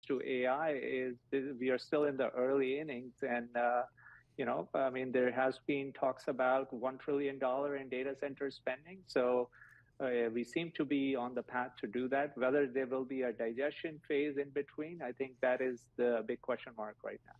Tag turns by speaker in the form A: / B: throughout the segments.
A: to AI is we are still in the early innings, and I mean, there has been talks about $1 trillion in data center spending. So we seem to be on the path to do that. Whether there will be a digestion phase in between, I think that is the big question mark right now.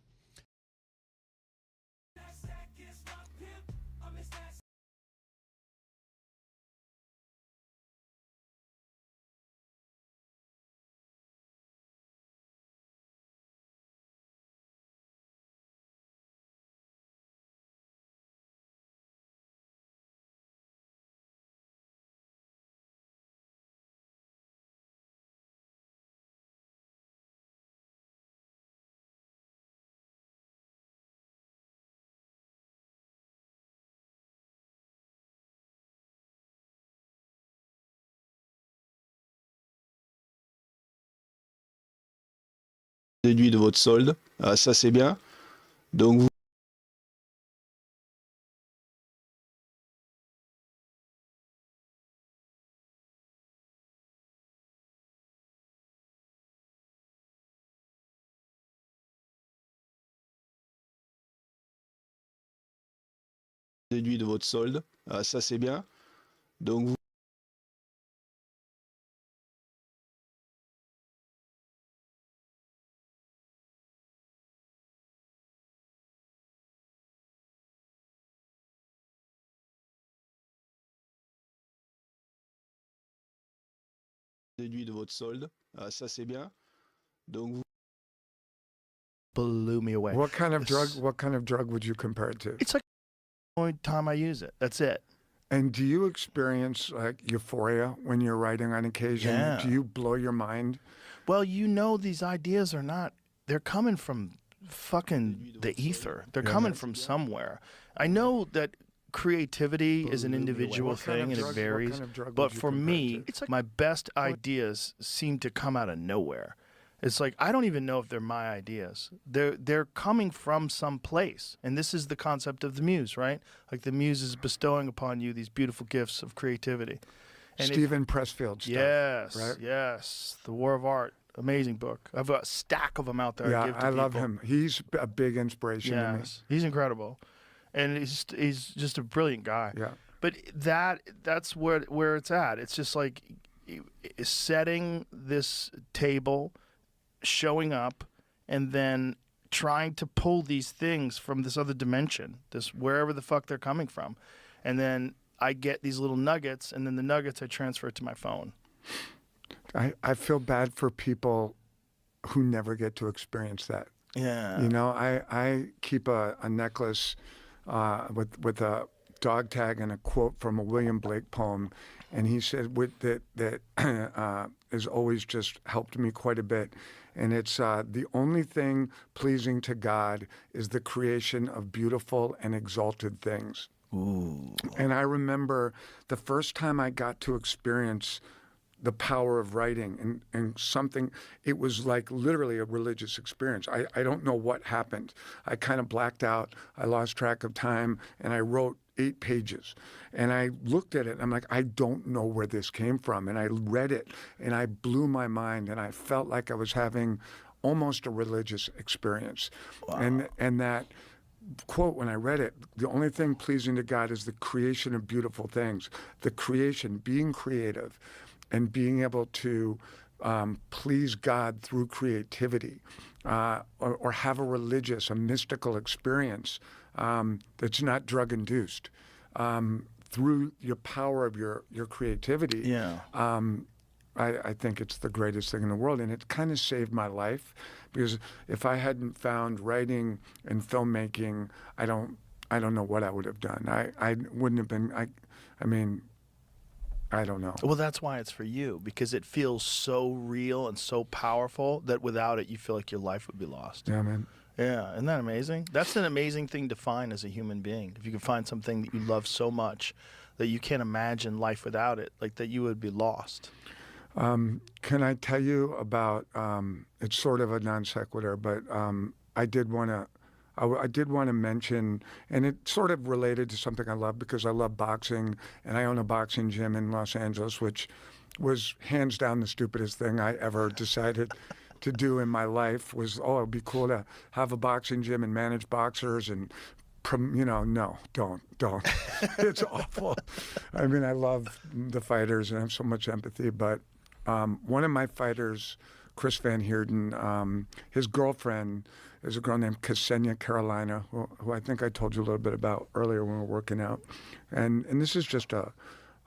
B: Déduit de votre solde. Ah, ça c'est bien. Donc vous déduit de votre solde. Ah, ça c'est bien. Donc vous déduit de votre solde. Ah, ça c'est bien. Donc vous
C: blew me away.
D: What kind of drug? What kind of drug would you compare it to?
C: It's like the only time I use it. That's it.
D: And do you experience like euphoria when you're writing on occasion?
C: Yeah.
D: Do you blow your mind?
C: Well, these ideas are not, they're coming from fucking the ether. They're coming from somewhere. I know that creativity is an individual thing and it varies, but for me, it's like my best ideas seem to come out of nowhere. It's like I don't even know if they're my ideas. They're coming from some place. And this is the concept of the muse, right? Like the muse is bestowing upon you these beautiful gifts of creativity. And
D: Stephen Pressfield stuff.
C: Yes,
D: right?
C: yes. The War of Art. Amazing book. I have a stack of them out there.
D: Yeah,
C: I give to
D: I love
C: people.
D: him. He's a big inspiration to me.
C: Yes, he's incredible, and he's just a brilliant guy.
D: Yeah.
C: But that's where it's at. It's just like setting this table, showing up, and then trying to pull these things from this other dimension, this wherever the fuck they're coming from, and then I get these little nuggets, and then the nuggets I transfer to my phone.
D: I feel bad for people who never get to experience that.
C: Yeah.
D: You know, I keep a necklace with a dog tag and a quote from a William Blake poem, and he said that has always just helped me quite a bit. And it's the only thing pleasing to God is the creation of beautiful and exalted things.
C: Ooh.
D: And I remember the first time I got to experience the power of writing and something, it was like literally a religious experience. I don't know what happened. I kind of blacked out. I lost track of time, and I wrote 8 pages. And I looked at it, and I'm like, I don't know where this came from. And I read it, and I blew my mind, and I felt like I was having almost a religious experience.
C: Wow.
D: And that quote, when I read it, the only thing pleasing to God is the creation of beautiful things. The creation, being creative, and being able to please God through creativity, or have a religious, a mystical experience that's not drug-induced, through your power of your creativity.
C: Yeah.
D: I think it's the greatest thing in the world, and it kind of saved my life, because if I hadn't found writing and filmmaking, I don't know what I would have done. I wouldn't have been. I mean, I don't know.
C: Well, that's why it's for you, because it feels so real and so powerful that without it, you feel like your life would be lost.
D: Yeah, man.
C: Yeah, isn't that amazing? That's an amazing thing to find as a human being. If you can find something that you love so much that you can't imagine life without it, like that you would be lost.
D: Can I tell you about? It's sort of a non sequitur, but I did want to mention, and it sort of related to something I love, because I love boxing, and I own a boxing gym in Los Angeles, which was hands down the stupidest thing I ever decided to do in my life was, it'd be cool to have a boxing gym and manage boxers and, no, don't. It's awful. I mean, I love the fighters and I have so much empathy, but one of my fighters, Chris Van Heerden, his girlfriend is a girl named Ksenia Carolina, who I think I told you a little bit about earlier when we were working out. And this is just a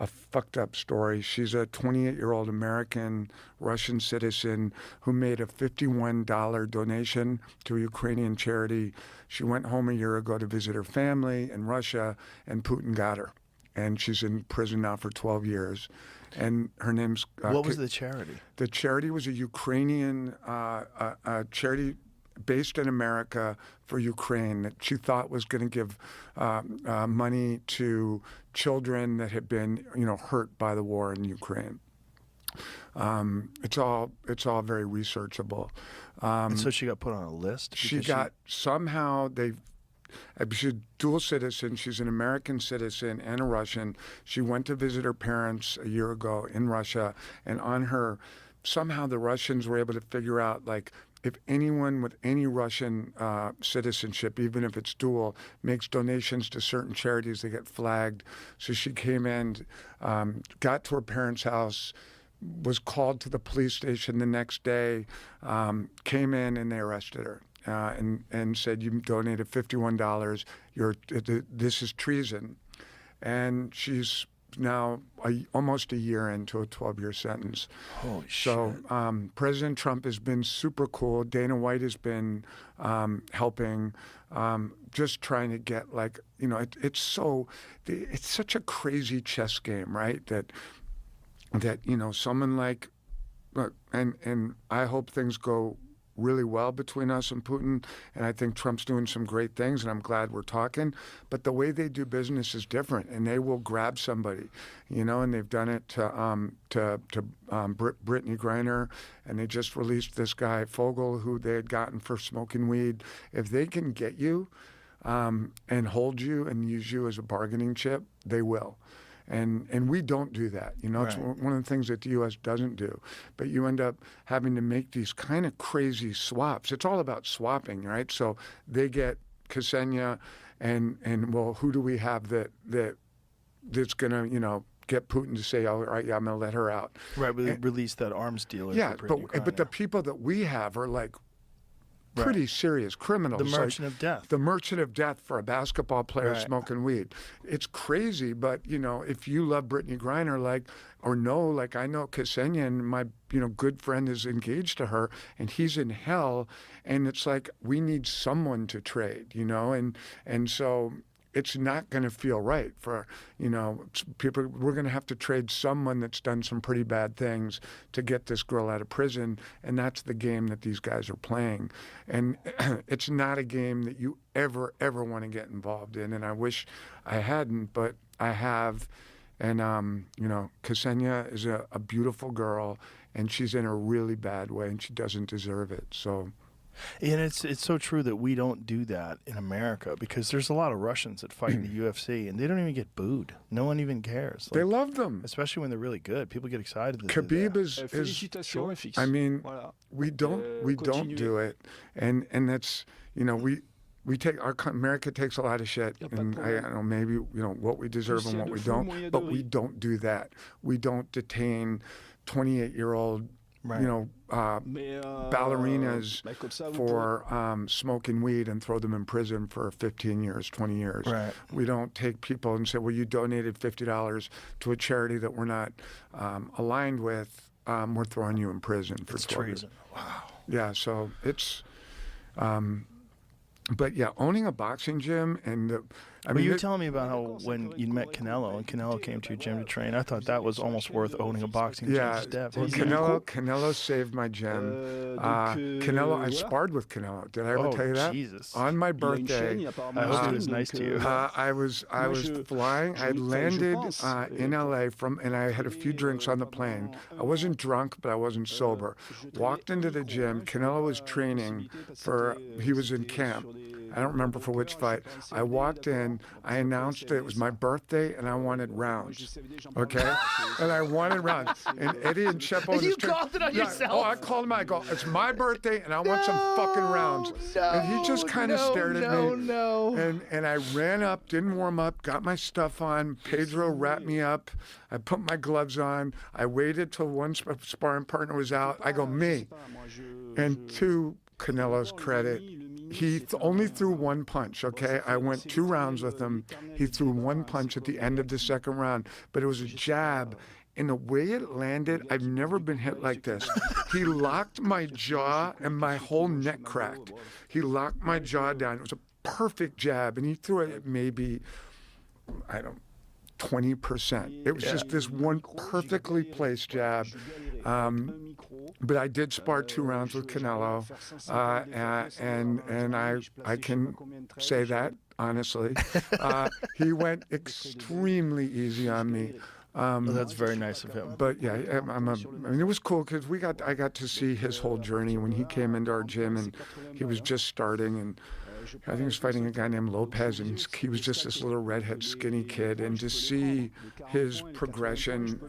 D: fucked up story. She's a 28-year-old American Russian citizen who made a $51 donation to a Ukrainian charity. She went home a year ago to visit her family in Russia, and Putin got her. And she's in prison now for 12 years. And her name's...
C: what was the charity?
D: The charity was a Ukrainian charity based in America for Ukraine that she thought was going to give money to children that had been, hurt by the war in Ukraine. It's all very researchable.
C: And so she got put on a list?
D: She's dual citizen. She's an American citizen and a Russian. She went to visit her parents a year ago in Russia, and somehow the Russians were able to figure out, like, if anyone with any Russian citizenship, even if it's dual, makes donations to certain charities, they get flagged. So she came in, got to her parents' house, was called to the police station the next day, came in, and they arrested her. And said, you donated $51, this is treason. And she's now almost a year into a 12-year sentence.
C: Holy
D: shit. So President Trump has been super cool. Dana White has been helping, just trying to get, like, it's such a crazy chess game, right? That someone like, and I hope things go really well between us and Putin, and I think Trump's doing some great things, and I'm glad we're talking. But the way they do business is different, and they will grab somebody, and they've done it to Brittany Griner, and they just released this guy Fogel, who they had gotten for smoking weed. If they can get you and hold you and use you as a bargaining chip, they will. And we don't do that. It's one of the things that the U.S. doesn't do. But you end up having to make these kind of crazy swaps. It's all about swapping, right? So they get Ksenia, and well, who do we have that's going to, get Putin to say, all right, yeah, I'm going to let her out.
C: Right, we released that arms dealer.
D: Yeah, but the people that we have are like pretty serious criminals.
C: The merchant of death.
D: The merchant of death for a basketball player smoking weed. It's crazy, but, if you love Brittany Griner, I know Ksenia, and my, good friend is engaged to her, and he's in hell, and it's like, we need someone to trade, and so it's not going to feel right for, people. We're going to have to trade someone that's done some pretty bad things to get this girl out of prison. And that's the game that these guys are playing. And it's not a game that you ever want to get involved in. And I wish I hadn't, but I have. And, Ksenia is a beautiful girl, and she's in a really bad way, and she doesn't deserve it. So.
C: And it's so true that we don't do that in America, because there's a lot of Russians that fight in the UFC, and they don't even get booed. No one even cares.
D: They love them.
C: Especially when they're really good. People get excited.
D: Khabib is I mean, we don't do it. And that's, we take, America takes a lot of shit, and I don't know, maybe, what we deserve and what we don't, but we don't do that. We don't detain 28-year-old ballerinas for smoking weed and throw them in prison for 15 years, 20 years.
C: Right.
D: We don't take people and say, well, you donated $50 to a charity that we're not aligned with. We're throwing you in prison for 12 years.
C: Wow.
D: Yeah, so it's... but yeah, owning a boxing gym and
C: you were telling me about how when you met Canelo and Canelo came to your gym to train, I thought that was almost worth owning a boxing gym.
D: Yeah, Canelo saved my gym. Canelo, I sparred with Canelo. Did I ever tell you that?
C: Jesus.
D: On my birthday.
C: I hope he was nice to you.
D: I was flying. I landed in LA and I had a few drinks on the plane. I wasn't drunk, but I wasn't sober. Walked into the gym. Canelo was training he was in camp. I don't remember for which fight. I walked in, I announced it was my birthday, and I wanted rounds. Okay? And I wanted rounds. And Eddie and Chepo and
C: You
D: his
C: called it on yourself?
D: Oh, I called him. I go, it's my birthday, and I want some fucking rounds. And he just kind of stared at me. And I ran up, didn't warm up, got my stuff on. Pedro wrapped me up. I put my gloves on. I waited till one sparring partner was out. I go, me. And to Canelo's credit, he only threw one punch, okay? I went 2 rounds with him. He threw one punch at the end of the second round, but it was a jab. And the way it landed, I've never been hit like this. He locked my jaw and my whole neck cracked. He locked my jaw down. It was a perfect jab, and he threw it at maybe, 20%. It was just this one perfectly placed jab. But I did spar 2 rounds with Canelo, and I can say that honestly. He went extremely easy on me.
C: Well, that's very nice of him.
D: But yeah, I mean, it was cool because I got to see his whole journey when he came into our gym, and he was just starting, and I think he was fighting a guy named Lopez, and he was just this little redhead, skinny kid, and to see his progression,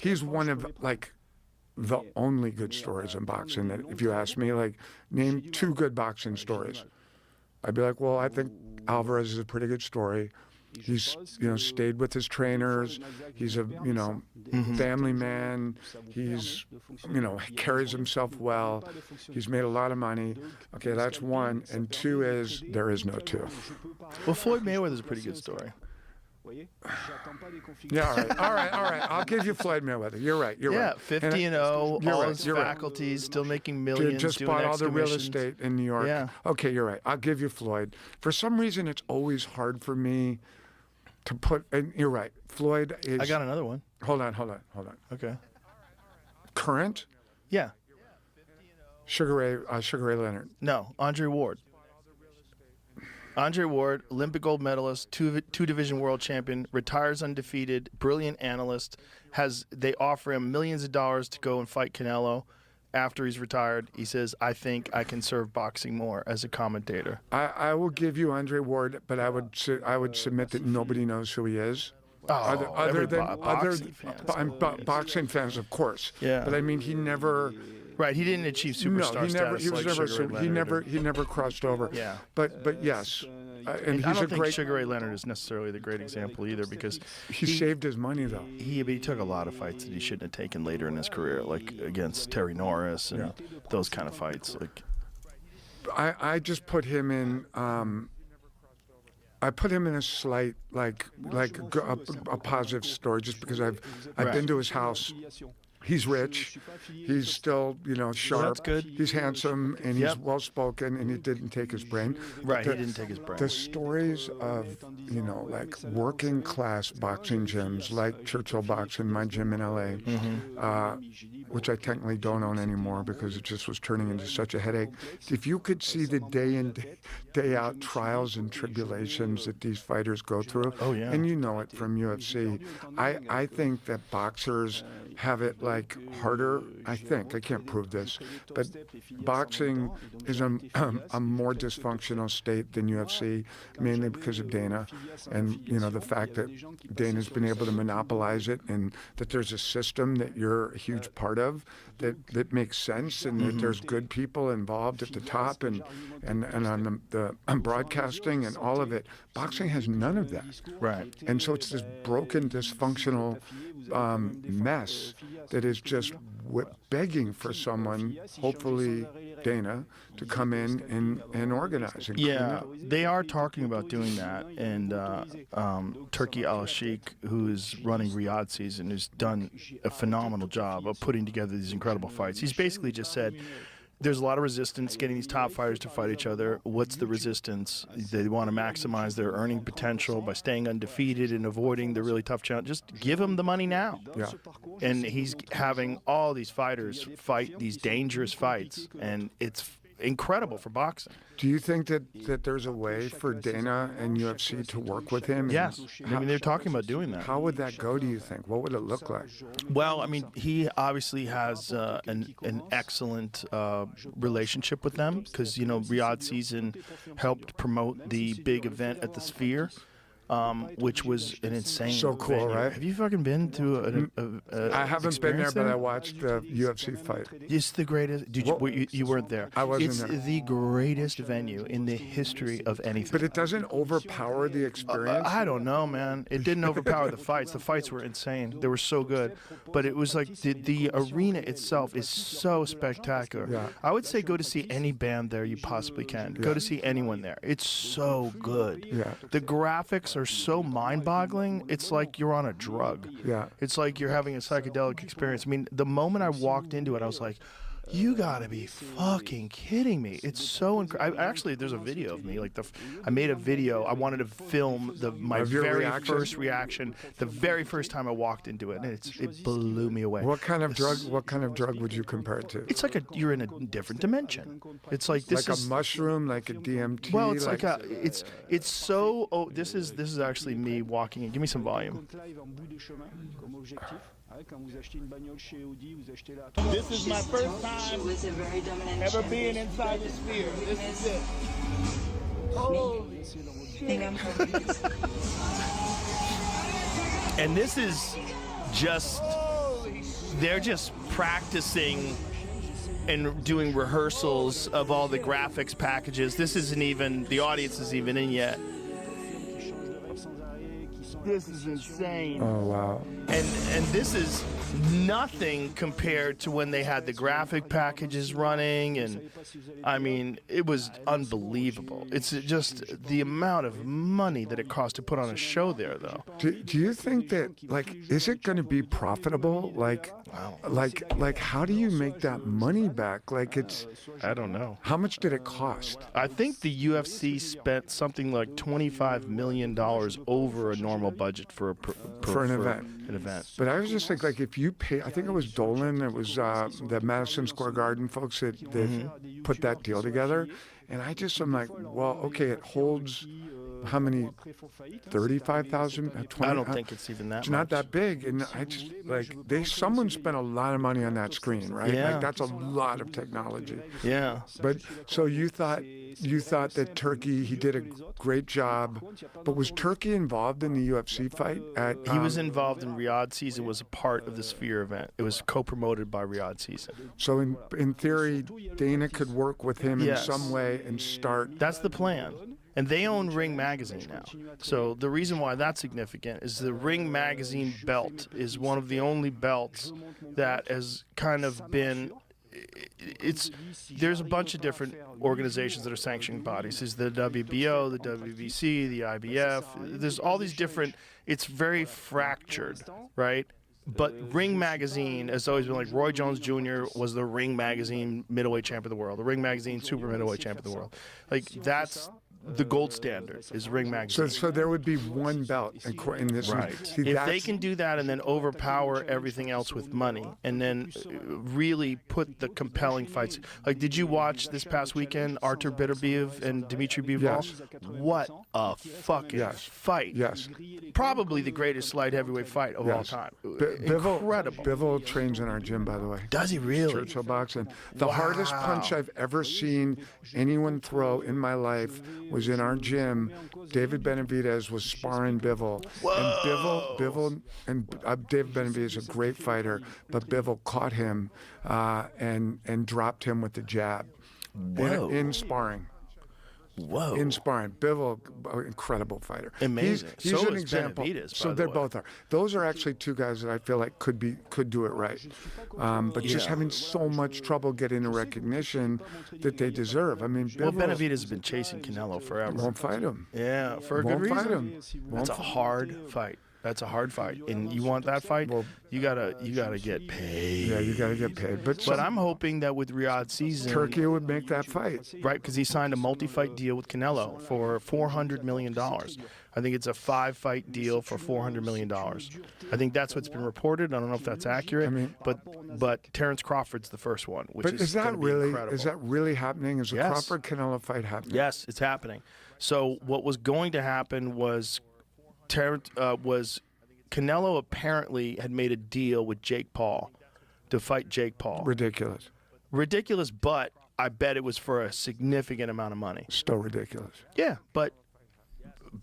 D: he's one of like the only good stories in boxing. That if you ask me, like, name 2 good boxing stories, I'd be like, well, I think Alvarez is a pretty good story. He's, stayed with his trainers. He's a, family man. He's, carries himself well. He's made a lot of money. Okay, that's 1. And 2 is there is no 2.
C: Well, Floyd Mayweather's a pretty good story.
D: Yeah, all right. I'll give you Floyd Mayweather. You're right.
C: Yeah, 50-0, all his faculties, still making millions.
D: Just bought all the real estate in New York.
C: Yeah.
D: Okay, you're right. I'll give you Floyd. For some reason, it's always hard for me to put. And you're right. Floyd is.
C: I got another one.
D: Hold on.
C: Okay.
D: Current?
C: Yeah.
D: Sugar Ray Leonard.
C: No, Andre Ward. Andre Ward, Olympic gold medalist, two-division world champion, retires undefeated, brilliant analyst. They offer him millions of dollars to go and fight Canelo. After he's retired, he says, I think I can serve boxing more as a commentator.
D: I will give you Andre Ward, but I would submit that nobody knows who he is. Other than boxing fans, of course.
C: Yeah.
D: But I mean, he never.
C: Right, he didn't achieve superstar status.
D: He never crossed over.
C: Yeah.
D: But yes, and
C: I
D: he's
C: don't
D: a
C: think
D: great.
C: Sugar Ray Leonard is necessarily the great example either, because
D: He saved his money though.
C: But he took a lot of fights that he shouldn't have taken later in his career, like against Terry Norris and those kind of fights. Like,
D: I just put him in. I put him in a slight like a positive story, just because I've been to his house. He's rich. He's still, sharp.
C: Well, that's good.
D: He's handsome, and he's well-spoken, and he didn't take his brain.
C: right, he didn't take his brain.
D: The stories of, like working-class boxing gyms, like Churchill Boxing, my gym in L.A., which I technically don't own anymore because it just was turning into such a headache. If you could see the day-in, day-out trials and tribulations that these fighters go through, and you know it from UFC, I think that boxers have it like harder. I can't prove this, but boxing is a more dysfunctional state than UFC, mainly because of Dana, and the fact that Dana's been able to monopolize it, and that there's a system that you're a huge part of that makes sense, and that there's good people involved at the top and on the broadcasting and all of it. Boxing has none of that.
C: Right.
D: And so it's this broken, dysfunctional mess that is just begging for someone, hopefully Dana, to come in and organize and clean up.
C: They are talking about doing that, and Turki Al-Sheikh, who is running Riyadh season, has done a phenomenal job of putting together these incredible fights. He's basically just said, there's a lot of resistance getting these top fighters to fight each other. What's the resistance? They want to maximize their earning potential by staying undefeated and avoiding the really tough challenge. Just give them the money now.
D: Yeah.
C: And he's having all these fighters fight these dangerous fights, and it's incredible for boxing.
D: Do you think that there's a way for Dana and UFC to work with him?
C: Yes. I mean, they're talking about doing that.
D: How would that go, do you think? What would it look like?
C: Well, I mean, he obviously has an excellent relationship with them because, you know, Riyadh season helped promote the big event at the Sphere. Which was an insane.
D: So cool,
C: venue.
D: right?
C: Have you fucking been to
D: I haven't been there,
C: experience
D: but I watched the UFC fight.
C: It's the greatest. Did you weren't there?
D: I wasn't
C: it's
D: there.
C: It's the greatest venue in the history of anything.
D: But it doesn't overpower the experience?
C: I don't know, man. It didn't overpower the fights. The fights were insane. They were so good. But it was like the arena itself is so spectacular.
D: Yeah.
C: I would say go to see any band there you possibly can. Go to see anyone there. It's so good.
D: Yeah.
C: The graphics are so mind-boggling. It's like you're on a drug.
D: Yeah.
C: It's like you're having a psychedelic experience. I mean, the moment I walked into it, I was like, you gotta be fucking kidding me. It's so incredible. Actually, there's a video of me. Like, I made a video. I wanted to film my
D: Of your
C: very
D: reaction?
C: first reaction, the very first time I walked into it, and it blew me away.
D: What kind of drug would you compare it to?
C: It's like you're in a different dimension. It's like this
D: Like
C: is
D: a mushroom, like a DMT?
C: well, it's like it's so. Oh, this is actually me walking in. Give me some volume. This is my first time ever being inside the Sphere. This is it. Holy and this is just, they're just practicing and doing rehearsals of all the graphics packages. This isn't even, the audience isn't even in yet. This is insane.
D: Oh, wow.
C: And this is nothing compared to when they had the graphic packages running, and I mean, it was unbelievable. It's just the amount of money that it cost to put on a show there, though.
D: Do you think that, like, is it going to be profitable? Like, how do you make that money back? Like,
C: I don't know.
D: how much did it cost?
C: I think the UFC spent something like $25 million over a normal budget for
D: For an event.
C: An event.
D: But I was just thinking, like, if you pay, I think it was Dolan, it was the Madison Square Garden folks that put that deal together. And I'm like, well, okay, it holds how many? 35,000? 20?
C: I don't think it's even that
D: It's
C: much.
D: not that big. And I just, like, someone spent a lot of money on that screen, right?
C: Yeah.
D: Like, that's a lot of technology.
C: Yeah.
D: But so you thought that Turkey, he did a great job, but was Turkey involved in the UFC fight?
C: He was involved in Riyadh season, was a part of the Sphere event. It was co-promoted by Riyadh season.
D: So in theory, Dana could work with him in
C: Yes.
D: some way and start.
C: That's the plan. And they own Ring Magazine now. So the reason why that's significant is the Ring Magazine belt is one of the only belts that has kind of been, there's a bunch of different organizations that are sanctioning bodies. There's the WBO, the WBC, the IBF. There's all these different, it's very fractured, right? But Ring Magazine has always been like, Roy Jones Jr. was the Ring Magazine middleweight champ of the world, the Ring Magazine super middleweight champ of the world. Like, that's the gold standard is Ring Magazine.
D: So there would be one belt in this.
C: Right.
D: See,
C: If they can do that and then overpower everything else with money and then really put the compelling fights. Like, did you watch this past weekend Artur Beterbiev and Dmitry Bivol?
D: Yes.
C: What a fucking fight.
D: Yes.
C: Probably the greatest light heavyweight fight of all time. Incredible.
D: Bivol trains in our gym, by the way.
C: Does he really?
D: Churchill Boxing. The hardest punch I've ever seen anyone throw in my life was in our gym. David Benavidez was sparring Bivol. And David Benavidez is a great fighter, but Bivol caught him and dropped him with the jab in sparring.
C: Whoa.
D: In sparring. Bivol, incredible fighter.
C: Amazing.
D: He's
C: So
D: an
C: is
D: example.
C: Benavidez,
D: So
C: by the
D: they
C: way.
D: both are. Those are actually two guys that I feel like could do it right. But just having so much trouble getting the recognition that they deserve. I mean,
C: Well,
D: Bivol
C: Benavidez has been chasing Canelo forever.
D: won't fight him.
C: Yeah, for a good
D: Won't
C: reason.
D: fight him.
C: That's a hard fight. That's a hard fight, and you want that fight,
D: Well,
C: you gotta get paid.
D: Yeah, you got to get paid.
C: But I'm hoping that with Riyadh's season,
D: Turkey would make that fight.
C: right? Because he signed a multi-fight deal with Canelo for $400 million. I think it's a 5-fight deal for $400 million. I think that's what's been reported. I don't know if that's accurate.
D: I mean,
C: but Terrence Crawford's the first one, which
D: But
C: is
D: is that
C: gonna be
D: really
C: incredible.
D: happening? Is the
C: Yes.
D: Crawford-Canelo fight happening?
C: Yes, it's happening. So what was going to happen was Canelo apparently had made a deal with Jake Paul to fight Jake Paul.
D: Ridiculous.
C: Ridiculous, but I bet it was for a significant amount of money.
D: Still ridiculous.
C: Yeah, but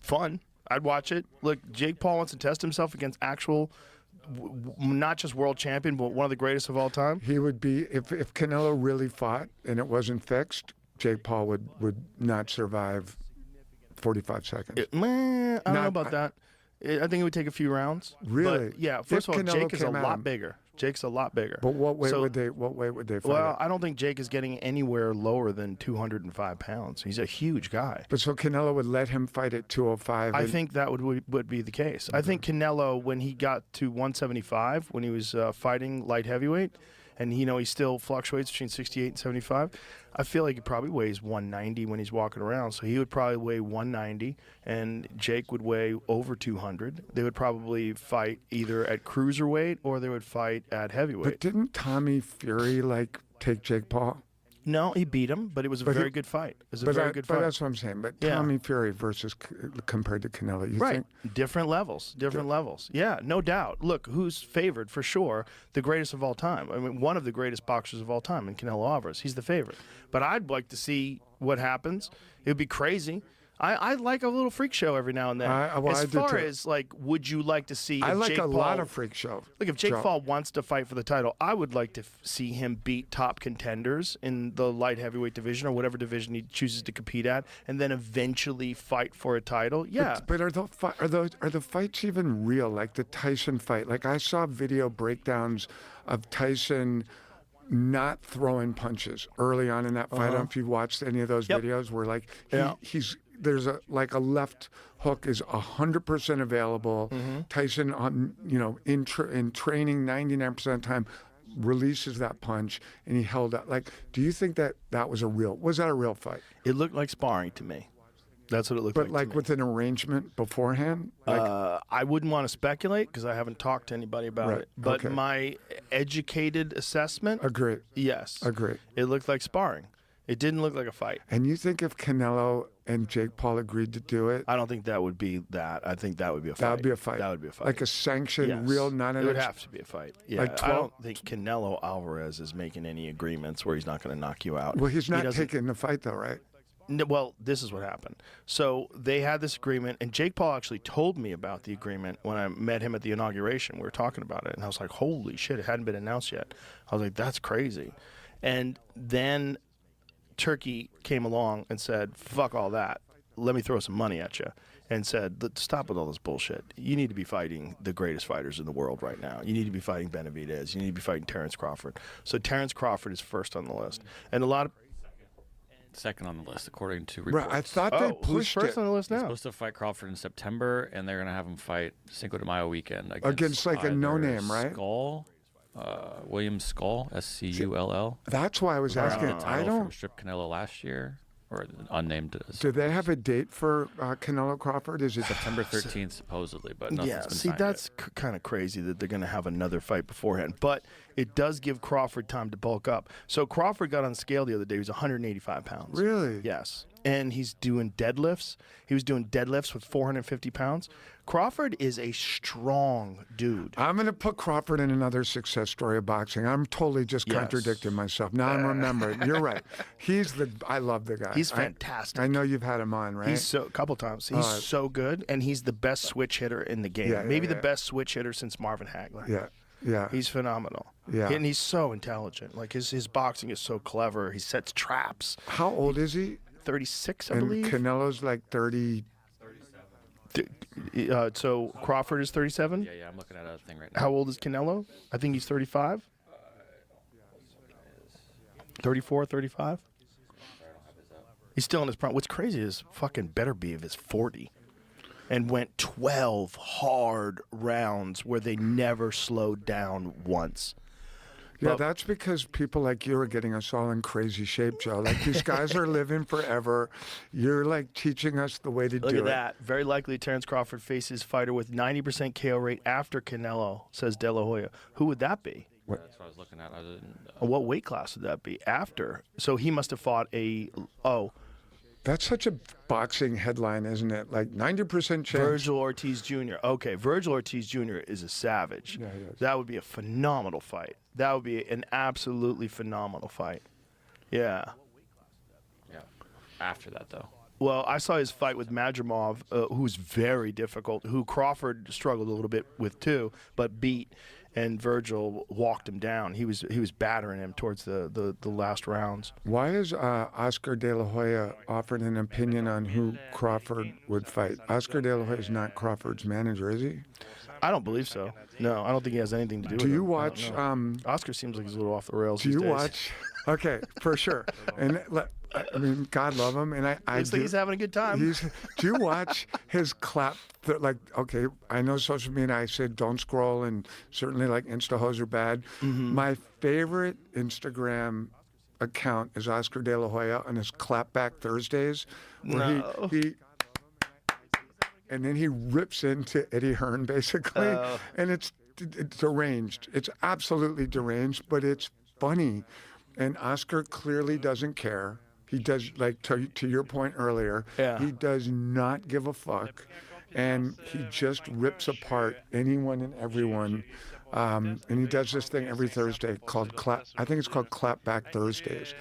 C: fun. I'd watch it. Look, Jake Paul wants to test himself against actual, not just world champion, but one of the greatest of all time.
D: He would be, if Canelo really fought and it wasn't fixed, Jake Paul would not survive 45 seconds.
C: I don't know
D: Not-
C: about that. I think it would take a few rounds.
D: Really?
C: But yeah.
D: If
C: First of all,
D: Canelo
C: Jake is a
D: came at
C: lot
D: him.
C: bigger. Jake's a lot bigger.
D: But what weight
C: So-
D: would they fight
C: Well,
D: at?
C: I don't think Jake is getting anywhere lower than 205 pounds. He's a huge guy.
D: But so Canelo would let him fight at 205.
C: I
D: and-
C: think that would be the case. I think Canelo, when he got to 175, when he was fighting light heavyweight, and he still fluctuates between 68 and 75, I feel like he probably weighs 190 when he's walking around. So he would probably weigh 190, and Jake would weigh over 200. They would probably fight either at cruiserweight or they would fight at heavyweight.
D: But didn't Tommy Fury take Jake Paul?
C: No, he beat him, but it was a
D: But
C: very
D: he-
C: good fight. It was a
D: But,
C: very good fight.
D: that's what I'm saying. But
C: Yeah.
D: Tommy Fury versus compared to Canelo, you
C: Right.
D: think?
C: Different levels. Yeah, no doubt. Look, who's favored for sure? The greatest of all time. I mean, one of the greatest boxers of all time in Canelo Alvarez. He's the favorite. But I'd like to see what happens. It would be crazy. I like a little freak show every now and then.
D: I
C: as
D: do
C: far
D: too.
C: as, would you like to see
D: I
C: if
D: like
C: Jake
D: a lot
C: Paul-
D: of freak show.
C: Look, if Jake
D: Joe.
C: Paul wants to fight for the title, I would like to see him beat top contenders in the light heavyweight division or whatever division he chooses to compete at, and then eventually fight for a title. Yeah.
D: But are the fights even real? Like the Tyson fight. Like I saw video breakdowns of Tyson not throwing punches early on in that fight. I don't know if you watched any of those
C: Yep.
D: videos where
C: Yeah.
D: there's a left hook is 100% available.
C: Mm-hmm.
D: Tyson in training 99% of the time releases that punch and he held up. Do you think that was that a real fight?
C: It looked like sparring to me. That's what it looked
D: But
C: like. to me.
D: with an arrangement beforehand?
C: I wouldn't want to speculate because I haven't talked to anybody about
D: Right,
C: it. But
D: okay.
C: my educated assessment,
D: Agree.
C: yes.
D: Agree.
C: It looked like sparring. It didn't look like a fight.
D: And you think if Canelo and Jake Paul agreed to do it,
C: I don't think that would be that. I think that would be a fight.
D: that would be a fight?
C: That would be a fight.
D: Like a sanctioned,
C: Yes.
D: real, not an
C: It would have to be a fight. Yeah.
D: Like
C: I
D: 12
C: don't think Canelo Alvarez is making any agreements where he's not going to knock you out.
D: Well, he's
C: He
D: not
C: doesn't-
D: taking the fight, though, right?
C: No, well, this is what happened. So they had this agreement, and Jake Paul actually told me about the agreement when I met him at the inauguration. We were talking about it, and I was like, holy shit, it hadn't been announced yet. I was like, that's crazy. And then Turkey came along and said, fuck all that. Let me throw some money at you. And said, stop with all this bullshit. You need to be fighting the greatest fighters in the world right now. You need to be fighting Benavidez. You need to be fighting Terrence Crawford. So Terrence Crawford is first on the list. And a lot of
E: Second on the list, according to reports.
D: Right. I thought they
C: who's
D: pushed
C: first
D: it
C: on the list
E: He's
C: now?
E: supposed to fight Crawford in September, and they're going to have him fight Cinco de Mayo weekend
D: Against, like, a
E: either
D: no-name, right?
E: Skull, William Skull, Scull.
D: That's why I was asking. I
E: Title
D: don't.
E: from Strip Canelo last year, or unnamed.
D: Do they have a date for Canelo Crawford? Is it
E: September 13th, supposedly, but nothing's
C: Yeah,
E: been
C: see,
E: signed
C: that's kind of crazy that they're going to have another fight beforehand. But it does give Crawford time to bulk up. So Crawford got on scale the other day. He was 185 pounds.
D: really?
C: Yes. And he's doing deadlifts. He was doing deadlifts with 450 pounds. Crawford is a strong dude.
D: I'm going to put Crawford in another success story of boxing. I'm totally just
C: Yes.
D: contradicting myself. Now I'm remembering. You're right. I love the guy.
C: He's fantastic.
D: I know you've had him on, right?
C: He's a couple times. He's so good, and he's the best switch hitter in the game.
D: Yeah,
C: Maybe
D: yeah.
C: the best switch hitter since Marvin Hagler.
D: yeah. Yeah.
C: He's phenomenal.
D: Yeah.
C: And he's so intelligent. Like his boxing is so clever. He sets traps.
D: How old is he?
C: 36, I
D: And
C: believe.
D: Canelo's like 30.
C: So Crawford is 37.
E: Yeah, I'm looking at a thing right now.
C: How old is Canelo? I think he's 35. 34, 35. He's still in his prime. What's crazy is fucking better be if it's 40. and went 12 hard rounds where they never slowed down once.
D: Yeah, that's because people like you are getting us all in crazy shape, Joe. Like, these guys are living forever. You're like teaching us the way to do it.
C: Look at that. Very likely Terrence Crawford faces fighter with 90% KO rate after Canelo, says De La Hoya. Who would that be?
E: That's what I was looking at. I didn't.
C: What weight class would that be? After. So he must have fought
D: That's such a boxing headline, isn't it? Like 90% chance.
C: Virgil Ortiz Jr. Okay, Virgil Ortiz Jr. is a savage.
D: Yeah, he is.
C: That would be a phenomenal fight. That would be an absolutely phenomenal fight. Yeah.
E: Yeah. After that, though.
C: Well, I saw his fight with Madrimov, who's very difficult, who Crawford struggled a little bit with too, but beat, and Virgil walked him down. He was battering him towards the last rounds.
D: Why is Oscar De La Hoya offered an opinion on who Crawford would fight? Oscar De La Hoya is not Crawford's manager, is he?
C: I don't believe so. No, I don't think he has anything to do with it.
D: Do you watch?
C: Oscar seems like he's a little off the rails.
D: Do
C: these
D: you
C: days.
D: watch? Okay, for sure. And I mean, God love him, and I
C: Looks
D: do.
C: like he's having a good time.
D: Do you watch his clap? Like, okay, I know social media. I said don't scroll, and certainly like Insta-hoes are bad.
C: Mm-hmm.
D: My favorite Instagram account is Oscar De La Hoya on his Clapback Thursdays, where he and then he rips into Eddie Hearn basically, and it's deranged. It's absolutely deranged, but it's funny, and Oscar clearly doesn't care. He does, like to your point earlier, he does not give a fuck, and he just rips apart anyone and everyone. And he does this thing every Thursday called I think it's called Clapback Thursdays,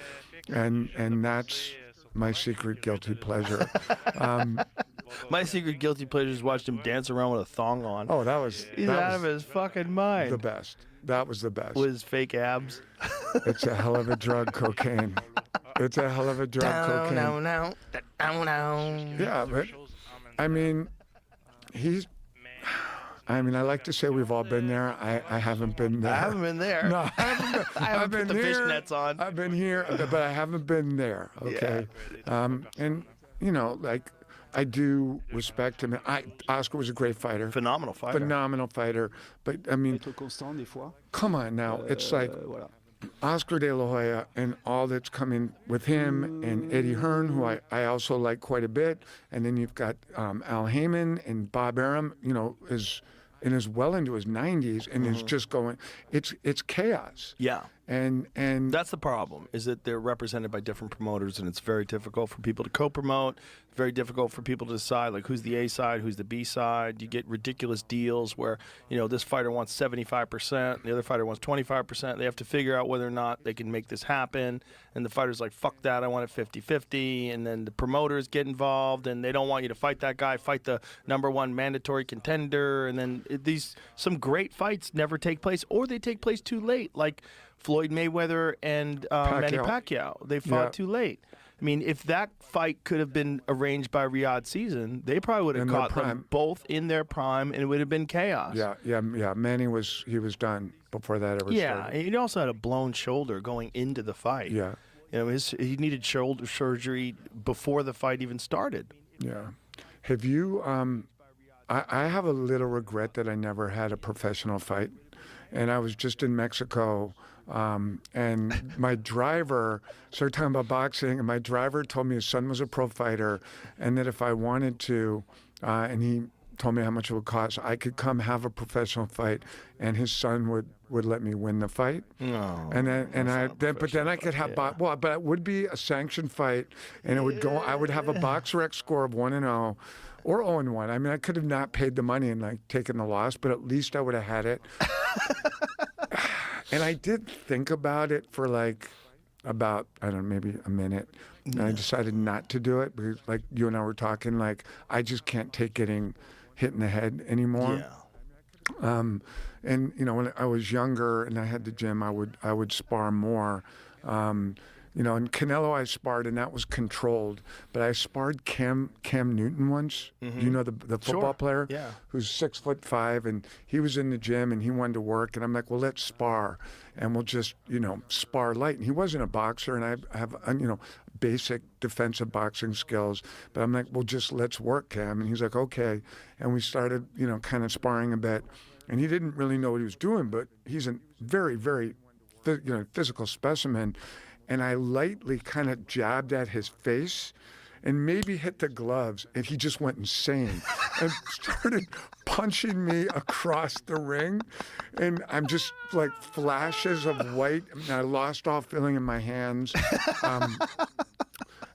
D: and that's my secret guilty pleasure.
C: My secret guilty pleasure is watching him dance around with a thong on.
D: Oh,
C: He's out of his fucking mind.
D: The best. That was the best.
C: With his fake abs.
D: It's a hell of a drug, cocaine. It's a hell of a drug, cocaine.
C: No.
D: Yeah, but I mean, I like to say we've all been there. I haven't been there.
C: I haven't been there.
D: No,
C: I haven't
D: been
C: put the
D: here.
C: fishnets on.
D: I've been here, but I haven't been there. Okay. And you know, like, I do respect him. Oscar was a great fighter.
C: Phenomenal fighter.
D: Phenomenal fighter. But I mean, come on now. It's like Oscar De La Hoya and all that's coming with him, and Eddie Hearn, who I also like quite a bit. And then you've got Al Heyman and Bob Arum, you know, is well into his 90s and is just going, it's chaos.
C: Yeah.
D: And
C: that's the problem, is that they're represented by different promoters, and it's very difficult for people to co-promote. Very difficult for people to decide, like, who's the A side, who's the B side. You get ridiculous deals where, you know, this fighter wants 75%, the other fighter wants 25%. They have to figure out whether or not they can make this happen. And the fighter's like, fuck that, I want it 50-50. And then the promoters get involved, and they don't want you to fight that guy, fight the #1 mandatory contender. And then some great fights never take place, or they take place too late, like Floyd Mayweather and Manny Pacquiao. They fought too late. I mean, if that fight could have been arranged by Riyadh Season, they probably would have caught them both in their prime, and it would have been chaos.
D: Yeah. Manny was done before that ever started.
C: Yeah, and he also had a blown shoulder going into the fight.
D: Yeah.
C: You know, he needed shoulder surgery before the fight even started.
D: Yeah. Have you? I have a little regret that I never had a professional fight, and I was just in Mexico. And my driver started talking about boxing, and my driver told me his son was a pro fighter, and that if I wanted to, and he told me how much it would cost, I could come have a professional fight, and his son would let me win the fight.
C: No,
D: and then I could have but it would be a sanctioned fight, and it would go. I would have a BoxRec score of 1-0. Or 0-1. I mean, I could have not paid the money and like taken the loss, but at least I would have had it. And I did think about it for like about, I don't know, maybe a minute. And I decided not to do it because, like you and I were talking, like, I just can't take getting hit in the head anymore.
C: Yeah.
D: And you know, when I was younger and I had the gym, I would spar more. You know, in Canelo I sparred, and that was controlled. But I sparred Cam Newton once.
C: Mm-hmm.
D: You know, the football player, who's 6'5", and he was in the gym and he wanted to work. And I'm like, well, let's spar, and we'll just, you know, spar light. And he wasn't a boxer, and I have, you know, basic defensive boxing skills. But I'm like, well, just let's work, Cam. And he's like, okay. And we started, kind of sparring a bit. And he didn't really know what he was doing, but he's a very, very, physical specimen. And I lightly kind of jabbed at his face and maybe hit the gloves, and he just went insane and started punching me across the ring. And I'm just like flashes of white. And I lost all feeling in my hands.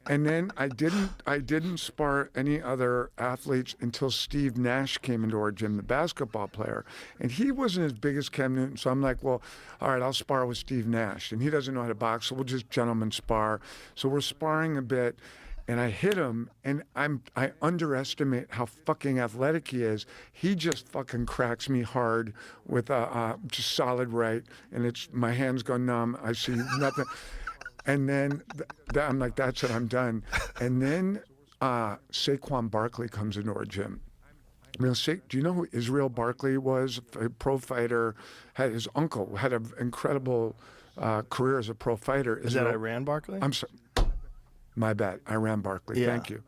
D: And then I didn't spar any other athletes until Steve Nash came into our gym, the basketball player. And he wasn't as big as Cam Newton. So I'm like, well, all right, I'll spar with Steve Nash. And he doesn't know how to box, so we'll just gentlemen spar. So we're sparring a bit. And I hit him, and I underestimate how fucking athletic he is. He just fucking cracks me hard with a just solid right, and my hands go numb. I see nothing. And then I'm like, that's it, I'm done. And then Saquon Barkley comes into our gym. Do you know who Israel Barkley was? A pro fighter. His uncle had an incredible career as a pro fighter.
C: Is that Iran Barkley?
D: I'm sorry. My bad. Iran Barkley.
C: Yeah.
D: Thank you.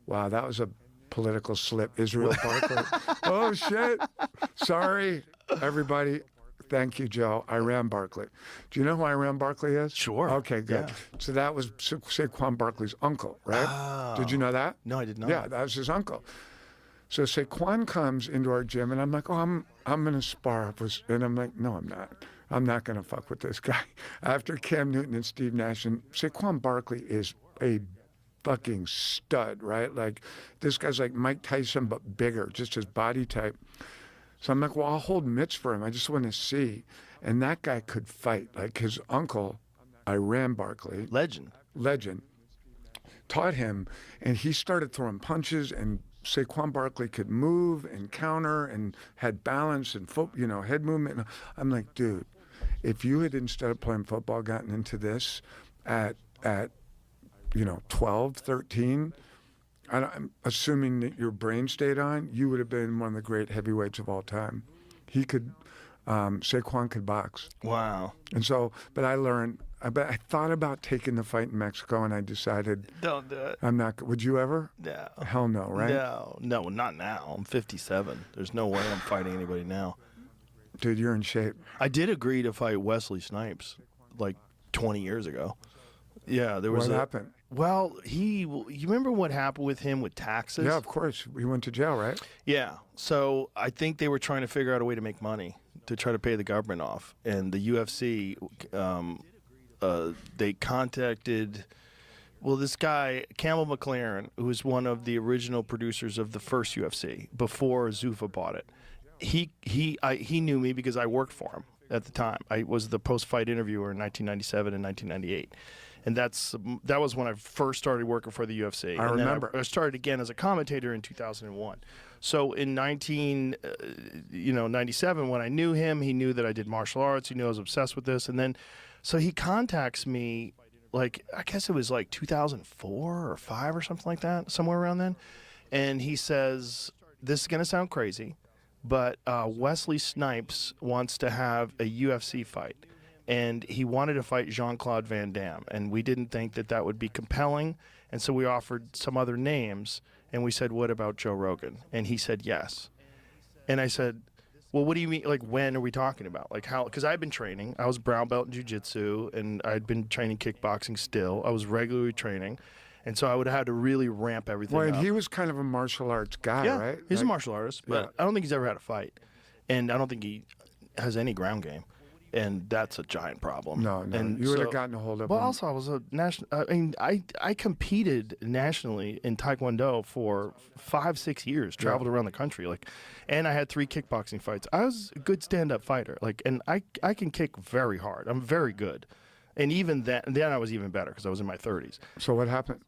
D: Wow, that was a political slip. Israel Barkley. Oh, shit. Sorry, everybody. Thank you, Joe. Iran Barkley. Do you know who Iran Barkley is?
C: Sure.
D: Okay, good.
C: Yeah.
D: So that was Saquon Barkley's uncle, right?
C: Oh.
D: Did you know that?
C: No, I did not.
D: Yeah, that was his uncle. So Saquon comes into our gym, and I'm like, oh, I'm going to spar. And I'm like, no, I'm not. I'm not going to fuck with this guy. After Cam Newton and Steve Nash, and Saquon Barkley is a fucking stud, right? Like, this guy's like Mike Tyson, but bigger, just his body type. So I'm like, well, I'll hold mitts for him. I just want to see. And that guy could fight. Like, his uncle, Iran Barkley,
C: Legend,
D: taught him, and he started throwing punches, and Saquon Barkley could move and counter and had balance and head movement. I'm like, dude, if you had, instead of playing football, gotten into this at 12, 13, I'm assuming that your brain stayed on, you would have been one of the great heavyweights of all time. Saquon could box.
C: wow.
D: And so, but I learned, I thought about taking the fight in Mexico, and I decided
C: Don't do it.
D: I'm not, would you ever?
C: No.
D: Hell no, right?
C: No, not now. I'm 57. There's no way I'm fighting anybody now.
D: Dude, you're in shape.
C: I did agree to fight Wesley Snipes like 20 years ago. Yeah, there was
D: What happened?
C: Well, you remember what happened with him with taxes?
D: Yeah, of course. He went to jail, right?
C: Yeah. So I think they were trying to figure out a way to make money to try to pay the government off. And the UFC, they contacted, this guy, Campbell McLaren, who was one of the original producers of the first UFC before Zuffa bought it. He knew me because I worked for him at the time. I was the post-fight interviewer in 1997 and 1998. And that was when I first started working for the UFC.
D: I remember.
C: I started again as a commentator in 2001. So in 1997, when I knew him, he knew that I did martial arts. He knew I was obsessed with this. And then, so he contacts me, like, I guess it was like 2004 or 5 or something like that, somewhere around then. And he says, this is going to sound crazy, but Wesley Snipes wants to have a UFC fight. And he wanted to fight Jean-Claude Van Damme, and we didn't think that that would be compelling, and so we offered some other names, and we said, what about Joe Rogan? And he said yes. And I said, well, what do you mean, like, when are we talking about? Like, how, because I've been training. I was brown belt in jiu-jitsu, and I'd been training kickboxing still. I was regularly training, and so I would have had to really ramp everything
D: Well,
C: up.
D: and he was kind of a martial arts guy,
C: Yeah,
D: right?
C: he's a
D: Like,
C: martial artist, but
D: yeah.
C: I don't think he's ever had a fight, and I don't think he has any ground game. And that's a giant problem.
D: No,
C: And
D: you would have
C: so-
D: gotten a hold of
C: Well,
D: him.
C: also, I was a national. I mean, I competed nationally in Taekwondo for 5-6 years. Traveled around the country, and I had 3 kickboxing fights. I was a good stand-up fighter, and I can kick very hard. I'm very good, and even then I was even better because I was in my 30s.
D: So what happened?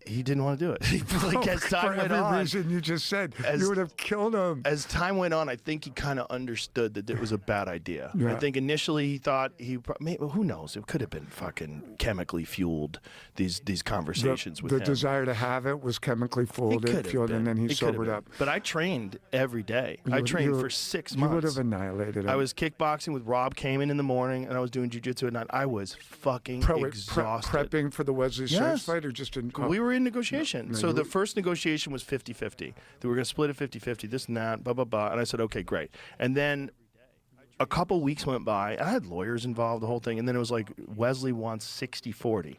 C: he didn't want to do it. Like as
D: For
C: time went
D: every
C: on,
D: reason you just said, you would have killed him.
C: as time went on, I think he kind of understood that it was a bad idea.
D: Yeah.
C: I think initially he thought maybe, who knows? It could have been fucking chemically fueled. These conversations with
D: the
C: him.
D: desire to have it was chemically fueled, and then he
C: It could have
D: sobered
C: been.
D: up.
C: But I trained every day. I trained for 6 months.
D: You would have annihilated him.
C: I was kickboxing with Rob Kamen in the morning, and I was doing jiu-jitsu at night. I was fucking exhausted.
D: Prepping for the Wesley Snipes
C: Yes.
D: fight, or just in.
C: We were in negotiation.
D: No,
C: So
D: you
C: the
D: were-
C: first negotiation was 50-50. They were going to split it 50-50, this and that, blah, blah, blah. And I said, okay, great. And then a couple weeks went by. I had lawyers involved, the whole thing. And then it was like, Wesley wants 60-40.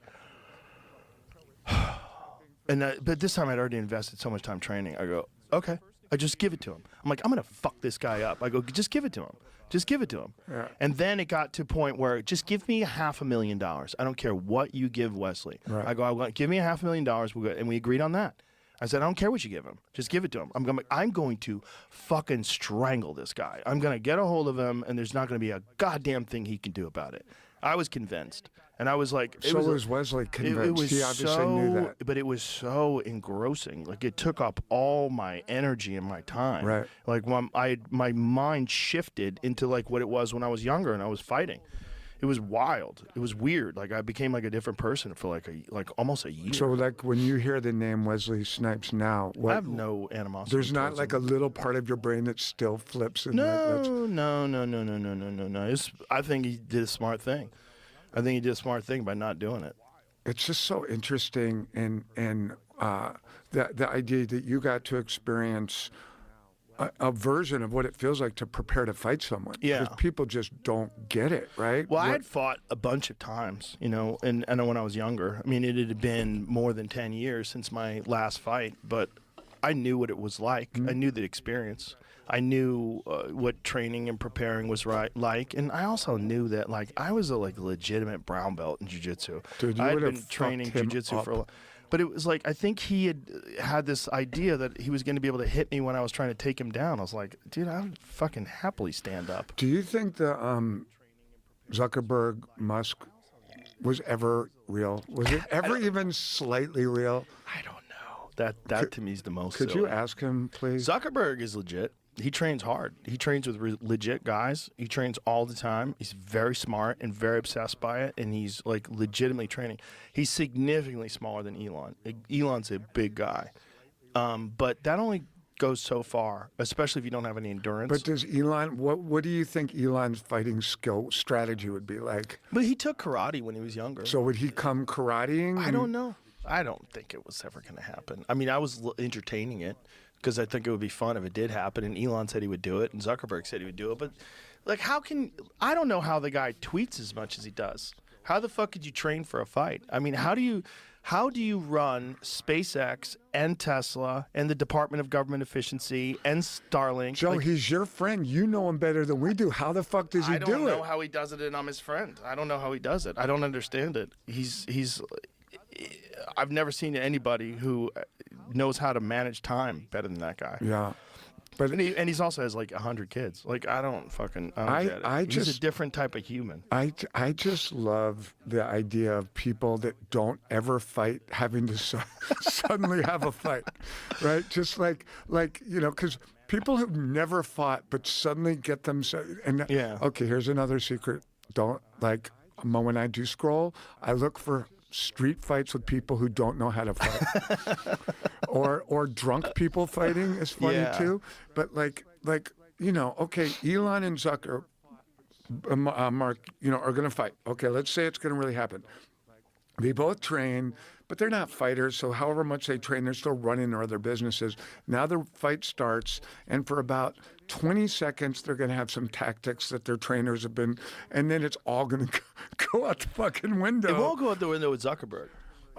C: But this time I'd already invested so much time training. I go, okay. I just give it to him. I'm like, I'm going to fuck this guy up. I go, just give it to him. Just give it to him.
D: Yeah.
C: And then it got to a point where just give me $500,000. I don't care what you give Wesley.
D: Right.
C: I go, give me $500,000. We'll go. And we agreed on that. I said, I don't care what you give him. Just give it to him. I'm going to fucking strangle this guy. I'm going to get a hold of him, and there's not going to be a goddamn thing he can do about it. I was convinced. And I was like,
D: So was Wesley convinced.
C: it was
D: He obviously
C: so,
D: knew that.
C: but it was so engrossing. Like it took up all my energy and my time.
D: Right.
C: Like when my mind shifted into like what it was when I was younger and I was fighting. It was wild. It was weird. Like I became like a different person for like almost a year.
D: So like when you hear the name Wesley Snipes now,
C: I have no animosity.
D: there's not
C: towards
D: like
C: him.
D: a little part of your brain that still flips. And
C: No. I think he did a smart thing. I think he did a smart thing by not doing it.
D: It's just so interesting, and the idea that you got to experience a version of what it feels like to prepare to fight someone.
C: Yeah.
D: Because people just don't get it, right?
C: Well, I had fought a bunch of times, you know, and I know when I was younger. I mean, it had been more than 10 years since my last fight, but I knew what it was like.
D: Mm-hmm.
C: I knew the experience. I knew what training and preparing was like, and I also knew that like I was a like legitimate brown belt in jiu-jitsu.
D: Dude, you
C: I had
D: would have
C: been training
D: fucked him
C: jiu-jitsu for a
D: up.
C: while. But it was like I think he had this idea that he was going to be able to hit me when I was trying to take him down. I was like, dude, I would fucking happily stand up.
D: Do you think the Zuckerberg Musk was ever real? Was it ever even slightly real?
C: I don't know. That to me is the most.
D: Could
C: silly.
D: you ask him, please?
C: Zuckerberg is legit. He trains hard. He trains with legit guys. He trains all the time. He's very smart and very obsessed by it, and he's like legitimately training. He's significantly smaller than Elon. Elon's a big guy, but that only goes so far, especially if you don't have any endurance.
D: But does Elon? What do you think Elon's fighting skill strategy would be like?
C: But he took karate when he was younger.
D: So would he come karateing?
C: I don't know. I don't think it was ever going to happen. I mean, I was entertaining it because I think it would be fun if it did happen. And Elon said he would do it, and Zuckerberg said he would do it. But like, I don't know how the guy tweets as much as he does. How the fuck could you train for a fight? I mean, how do you run SpaceX and Tesla and the Department of Government Efficiency and Starlink?
D: Joe,
C: Like,
D: he's your friend. You know him better than we do. How the fuck does he
C: I
D: do
C: don't
D: it?
C: know how he does it, and I'm his friend. I don't know how he does it. I don't understand it. I've never seen anybody who knows how to manage time better than that guy.
D: Yeah. But
C: And he's also has like 100 kids. Like I don't get it. He's a different type of human.
D: I just love the idea of people that don't ever fight having to suddenly have a fight, right? Just like because people who've never fought but suddenly get themselves. And
C: Yeah.
D: Okay, here's another secret. Don't when I do scroll, I look for street fights with people who don't know how to fight, or drunk people fighting is funny
C: Yeah.
D: too. But okay, Elon and Zucker, Mark, are going to fight. Okay, let's say it's going to really happen. They both train, but they're not fighters. So however much they train, they're still running their other businesses. Now the fight starts, and for about 20 seconds, they're going to have some tactics that their trainers have been, and then it's all going to go out the fucking window.
C: It won't go out the window with Zuckerberg.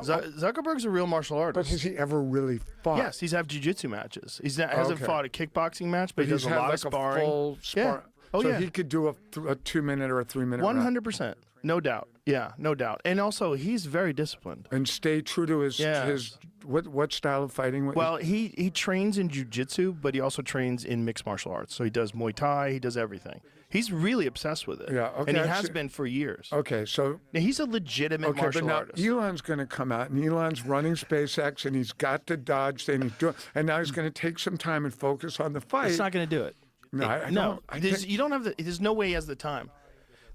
C: Zuckerberg's a real martial
D: But
C: artist.
D: has he ever really fought?
C: Yes, he's had jiu-jitsu matches. He hasn't
D: Okay.
C: fought a kickboxing match, but he does
D: he's
C: a
D: had
C: lot
D: like
C: of sparring.
D: a full
C: Yeah.
D: spar.
C: Oh,
D: so
C: yeah.
D: he could do a 2-minute or a 3-minute round
C: 100%. No doubt. Yeah, no doubt. And also, he's very disciplined.
D: and stay true to his
C: Yes.
D: what style of fighting?
C: Well, he trains in jiu-jitsu, but he also trains in mixed martial arts. So he does Muay Thai, he does everything. He's really obsessed with it.
D: Yeah, okay,
C: and he
D: I've
C: has
D: seen-
C: been for years.
D: Okay, so
C: Now, he's a legitimate
D: okay, but
C: martial
D: now
C: artist.
D: Elon's going to come out, and Elon's running SpaceX, and he's got the Dodge thing, and now he's going to take some time and focus on the fight.
C: It's not going to do it.
D: No, I
C: No,
D: don't. I think,
C: you don't have the. There's no way he has the time.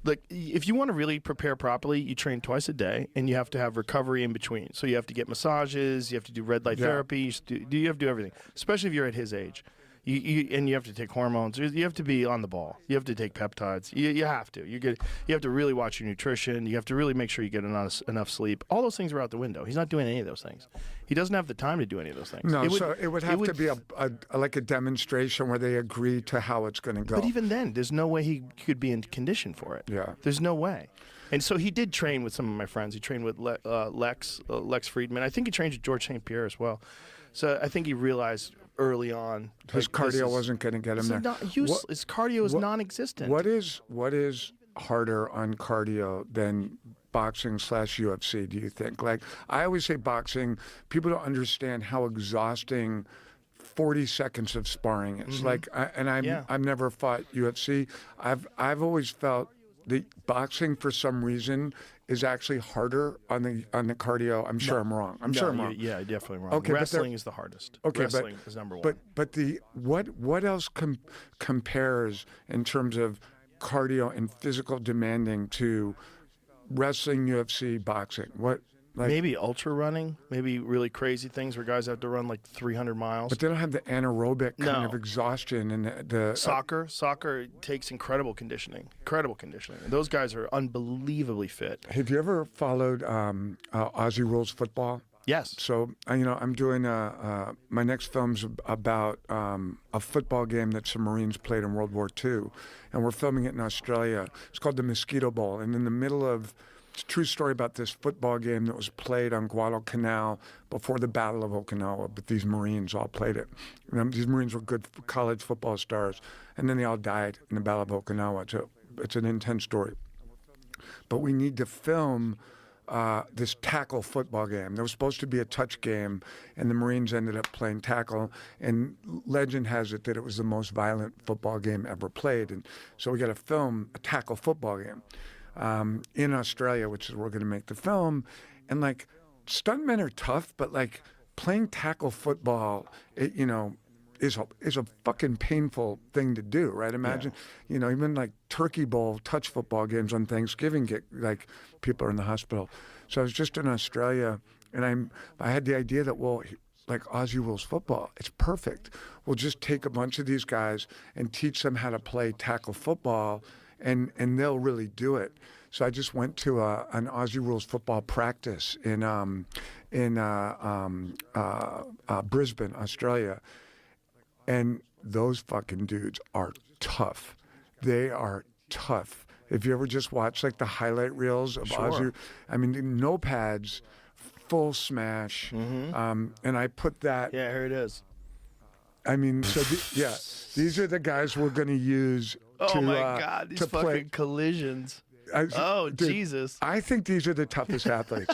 C: Like, if you want to really prepare properly, you train twice a day, and you have to have recovery in between. So you have to get massages, you have to do red light
D: Yeah.
C: therapy, you have to do everything, especially if you're at his age. And you have to take hormones. You have to be on the ball. You have to take peptides. You have to. You have to really watch your nutrition. You have to really make sure you get enough sleep. All those things are out the window. He's not doing any of those things. He doesn't have the time to do any of those things.
D: no, it would have to be like a demonstration where they agree to how it's going to go.
C: But even then, there's no way he could be in condition for it.
D: Yeah.
C: There's no way. And so he did train with some of my friends. He trained with Lex Friedman. I think he trained with George St. Pierre as well. So I think he realized early on
D: his cardio wasn't going to get him there.
C: His cardio is
D: what-
C: non-existent.
D: What is harder on cardio than boxing/UFC, do you think? Like, I always say boxing, people don't understand how exhausting 40 seconds of sparring is. Like, I've never fought UFC. I've always felt that boxing, for some reason, is actually harder on the cardio. I'm sure I'm wrong. I'm sure I'm wrong.
C: Yeah, definitely wrong.
D: Okay, but
C: Wrestling is the hardest.
D: Okay,
C: Wrestling is number one.
D: But the what else compares in terms of cardio and physical demanding to wrestling, UFC, boxing? What, like,
C: maybe ultra running, maybe really crazy things where guys have to run like 300 miles.
D: but they don't have the anaerobic kind
C: No.
D: of exhaustion and the
C: Soccer takes incredible conditioning. And those guys are unbelievably fit.
D: Have you ever followed Aussie Rules football?
C: Yes.
D: So, I'm doing my next film's about a football game that some Marines played in World War II, and we're filming it in Australia. It's called the Mosquito Bowl, and in the middle of it's a true story about this football game that was played on Guadalcanal before the Battle of Okinawa, but these Marines all played it. These Marines were good college football stars, and then they all died in the Battle of Okinawa. It's an intense story. But we need to film this tackle football game. There was supposed to be a touch game, and the Marines ended up playing tackle. And legend has it that it was the most violent football game ever played. And so we got to film a tackle football game in Australia, which is where we're going to make the film. And like, stuntmen are tough, but like playing tackle football, is a fucking painful thing to do, right? Imagine, even like Turkey Bowl touch football games on Thanksgiving get like people are in the hospital. So I was just in Australia, and I had the idea that, well, like Aussie Rules football, it's perfect. We'll just take a bunch of these guys and teach them how to play tackle football, and they'll really do it. So I just went to an Aussie Rules football practice in Brisbane, Australia. And those fucking dudes are tough. They are tough. If you ever just watch like the highlight reels of Aussie, no pads, full smash. And I put that.
C: Yeah, here it is.
D: These are the guys we're going to use.
C: Oh my God, these
D: to
C: fucking
D: play.
C: collisions.
D: Dude,
C: Jesus.
D: I think these are the toughest athletes.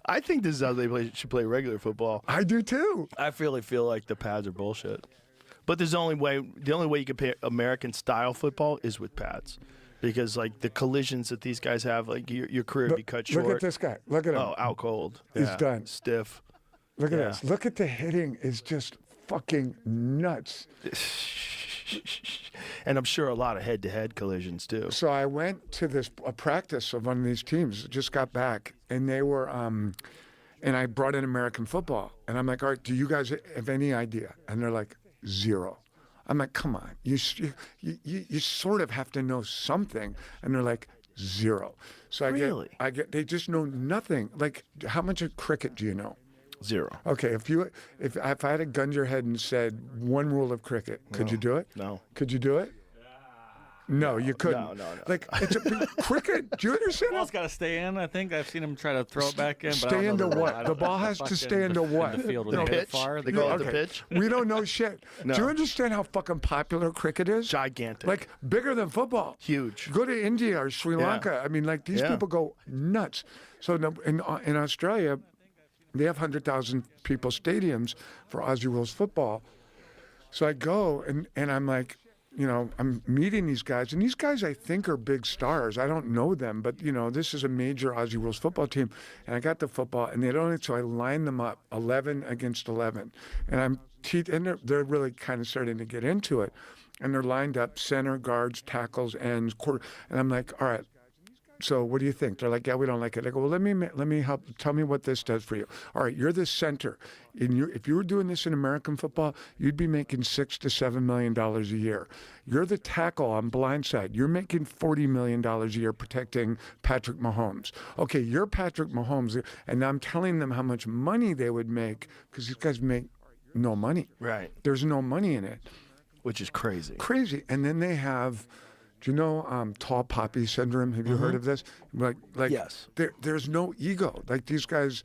C: I think this is how they should play regular football.
D: I do too.
C: I really feel like the pads are bullshit. But the only way you can play American style football is with pads. Because like the collisions that these guys have, like your career would be cut short.
D: Look at this guy. Look at him.
C: Oh, out cold.
D: He's
C: Yeah,
D: done.
C: Stiff.
D: Look at this. Look at the hitting is just fucking nuts.
C: And I'm sure a lot of head-to-head collisions too.
D: So I went to a practice of one of these teams, just got back, and they were, and I brought in American football. And I'm like, all right, do you guys have any idea? And they're like, zero. I'm like, come on, you sort of have to know something. And they're like, zero. So I get, they just know nothing. Like, how much of cricket do you know?
C: Zero.
D: Okay, if I had a gun to your head and said one rule of cricket, could you do it?
C: No.
D: Could you do it? No, you couldn't.
C: No.
D: Like, it's cricket. Do you understand?
E: The ball's got to stay in. I think I've seen him try to throw it back in. But I
D: Stay
E: don't know
D: into
E: the rule.
D: what?
E: I
D: The
E: don't know
D: ball has to
E: fucking-
D: stay into what?
E: In the field when
C: The
E: they hit it
C: pitch?
E: far.
C: They call it the
D: Okay.
C: pitch?
D: We don't know shit.
C: No.
D: Do you understand how fucking popular cricket is?
C: Gigantic.
D: Like, bigger than football.
C: Huge.
D: Go to India or Sri Lanka. I mean, like, these
C: Yeah.
D: people go nuts. So in Australia, they have 100,000 people stadiums for Aussie Rules football. So I go and I'm like, I'm meeting these guys, and these guys I think are big stars. I don't know them, but this is a major Aussie Rules football team, and I got the football, and so I lined them up 11 against 11, and they're really kind of starting to get into it, and they're lined up center, guards, tackles, ends, quarter, and I'm like, all right. So what do you think? They're like, yeah, we don't like it. I go, well, let me help. Tell me what this does for you. All right, you're the center. If you were doing this in American football, you'd be making $6 to $7 million a year. You're the tackle on blindside. You're making $40 million a year protecting Patrick Mahomes. Okay, you're Patrick Mahomes, and I'm telling them how much money they would make because these guys make no money.
C: Right.
D: There's no money in it.
C: Which is crazy.
D: Crazy. And then they have... Do you know tall poppy syndrome? Have you heard of this? Like
C: yes.
D: There's no ego. Like these guys,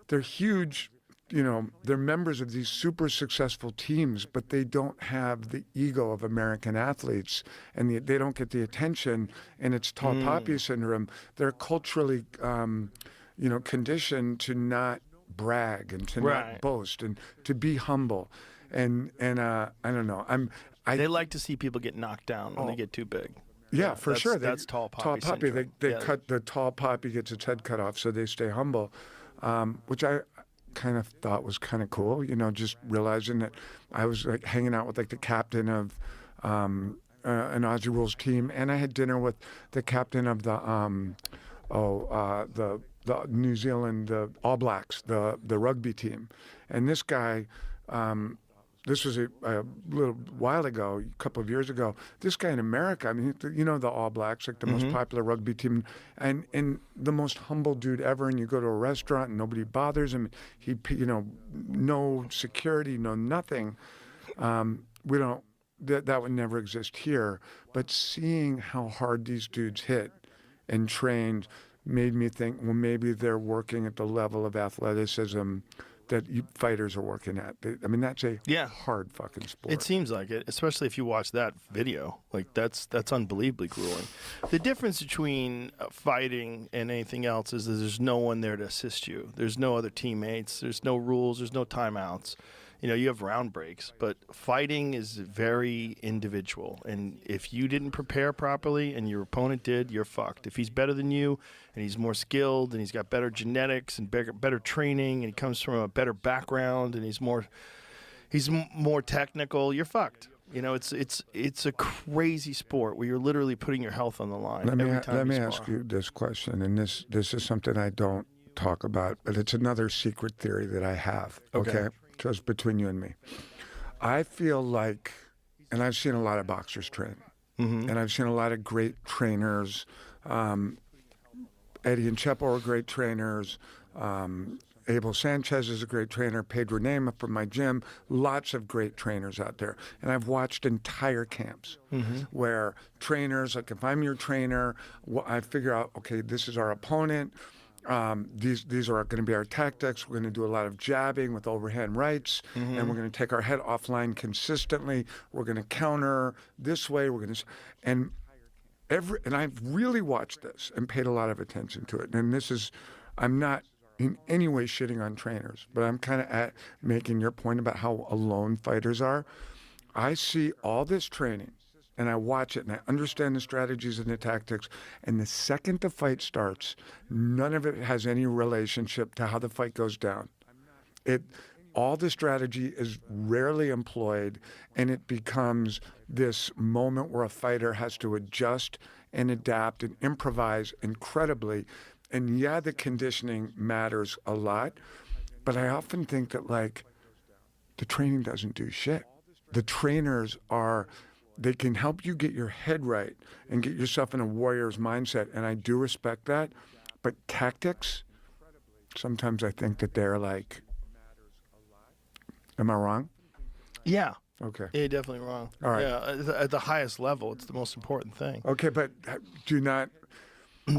D: they're huge. They're members of these super successful teams, but they don't have the ego of American athletes, and they don't get the attention. And it's tall poppy syndrome. They're culturally, conditioned to not brag and to not boast and to be humble. And I don't know.
C: They like to see people get knocked down when they get too big.
D: Yeah, for sure.
C: That's tall poppy.
D: Tall poppy.
C: Syndrome.
D: They cut the tall poppy, gets its head cut off, so they stay humble, which I kind of thought was kind of cool. Just realizing that I was like hanging out with like the captain of an Aussie Rules team, and I had dinner with the captain of the New Zealand All Blacks, the rugby team, and this guy. This was a little while ago, a couple of years ago. This guy in America, I mean, the All Blacks, like the most popular rugby team, and the most humble dude ever. And you go to a restaurant and nobody bothers him. He, no security, no nothing. We don't. That would never exist here. But seeing how hard these dudes hit and trained made me think, well, maybe they're working at the level of athleticism that fighters are working at. I mean, that's a hard fucking sport.
C: It seems like it, especially if you watch that video. Like, that's unbelievably grueling. The difference between fighting and anything else is that there's no one there to assist you. There's no other teammates. There's no rules. There's no timeouts. You have round breaks, but fighting is very individual. And if you didn't prepare properly and your opponent did, you're fucked. If he's better than you and he's more skilled and he's got better genetics and better training and he comes from a better background and he's more technical, you're fucked. It's a crazy sport where you're literally putting your health on the line.
D: Let me ask you this question, and this is something I don't talk about, but it's another secret theory that I have. Okay? Just between you and me. I feel like, and I've seen a lot of boxers train, and I've seen a lot of great trainers. Eddie and Chepo are great trainers. Abel Sanchez is a great trainer. Pedro Nema from my gym. Lots of great trainers out there. And I've watched entire camps where trainers, like if I'm your trainer, I figure out, okay, this is our opponent. These are going to be our tactics. We're going to do a lot of jabbing with overhand rights, and we're going to take our head offline consistently. We're going to counter this way. And I've really watched this and paid a lot of attention to it. And I'm not in any way shitting on trainers, but I'm kind of making your point about how alone fighters are. I see all this training. And I watch it and I understand the strategies and the tactics. And the second the fight starts, none of it has any relationship to how the fight goes down. All the strategy is rarely employed, and it becomes this moment where a fighter has to adjust and adapt and improvise incredibly. And yeah, the conditioning matters a lot, but I often think that the training doesn't do shit. The trainers they can help you get your head right and get yourself in a warrior's mindset, and I do respect that. But tactics, sometimes I think that they're like, am I wrong?
C: Yeah.
D: Okay.
C: You're definitely wrong.
D: All right.
C: Yeah, at the highest level, it's the most important thing.
D: Okay, but do not...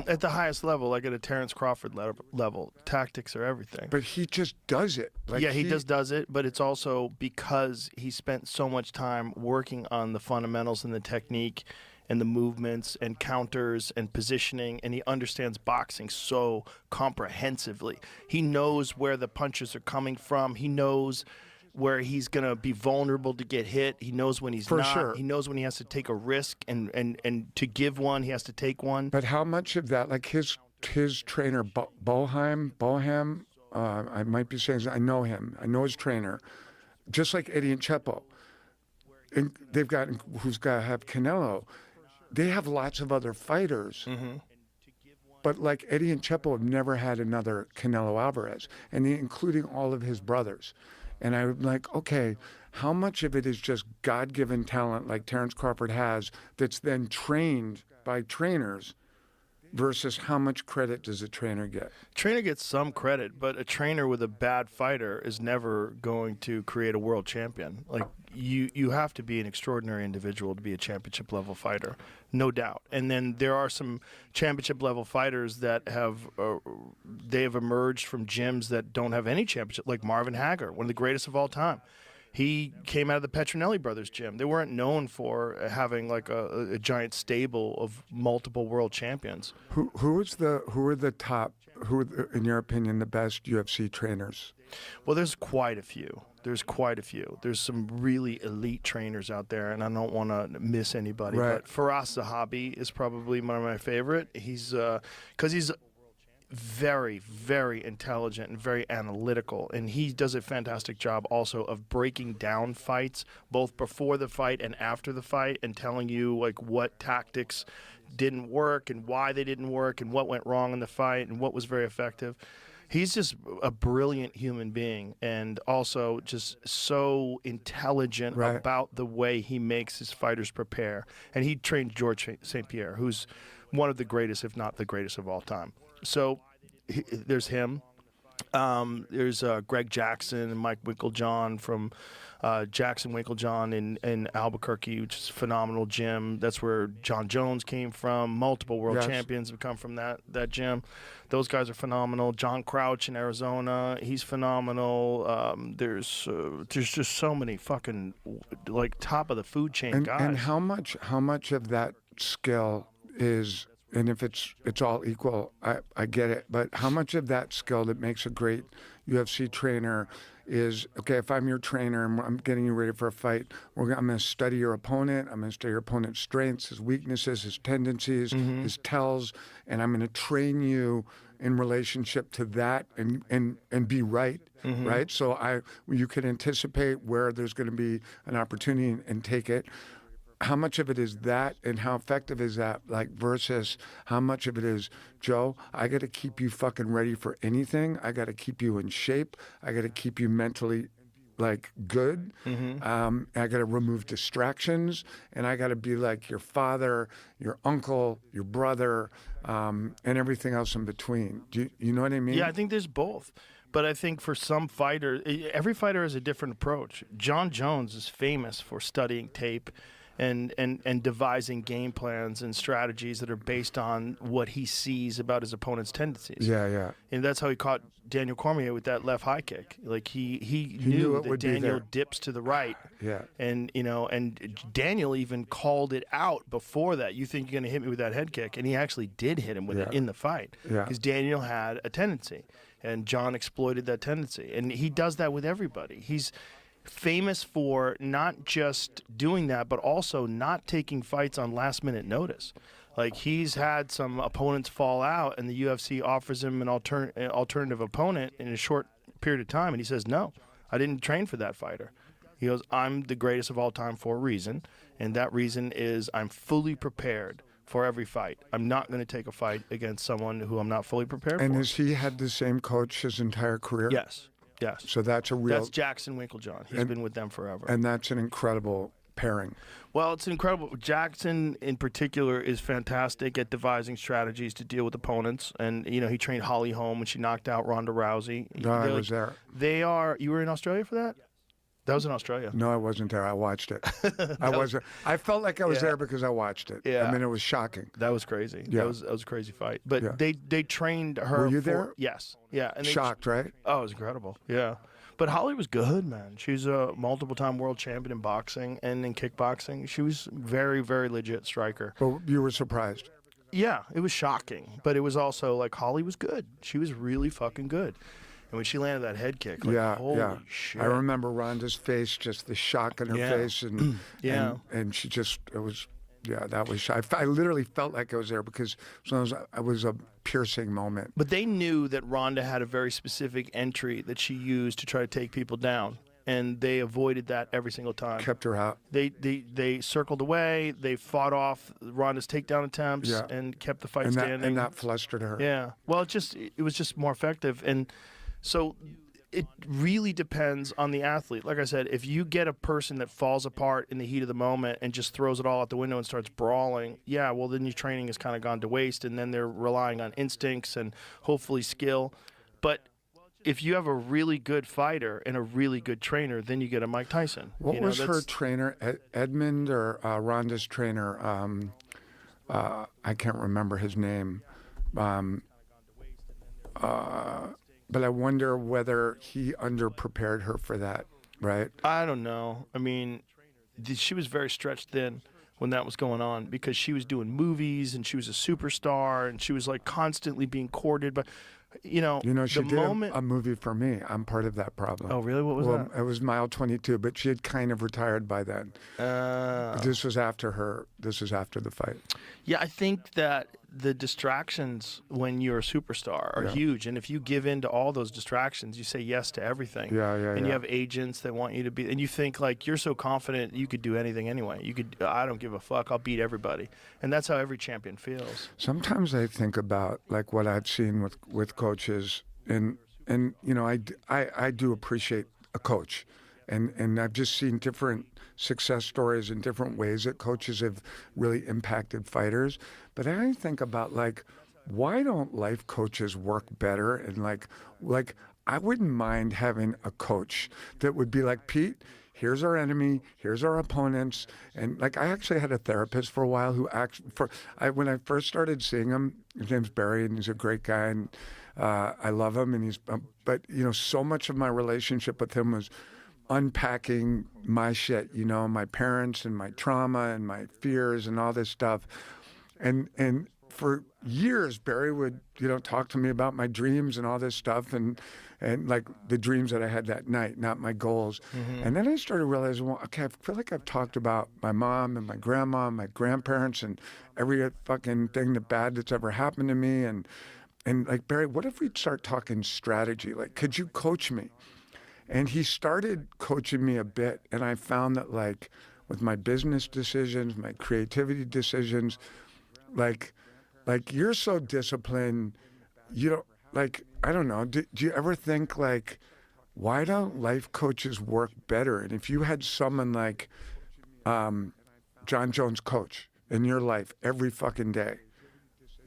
C: At the highest level, like at a Terrence Crawford level, tactics are everything.
D: But he just does it.
C: He does it, but it's also because he spent so much time working on the fundamentals and the technique and the movements and counters and positioning, and he understands boxing so comprehensively. He knows where the punches are coming from. He knows where he's going to be vulnerable to get hit. He knows when he's
D: For
C: not.
D: sure.
C: He knows when he has to take a risk, and to give one, he has to take one.
D: But how much of that, like his trainer, Boham, I might be saying, I know him. I know his trainer. Just like Eddie and Chepo. And they've got, who's got to have Canelo. They have lots of other fighters. But like Eddie and Chepo have never had another Canelo Alvarez, and including all of his brothers. And I'm like, okay, how much of it is just God-given talent like Terrence Crawford has that's then trained by trainers versus how much credit does a trainer get?
C: Trainer gets some credit, but a trainer with a bad fighter is never going to create a world champion. Like you have to be an extraordinary individual to be a championship level fighter, no doubt. And then there are some championship level fighters that have they have emerged from gyms that don't have any championship, like Marvin Hagler, one of the greatest of all time. He came out of the Petronelli brothers gym. They weren't known for having like a giant stable of multiple world champions.
D: Who are the top, in your opinion, the best UFC trainers?
C: Well, there's quite a few. There's some really elite trainers out there, and I don't want to miss anybody.
D: Right.
C: But Firas Zahabi is probably one of my favorite. He's because he's very, very intelligent and very analytical, and he does a fantastic job also of breaking down fights, both before the fight and after the fight, and telling you like what tactics didn't work and why they didn't work and what went wrong in the fight and what was very effective. He's just a brilliant human being, and also just so intelligent
D: Right.
C: about the way he makes his fighters prepare. And he trained George St. Pierre, who's one of the greatest, if not the greatest of all time. So there's him. There's Greg Jackson and Mike Winklejohn from Jackson Winklejohn in Albuquerque, which is a phenomenal gym. That's where John Jones came from. Multiple world
D: Yes.
C: champions have come from that gym. Those guys are phenomenal. John Crouch in Arizona, he's phenomenal. There's just so many fucking like top of the food chain guys.
D: And how much of that skill is, and if it's all equal, I get it, but how much of that skill that makes a great UFC trainer is, okay, if I'm your trainer and I'm getting you ready for a fight, I'm going to study your opponent, I'm going to study your opponent's strengths, his weaknesses, his tendencies, his tells, and I'm going to train you in relationship to that and be right, right? So you can anticipate where there's going to be an opportunity and take it. How much of it is that, and how effective is that, like, versus how much of it is, Joe, I got to keep you fucking ready for anything. I got to keep you in shape. I got to keep you mentally, like, good. I got to remove distractions, and I got to be like your father, your uncle, your brother, and everything else in between. Do you know what I mean?
C: Yeah, I think there's both. But I think for some fighters, every fighter has a different approach. John Jones is famous for studying tape and devising game plans and strategies that are based on what he sees about his opponent's tendencies.
D: Yeah.
C: And that's how he caught Daniel Cormier with that left high kick. Like he
D: knew
C: knew
D: it
C: that
D: would be
C: Daniel
D: there.
C: dips to the right.
D: Yeah.
C: And and Daniel even called it out before that. You think you're going to hit me with that head kick, and he actually did hit him with it in the fight.
D: Yeah.
C: Because Daniel had a tendency, and John exploited that tendency, and he does that with everybody. He's famous for not just doing that, but also not taking fights on last-minute notice. Like, he's had some opponents fall out, and the UFC offers him an alternative opponent in a short period of time, and he says, no, I didn't train for that fighter. He goes, I'm the greatest of all time for a reason, and that reason is I'm fully prepared for every fight. I'm not going to take a fight against someone who I'm not fully prepared
D: And
C: for.
D: has he had the same coach his entire career?
C: Yes.
D: So that's a real...
C: That's Jackson Winklejohn. He's been with them forever.
D: And that's an incredible pairing.
C: Well, it's incredible. Jackson, in particular, is fantastic at devising strategies to deal with opponents. And, he trained Holly Holm when she knocked out Ronda Rousey.
D: No, I was there.
C: They are... You were in Australia for that? That was in Australia.
D: No, I wasn't there. I watched it. I felt like I was there because I watched it.
C: Yeah.
D: I mean, it was shocking.
C: That was crazy.
D: Yeah.
C: That was a crazy fight. But
D: Yeah.
C: they trained her.
D: Were you
C: for,
D: there?
C: Yes. Yeah. And they,
D: Shocked, right?
C: Oh, it was incredible. Yeah. But Holly was good, man. She's a multiple-time world champion in boxing and in kickboxing. She was very, very legit striker.
D: But you were surprised.
C: Yeah, it was shocking. But it was also like Holly was good. She was really fucking good. And when she landed that head kick, like,
D: Yeah,
C: holy
D: yeah.
C: shit.
D: I remember Rhonda's face, just the shock in her face, and
C: Yeah.
D: and she just, it was, yeah, that was, I literally felt like I was there because it was a piercing moment.
C: But they knew that Rhonda had a very specific entry that she used to try to take people down, and they avoided that every single time.
D: Kept her out.
C: They circled away. They fought off Rhonda's takedown attempts
D: Yeah.
C: and kept the fight
D: And
C: standing.
D: and that flustered her.
C: Yeah. Well, it was just more effective. And so it really depends on the athlete. Like I said, if you get a person that falls apart in the heat of the moment and just throws it all out the window and starts brawling, yeah, well, then your training has kind of gone to waste, and then they're relying on instincts and hopefully skill. But if you have a really good fighter and a really good trainer, then you get a Mike Tyson.
D: What was her trainer, Edmund or Rhonda's trainer? I can't remember his name. But I wonder whether he underprepared her for that, right?
C: I don't know. I mean, she was very stretched thin when that was going on because she was doing movies and she was a superstar and she was like constantly being courted. But,
D: she
C: the
D: did
C: moment...
D: a movie for me. I'm part of that problem.
C: Oh, really? What was that?
D: It was Mile 22, but she had kind of retired by then. But this was after her. This was after the fight.
C: Yeah, I think that the distractions when you're a superstar are huge, and if you give in to all those distractions, you say yes to everything. And you have agents that want you to be, and you think like you're so confident you could do anything anyway. I don't give a fuck. I'll beat everybody, and that's how every champion feels.
D: Sometimes I think about like what I've seen with coaches, and I do appreciate a coach, and I've just seen different success stories in different ways that coaches have really impacted fighters. But I think about like, why don't life coaches work better? And like I wouldn't mind having a coach that would be like, Pete, here's our enemy, here's our opponents. And like, I actually had a therapist for a while who when I first started seeing him, his name's Barry, and he's a great guy, and I love him. And but so much of my relationship with him was unpacking my shit, my parents and my trauma and my fears and all this stuff. And for years, Barry would, talk to me about my dreams and all this stuff, and like the dreams that I had that night, not my goals. Mm-hmm. And then I started realizing, well, okay, I feel like I've talked about my mom and my grandma and my grandparents and every fucking thing bad that's ever happened to me. And like, Barry, what if we start talking strategy? Like, could you coach me? And he started coaching me a bit, and I found that like with my business decisions, my creativity decisions, like you're so disciplined, I don't know, do you ever think like, why don't life coaches work better? And if you had someone like John Jones coach in your life every fucking day,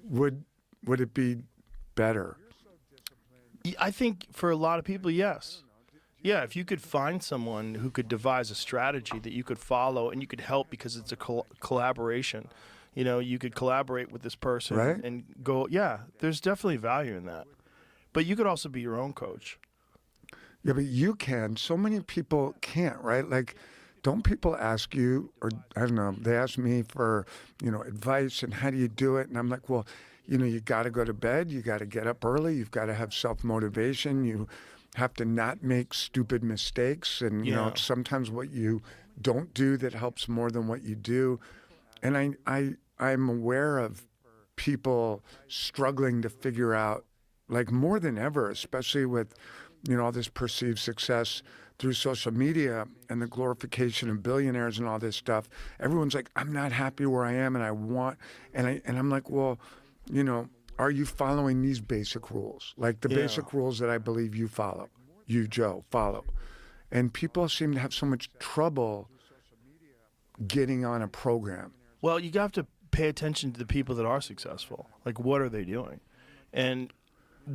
D: would it be better?
C: I think for a lot of people, yes. Yeah, if you could find someone who could devise a strategy that you could follow and you could help because it's a collaboration. You could collaborate with this person and go, yeah, there's definitely value in that. But you could also be your own coach.
D: Yeah, but you can. So many people can't, right? Like, don't people ask you, or I don't know, they ask me for, advice and how do you do it? And I'm like, well, you got to go to bed. You got to get up early. You've got to have self-motivation. You have to not make stupid mistakes. And, it's sometimes what you don't do that helps more than what you do. And I'm aware of people struggling to figure out, like more than ever, especially with, all this perceived success through social media and the glorification of billionaires and all this stuff. Everyone's like, I'm not happy where I am, and I'm like, well, are you following these basic rules? Like the basic rules that I believe you follow, you, Joe, follow. And people seem to have so much trouble getting on a program.
C: Well, you have to pay attention to the people that are successful. Like, what are they doing? And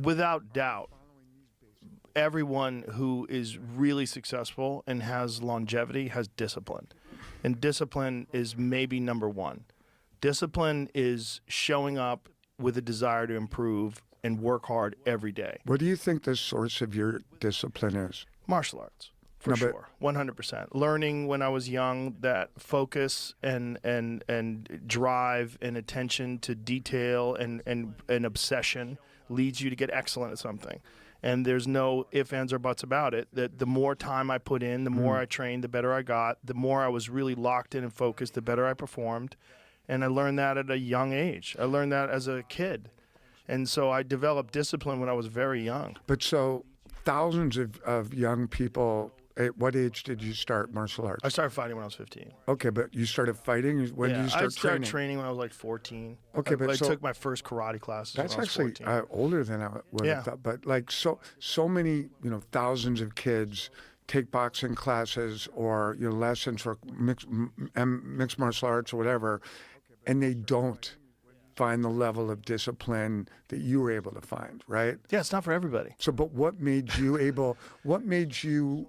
C: without doubt, everyone who is really successful and has longevity has discipline. And discipline is maybe number one. Discipline is showing up with a desire to improve and work hard every day.
D: What do you think the source of your discipline is?
C: Martial arts. For sure, 100%. Learning when I was young that focus and drive and attention to detail and obsession leads you to get excellent at something. And there's no ifs, ands, or buts about it. That the more time I put in, the more I trained, the better I got. The more I was really locked in and focused, the better I performed. And I learned that at a young age. I learned that as a kid. And so I developed discipline when I was very young.
D: But so thousands of young people, at what age did you start martial arts?
C: I started fighting when I was 15.
D: Okay, but you started fighting? When did you start
C: I started
D: training?
C: training when I was like 14.
D: Okay, but
C: I
D: so
C: took my first karate classes
D: that's
C: when I was
D: actually
C: 14.
D: older than I would
C: Yeah.
D: have thought. But like so many, thousands of kids take boxing classes or lessons for mixed martial arts or whatever, and they don't find the level of discipline that you were able to find, right?
C: Yeah, it's not for everybody.
D: So, but what made you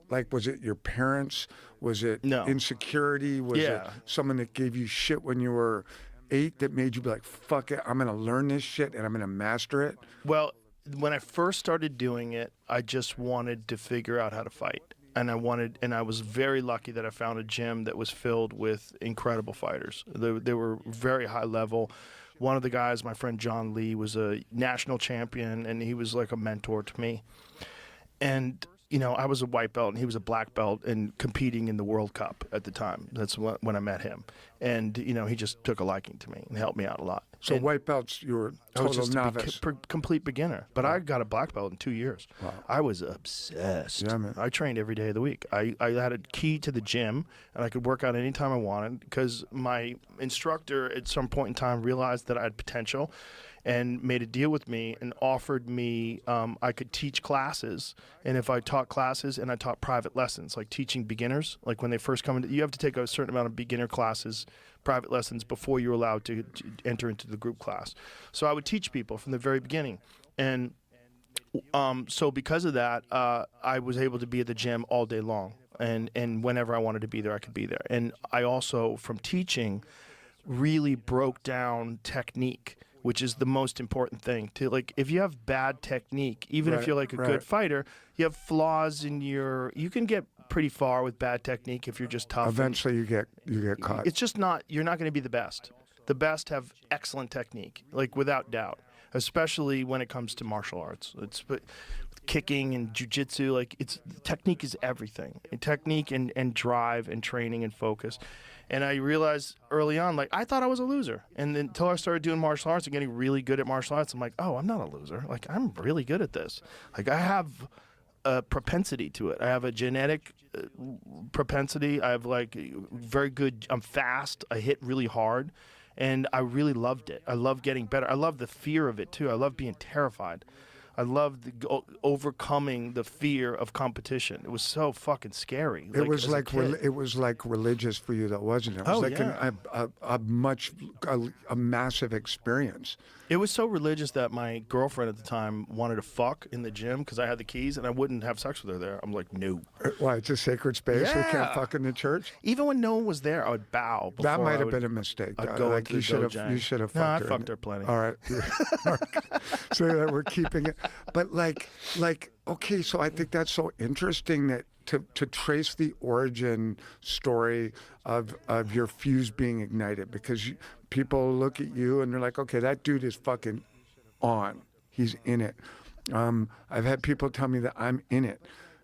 D: like, was it your parents? Was it
C: No.
D: insecurity? Was it
C: Yeah.
D: someone that gave you shit when you were 8 that made you be like, fuck it, I'm going to learn this shit and I'm going to master it?
C: Well, when I first started doing it, I just wanted to figure out how to fight. And I was very lucky that I found a gym that was filled with incredible fighters. They were very high level. One of the guys, my friend John Lee, was a national champion, and he was like a mentor to me. And, I was a white belt, and he was a black belt, and competing in the World Cup at the time. That's when I met him. And, he just took a liking to me and helped me out a lot.
D: So
C: And
D: white belts, you were
C: I was
D: total
C: just
D: novice.
C: a complete beginner. But I got a black belt in 2 years.
D: Wow.
C: I was obsessed.
D: Yeah, man.
C: I trained every day of the week. I had a key to the gym, and I could work out anytime I wanted because my instructor at some point in time realized that I had potential and made a deal with me and offered me I could teach classes. And if I taught classes and I taught private lessons, like teaching beginners, like when they first come in, you have to take a certain amount of beginner classes, private lessons, before you're allowed to enter into the group class. So I would teach people from the very beginning. And so because of that, I was able to be at the gym all day long. And whenever I wanted to be there, I could be there. And I also, from teaching, really broke down technique, which is the most important thing. Like, if you have bad technique, even if you're like a good fighter, you have flaws in you can get pretty far with bad technique if you're just tough.
D: Eventually you get caught.
C: It's just you're not going to be the best. The best have excellent technique, like without doubt, especially when it comes to martial arts. But kicking and jiu-jitsu, technique is everything. Technique and drive and training and focus. And I realized early on, I thought I was a loser. And then until I started doing martial arts and getting really good at martial arts, I'm like, oh, I'm not a loser. I'm really good at this. I have a propensity to it. I have a genetic propensity. I have very good, I'm fast. I hit really hard. And I really loved it. I love getting better. I love the fear of it too. I love being terrified. I loved overcoming the fear of competition. It was so fucking scary.
D: It was
C: it
D: was like religious for you, though, wasn't it? It was a massive experience.
C: It was so religious that my girlfriend at the time wanted to fuck in the gym because I had the keys and I wouldn't have sex with her there. I'm like, no.
D: Why? It's a sacred space. We can't
C: Yeah.
D: fuck in the church.
C: Even when no one was there, I would bow.
D: That might have been a mistake.
C: I'd go into
D: you
C: the
D: should have.
C: dojang.
D: You should have
C: No, I
D: fucked her.
C: fucked her plenty.
D: All right. So we're keeping it. But okay. So I think that's so interesting that to trace the origin story of your fuse being ignited, because people look at you and they're like, okay, that dude is fucking on. He's in it. I've had people tell me that I'm in it.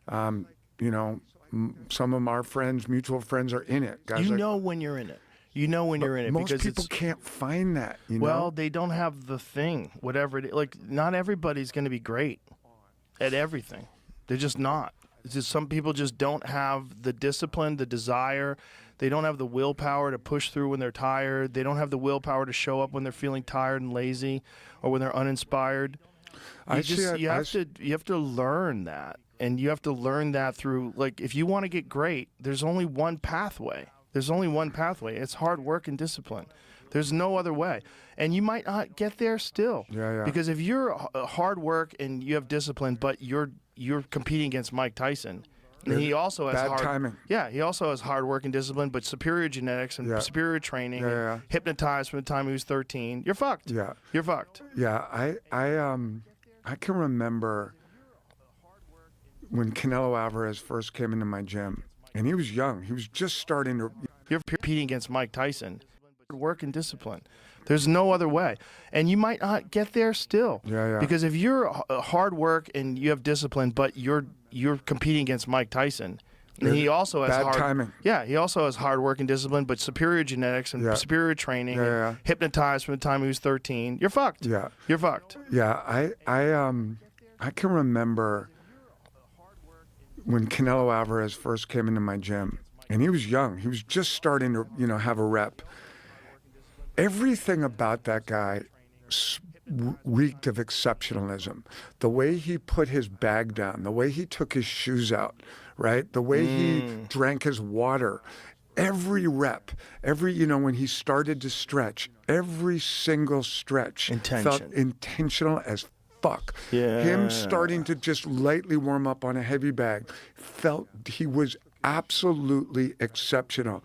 D: Some of our friends, mutual friends, are in it. Guys,
C: You know when you're in it. You know when you're in it
D: most
C: because
D: people
C: it's,
D: can't find that.
C: well, they don't have the thing, whatever it is. Not everybody's going to be great at everything. They're just not. It's just some people just don't have the discipline, the desire. They don't have the willpower to push through when they're tired. They don't have the willpower to show up when they're feeling tired and lazy or when they're uninspired. You have to learn that. And you have to learn that through, if you want to get great, there's only one pathway. It's hard work and discipline. There's no other way. And you might not get there still.
D: Yeah.
C: Because if you're hard work and you have discipline, but you're competing against Mike Tyson, and he also has
D: bad timing.
C: Yeah, he also has hard work and discipline, but superior genetics and superior training.
D: Yeah.
C: Hypnotized from the time he was 13. You're fucked.
D: Yeah.
C: You're fucked.
D: Yeah, I can remember when Canelo Alvarez first came into my gym, and he was young. He was just starting to.
C: You're competing against Mike Tyson. Hard work and discipline, There's no other way. And you might not get there still.
D: Yeah.
C: Because if you're hard work and you have discipline, but you're competing against Mike Tyson, and he also has
D: bad timing.
C: Yeah, he also has hard work and discipline, but superior genetics and superior training. And hypnotized from the time he was 13. You're fucked.
D: Yeah.
C: You're fucked.
D: Yeah, I can remember when Canelo Alvarez first came into my gym, and he was young. He was just starting to, have a rep. Everything about that guy reeked of exceptionalism. The way he put his bag down, the way he took his shoes out, right? The way he drank his water. Every rep, when he started to stretch, every single stretch felt intentional as fuck.
C: Yeah.
D: Him starting to just lightly warm up on a heavy bag felt he was absolutely exceptional.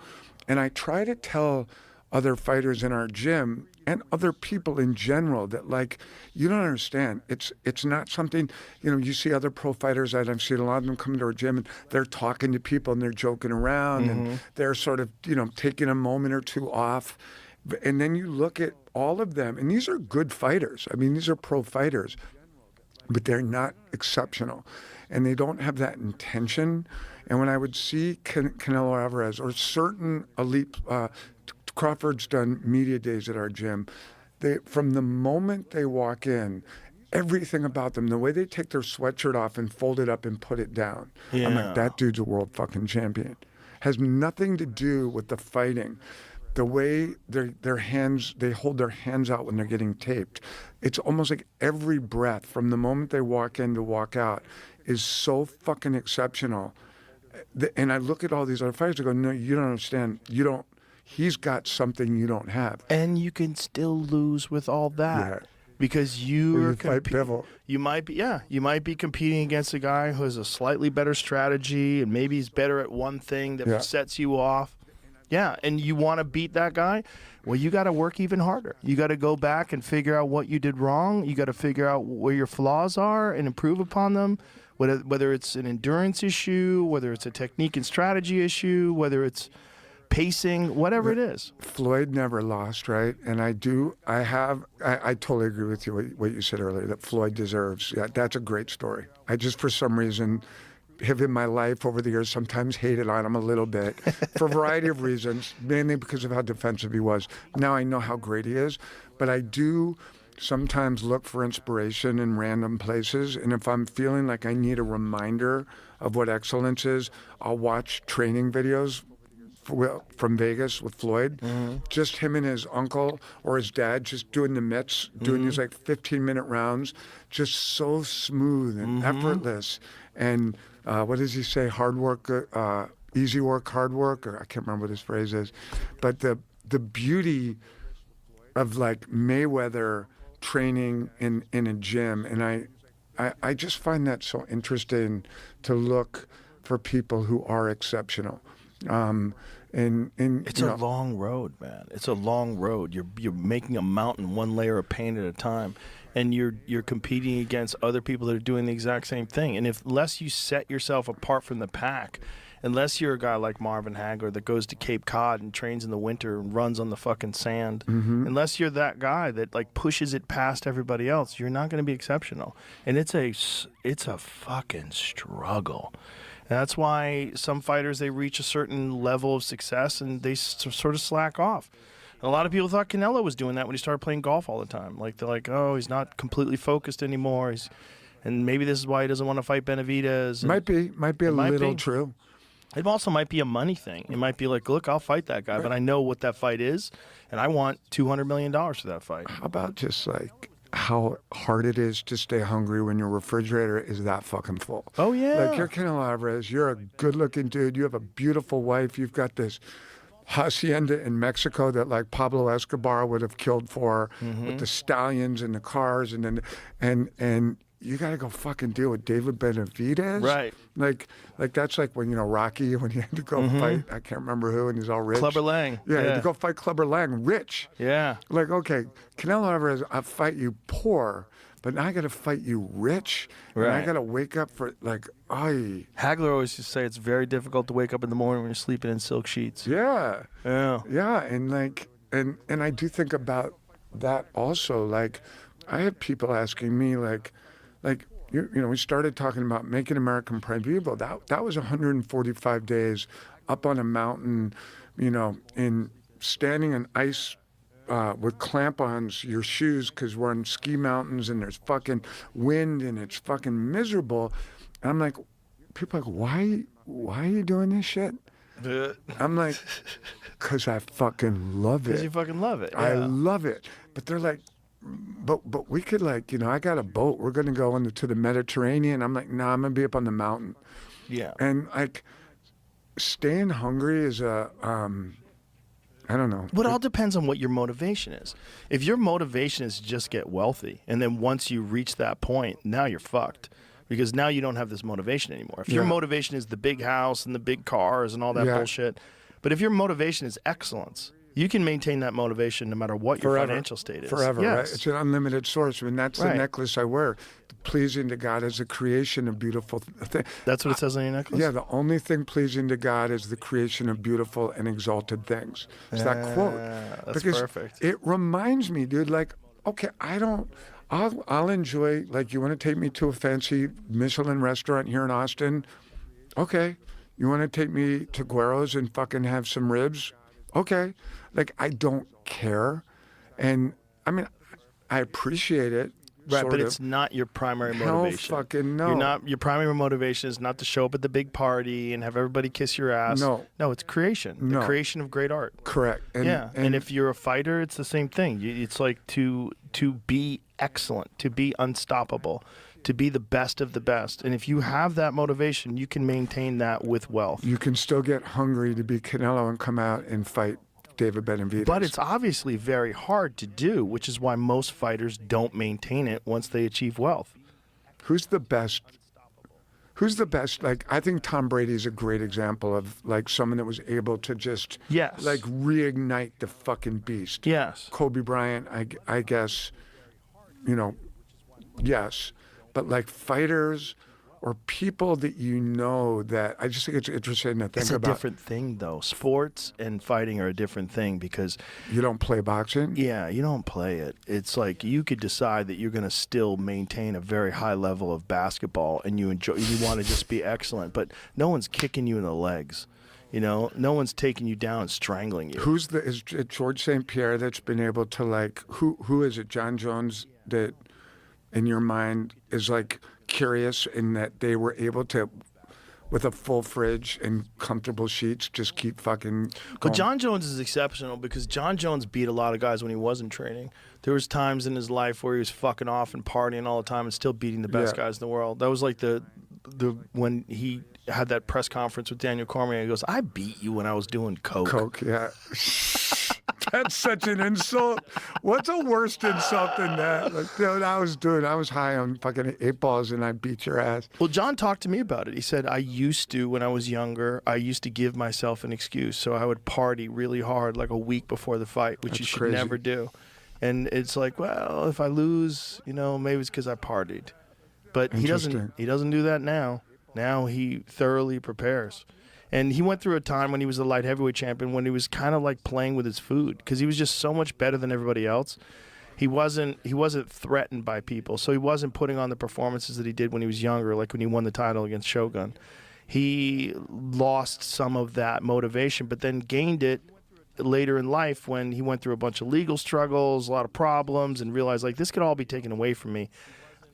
D: And I try to tell other fighters in our gym and other people in general that, like, you don't understand. It's not something, you see other pro fighters, and I've seen a lot of them come to our gym and they're talking to people and they're joking around and they're sort of, taking a moment or two off. And then you look at all of them, and these are good fighters. I mean, these are pro fighters, but they're not exceptional. And they don't have that intention. And when I would see Canelo Alvarez or certain elite, Crawford's done media days at our gym, from the moment they walk in, everything about them, the way they take their sweatshirt off and fold it up and put it down, I'm like, that dude's a world fucking champion. Has nothing to do with the fighting. The way their hands, they hold their hands out when they're getting taped. It's almost like every breath from the moment they walk in to walk out is so fucking exceptional. And I look at all these other fighters and go, no, you don't understand. He's got something you don't have.
C: And you can still lose with all that.
D: Yeah.
C: Because you might be competing against a guy who has a slightly better strategy and maybe he's better at one thing that sets you off. Yeah, and you want to beat that guy? Well, you got to work even harder. You got to go back and figure out what you did wrong. You got to figure out where your flaws are and improve upon them. Whether it's an endurance issue, whether it's a technique and strategy issue, whether it's pacing, whatever it is.
D: Floyd never lost, right? And I totally agree with you, what you said earlier, that Floyd deserves. Yeah, that's a great story. I just, for some reason, have in my life over the years sometimes hated on him a little bit for a variety of reasons, mainly because of how defensive he was. Now I know how great he is, but I do sometimes look for inspiration in random places. And if I'm feeling like I need a reminder of what excellence is, I'll watch training videos from Vegas with Floyd, just him and his uncle or his dad just doing the mitts, doing these like 15-minute rounds, just so smooth and effortless. And what does he say? Hard work, easy work, hard work, or I can't remember what his phrase is. But the beauty of like Mayweather training in a gym, and I just find that so interesting to look for people who are exceptional. And
C: it's a long road, man. It's a long road. You're making a mountain one layer of paint at a time, and you're competing against other people that are doing the exact same thing. And unless you set yourself apart from the pack, unless you're a guy like Marvin Hagler that goes to Cape Cod and trains in the winter and runs on the fucking sand, unless you're that guy that like pushes it past everybody else, you're not going to be exceptional. And it's a fucking struggle. That's why some fighters, they reach a certain level of success and they sort of slack off. And a lot of people thought Canelo was doing that when he started playing golf all the time. Like, they're like, oh, he's not completely focused anymore. And maybe this is why he doesn't want to fight Benavidez.
D: Might be a little true.
C: It also might be a money thing. It might be like, look, I'll fight that guy, but I know what that fight is, and I want $200 million for that fight.
D: How about just like how hard it is to stay hungry when your refrigerator is that fucking full?
C: Oh, yeah.
D: Like, you're Canelo Alvarez. You're a good-looking dude. You have a beautiful wife. You've got this hacienda in Mexico that like Pablo Escobar would have killed for, with the stallions and the cars, and you got to go fucking deal with David Benavidez.
C: Right.
D: Like that's like when, Rocky, when he had to go fight, I can't remember who, and he's all rich.
C: Clubber Lang.
D: Yeah, he had to go fight Clubber Lang, rich.
C: Yeah.
D: Like, okay, Canelo Alvarez, I'll fight you poor, but now I got to fight you rich.
C: Right.
D: And I got to wake up for, like, ay.
C: Hagler always used to say it's very difficult to wake up in the morning when you're sleeping in silk sheets.
D: Yeah.
C: Yeah.
D: Yeah, and like, and I do think about that also, like, I have people asking me, like, you know, we started talking about making America Pride beautiful. That was 145 days up on a mountain, you know, in standing in ice with clamp-ons your shoes because we're on ski mountains and there's fucking wind and it's fucking miserable. And I'm like, people are like, why are you doing this shit? I'm like, because I fucking love it.
C: Because you fucking love it.
D: I
C: yeah.
D: love it. But they're like, but we could, like, you know, I got a boat. We're going to go to the Mediterranean. I'm like, nah, I'm going to be up on the mountain.
C: Yeah.
D: And like, staying hungry is I don't know.
C: Well, it all depends on what your motivation is. If your motivation is to just get wealthy, and then once you reach that point, now you're fucked. Because now you don't have this motivation anymore. If your motivation is the big house and the big cars and all that bullshit, but if your motivation is excellence, you can maintain that motivation no matter what your financial state is.
D: Forever,
C: yes.
D: right? It's an unlimited source. I mean, that's the necklace I wear. Pleasing to God is the creation of beautiful things.
C: That's what it says on your necklace?
D: Yeah, the only thing pleasing to God is the creation of beautiful and exalted things. It's that quote.
C: That's
D: because
C: perfect.
D: It reminds me, dude, like, okay, I'll enjoy, like, you want to take me to a fancy Michelin restaurant here in Austin? Okay. You want to take me to Guero's and fucking have some ribs? Okay. Like, I don't care. And, I mean, I appreciate it.
C: Right,
D: sort
C: but
D: of.
C: it's not your primary
D: Hell
C: motivation.
D: fucking no.
C: Your primary motivation is not to show up at the big party and have everybody kiss your ass.
D: No.
C: No, it's creation. The creation of great art.
D: Correct.
C: And if you're a fighter, it's the same thing. It's like to be excellent, to be unstoppable, to be the best of the best. And if you have that motivation, you can maintain that with wealth.
D: You can still get hungry to be Canelo and come out and fight David Benavidez.
C: But it's obviously very hard to do, which is why most fighters don't maintain it once they achieve wealth.
D: Who's the best? Who's the best? Like, I think Tom Brady is a great example of, like, someone that was able to just, like, reignite the fucking beast.
C: Yes.
D: Kobe Bryant, I guess, you know, yes. But, like, fighters or people that you know that, I just think it's interesting to think about.
C: It's a different thing, though. Sports and fighting are a different thing because...
D: You don't play boxing?
C: Yeah, you don't play it. It's like you could decide that you're going to still maintain a very high level of basketball and you want to just be excellent, but no one's kicking you in the legs. You know, no one's taking you down and strangling you.
D: Is it George St. Pierre that's been able to, like, who is it, John Jones, that in your mind is, like, curious in that they were able to, with a full fridge and comfortable sheets, just keep fucking going?
C: But John Jones is exceptional because John Jones beat a lot of guys when he wasn't training. There was times in his life where he was fucking off and partying all the time and still beating the best guys in the world. That was like the when he had that press conference with Daniel Cormier. He goes, "I beat you when I was doing coke."
D: Coke, yeah. That's such an insult. What's a worse insult than that? Like, dude, I was high on fucking 8 balls and I beat your ass.
C: Well, John talked to me about it. He said, I used to, when I was younger, I used to give myself an excuse. So I would party really hard like a week before the fight, which
D: That's
C: you should
D: crazy.
C: never do. And it's like, well, if I lose, you know, maybe it's because I partied. But he doesn't do that now. Now he thoroughly prepares. And he went through a time when he was the light heavyweight champion when he was kind of like playing with his food because he was just so much better than everybody else. He wasn't threatened by people, so he wasn't putting on the performances that he did when he was younger, like when he won the title against Shogun. He lost some of that motivation, but then gained it later in life when he went through a bunch of legal struggles, a lot of problems, and realized, like, this could all be taken away from me.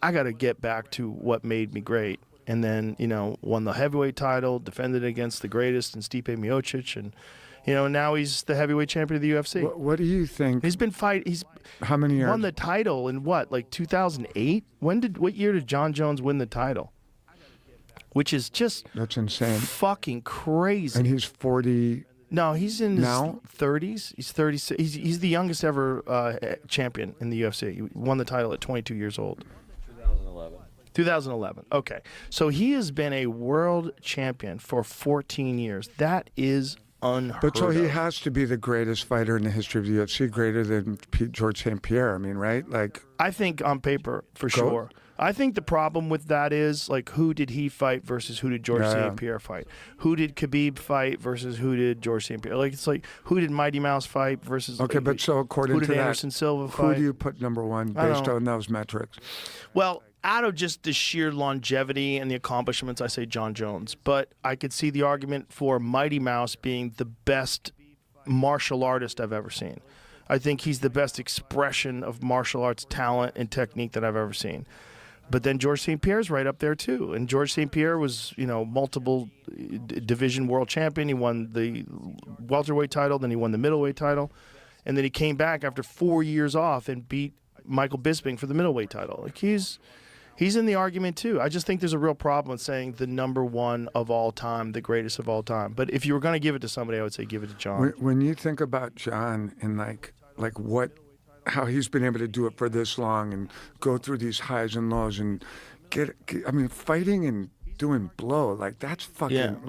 C: I got to get back to what made me great. And then, you know, won the heavyweight title, defended against the greatest in Stipe Miocic, and, you know, now he's the heavyweight champion of the UFC.
D: What do you think?
C: He's been fighting. He's
D: how many years?
C: Won the title in what, like 2008? What year did John Jones win the title? Which is just
D: that's insane,
C: fucking crazy.
D: And he's 40.
C: No, he's in his
D: now?
C: 30s. He's 36. He's the youngest ever champion in the UFC. He won the title at 22 years old. 2011. Okay. So he has been a world champion for 14 years. That is unheard
D: But so
C: of.
D: he has to be the greatest fighter in the history of the UFC, greater than George St. Pierre. I mean, right? Like,
C: I think on paper, for sure. I think the problem with that is, like, who did he fight versus who did George St. Pierre fight? Who did Khabib fight versus who did George St. Pierre? Like, it's like, who did Mighty Mouse fight versus...
D: Okay, but so according
C: who
D: to
C: did
D: that,
C: Anderson Silva
D: who
C: fight?
D: do you put number one based on those metrics?
C: Well, out of just the sheer longevity and the accomplishments, I say John Jones. But I could see the argument for Mighty Mouse being the best martial artist I've ever seen. I think he's the best expression of martial arts talent and technique that I've ever seen. But then George St. Pierre's right up there too. And George St. Pierre was, multiple division world champion. He won the welterweight title, then he won the middleweight title. And then he came back after 4 years off and beat Michael Bisping for the middleweight title. Like, he's in the argument too. I just think there's a real problem with saying the number one of all time, the greatest of all time. But if you were going to give it to somebody, I would say give it to John.
D: When you think about John and how he's been able to do it for this long and go through these highs and lows and fighting and doing blow, like, that's fucking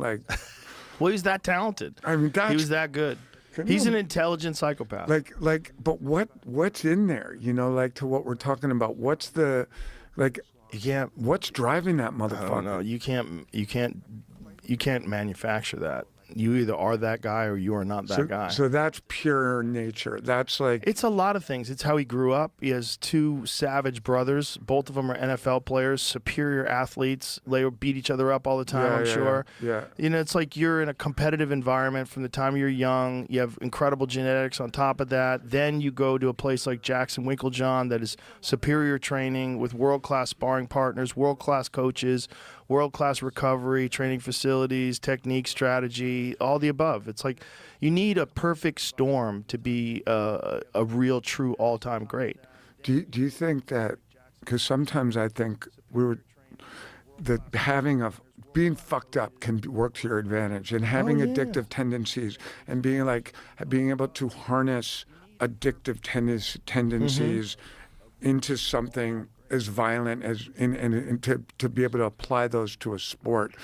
C: Well, he's that talented.
D: I mean,
C: he was that good. He's an intelligent psychopath.
D: But what's in there? To what we're talking about. What's the, what's driving that motherfucker?
C: I don't know. You can't manufacture that. You either are that guy or you are not that guy.
D: So that's pure nature. That's like...
C: It's a lot of things. It's how he grew up. He has two savage brothers. Both of them are NFL players, superior athletes. They beat each other up all the time, I'm sure.
D: Yeah.
C: It's like you're in a competitive environment from the time you're young. You have incredible genetics on top of that. Then you go to a place like Jackson Winklejohn that is superior training with world-class sparring partners, world-class coaches, world-class recovery, training facilities, technique, strategy, all the above. It's like you need a perfect storm to be a real, true, all-time great.
D: Do you think that, because sometimes I think being fucked up can work to your advantage, and having addictive tendencies and being able to harness addictive tendencies into something as violent as and to be able to apply those to a sport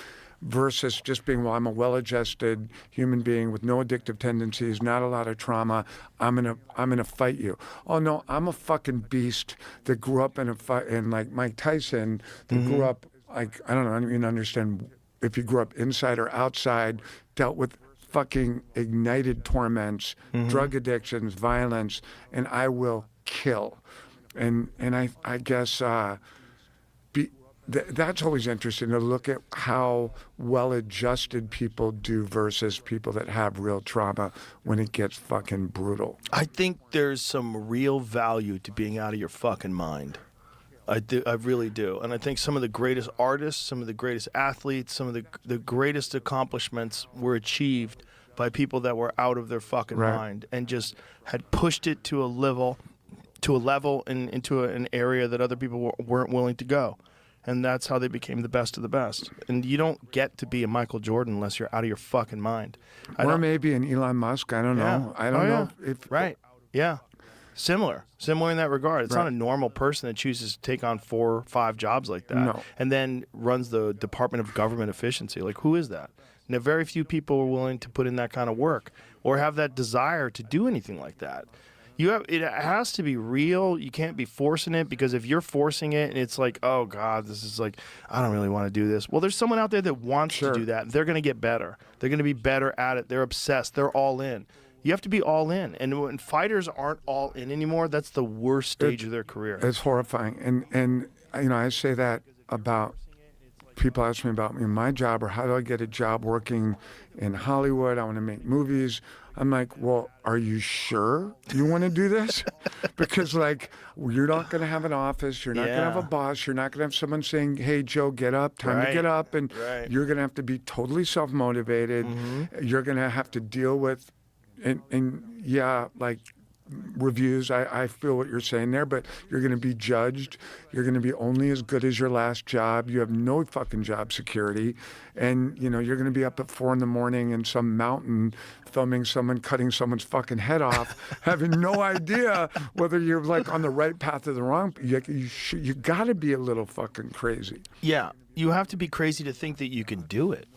D: versus just being, well, I'm a well-adjusted human being with no addictive tendencies, not a lot of trauma. I'm gonna fight you. Oh no, I'm a fucking beast that grew up in a fight, and like Mike Tyson, that grew up I don't even understand if you grew up inside or outside, dealt with fucking ignited torments, drug addictions, violence, and I will kill. And I guess that's always interesting to look at how well-adjusted people do versus people that have real trauma when it gets fucking brutal.
C: I think there's some real value to being out of your fucking mind. I really do. And I think some of the greatest artists, some of the greatest athletes, some of the greatest accomplishments were achieved by people that were out of their fucking mind and just had pushed it to a level and into an area that other people weren't willing to go. And that's how they became the best of the best. And you don't get to be a Michael Jordan unless you're out of your fucking mind.
D: Or maybe an Elon Musk. I don't know. I don't know if...
C: Right. Yeah. Similar in that regard. It's not a normal person that chooses to take on 4 or 5 jobs like that and then runs the Department of Government Efficiency. Like, who is that? And very few people are willing to put in that kind of work or have that desire to do anything like that. It has to be real. You can't be forcing it, because if you're forcing it and it's like, oh God, this is like, I don't really want to do this. Well, there's someone out there that wants to do that. They're going to get better. They're going to be better at it. They're obsessed. They're all in. You have to be all in. And when fighters aren't all in anymore, that's the worst stage of their career.
D: It's horrifying. And I say that about people ask me about my job, or how do I get a job working in Hollywood? I want to make movies. I'm like, well, are you sure you want to do this? Because, like, you're not going to have an office. You're not going to have a boss. You're not going to have someone saying, hey, Joe, get up. Time to get up. And you're going to have to be totally self-motivated. You're going to have to deal with, like, reviews. I feel what you're saying there, but you're going to be judged. You're going to be only as good as your last job. You have no fucking job security. And, you're going to be up at 4 a.m. in some mountain filming someone cutting someone's fucking head off, having no idea whether you're like on the right path or the wrong. You got to be a little fucking crazy.
C: Yeah. You have to be crazy to think that you can do it.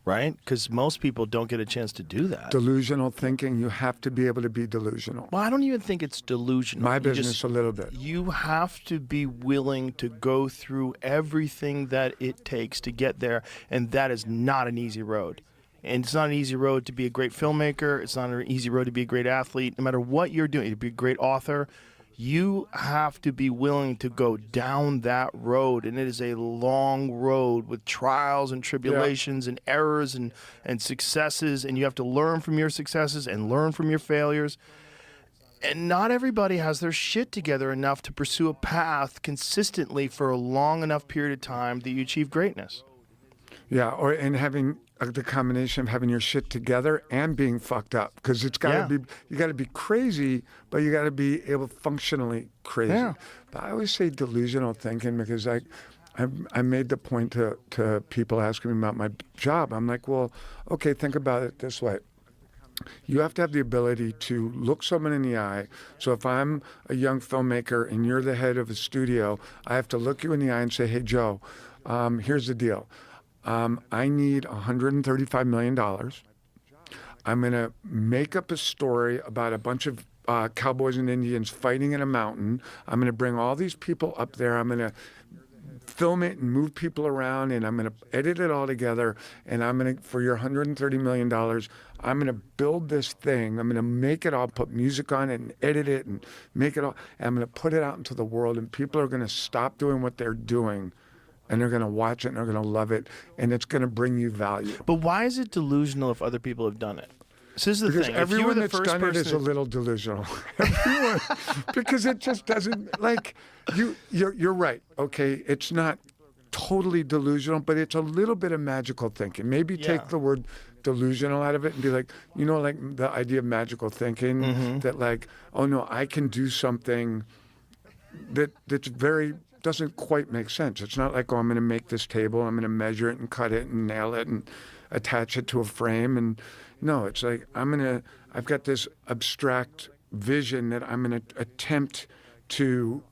C: right? Because most people don't get a chance to do that.
D: Delusional thinking, you have to be able to be delusional.
C: Well, I don't even think it's delusional.
D: My
C: You
D: business
C: just-
D: a little bit.
C: You have to be willing to go through everything that it takes to get there, and that is not an easy road. And it's not an easy road to be a great filmmaker. It's not an easy road to be a great athlete. No matter what you're doing, to be a great author, you have to be willing to go down that road. And it is a long road with trials and tribulations and errors and successes. And you have to learn from your successes and learn from your failures. And not everybody has their shit together enough to pursue a path consistently for a long enough period of time that you achieve greatness.
D: Yeah, and having the combination of having your shit together and being fucked up, because it's got to be, you got to be crazy, but you got to be able functionally crazy.
C: Yeah.
D: But I always say delusional thinking because I made the point to people asking me about my job. I'm like, well, okay, think about it this way. You have to have the ability to look someone in the eye. So if I'm a young filmmaker and you're the head of a studio, I have to look you in the eye and say, hey, Joe, here's the deal. I need $135 million. I'm going to make up a story about a bunch of cowboys and Indians fighting in a mountain. I'm going to bring all these people up there. I'm going to film it and move people around, and I'm going to edit it all together. And I'm going to, for your $130 million, I'm going to build this thing. I'm going to make it all, put music on it and edit it and make it all. And I'm going to put it out into the world, and people are going to stop doing what they're doing. And they're going to watch it, and they're going to love it, and it's going to bring you value.
C: But why is it delusional if other people have done it? This is the
D: Because
C: thing.
D: everyone
C: if you were
D: that's
C: the first
D: done it
C: person
D: is a little delusional. Everyone, because it just doesn't, like, you're right, okay? It's not totally delusional, but it's a little bit of magical thinking. Maybe take the word delusional out of it and be like, you know, like the idea of magical thinking, that like, oh no, I can do something that's very... doesn't quite make sense. It's not like, oh, I'm going to make this table, I'm going to measure it and cut it and nail it and attach it to a frame. And no, it's like, I've got this abstract vision that I'm going to attempt to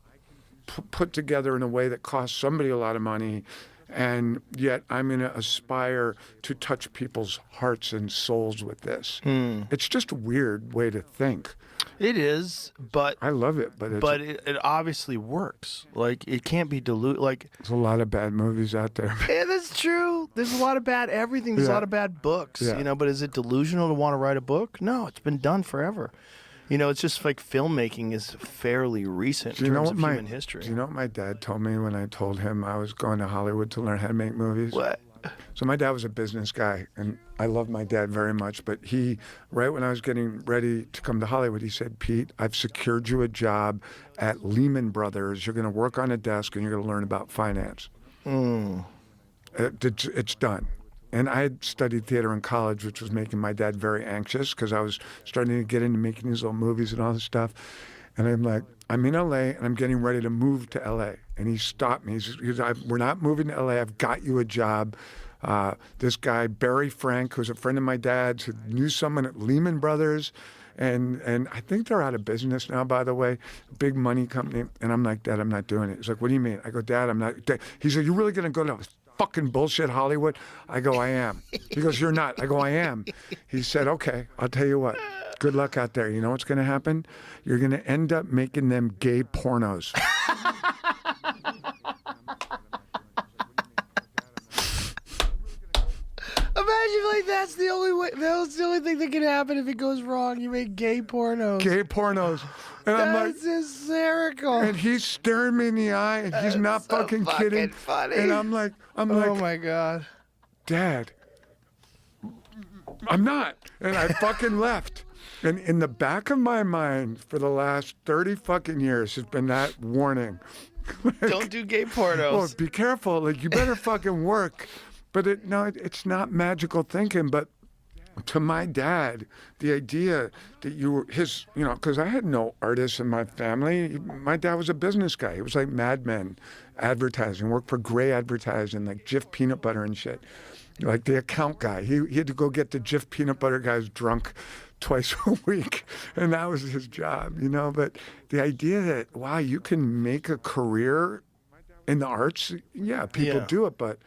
D: put together in a way that costs somebody a lot of money. And yet I'm going to aspire to touch people's hearts and souls with this. It's just a weird way to think.
C: It is, but
D: I love it, but
C: it obviously works. Like, it can't be Like,
D: there's a lot of bad movies out there.
C: yeah, that's true. There's a lot of bad everything. There's a lot of bad books,
D: Yeah.
C: you know. But is it delusional to want to write a book? No, it's been done forever. You know, it's just like filmmaking is fairly recent in terms of human history.
D: Do you know what my dad told me when I told him I was going to Hollywood to learn how to make movies?
C: What?
D: So my dad was a business guy, and I love my dad very much. But he, right when I was getting ready to come to Hollywood, he said, Pete, I've secured you a job at Lehman Brothers. You're going to work on a desk, and you're going to learn about finance. It's done. And I had studied theater in college, which was making my dad very anxious because I was starting to get into making these little movies and all this stuff. And I'm like, I'm in LA and I'm getting ready to move to LA. And he stopped me. He says, we're not moving to LA. I've got you a job. This guy, Barry Frank, who's a friend of my dad's, who knew someone at Lehman Brothers. And I think they're out of business now, by the way, big money company. And I'm like, Dad, I'm not doing it. He's like, what do you mean? I go, Dad, I'm not. Dad. He said, you really going to go to fucking bullshit Hollywood? I go, I am. He goes, you're not. I go, I am. He said, okay, I'll tell you what. Good luck out there. You know what's going to happen? You're going to end up making them gay pornos.
C: Imagine like that's the only way. That's the only thing that can happen if it goes wrong. You make gay pornos.
D: Gay pornos. And I'm like,
C: That's hysterical.
D: and he's staring me in the eye, and he's not
C: so
D: fucking
C: fucking
D: kidding.
C: funny.
D: And I'm like,
C: Oh my god.
D: Dad, I'm not. And I fucking left. And in the back of my mind for the last 30 fucking years has been that warning.
C: Don't do gay pornos.
D: Oh, be careful. Like, you better fucking work. But it's not magical thinking. But to my dad, the idea that you were his, you know, because I had no artists in my family. My dad was a business guy. He was like Mad Men advertising, worked for Gray Advertising, like Jif Peanut Butter and shit. Like the account guy. He had to go get the Jif Peanut Butter guys drunk twice a week, and that was his job, you know. But the idea that, wow, you can make a career in the arts, yeah, people do it, but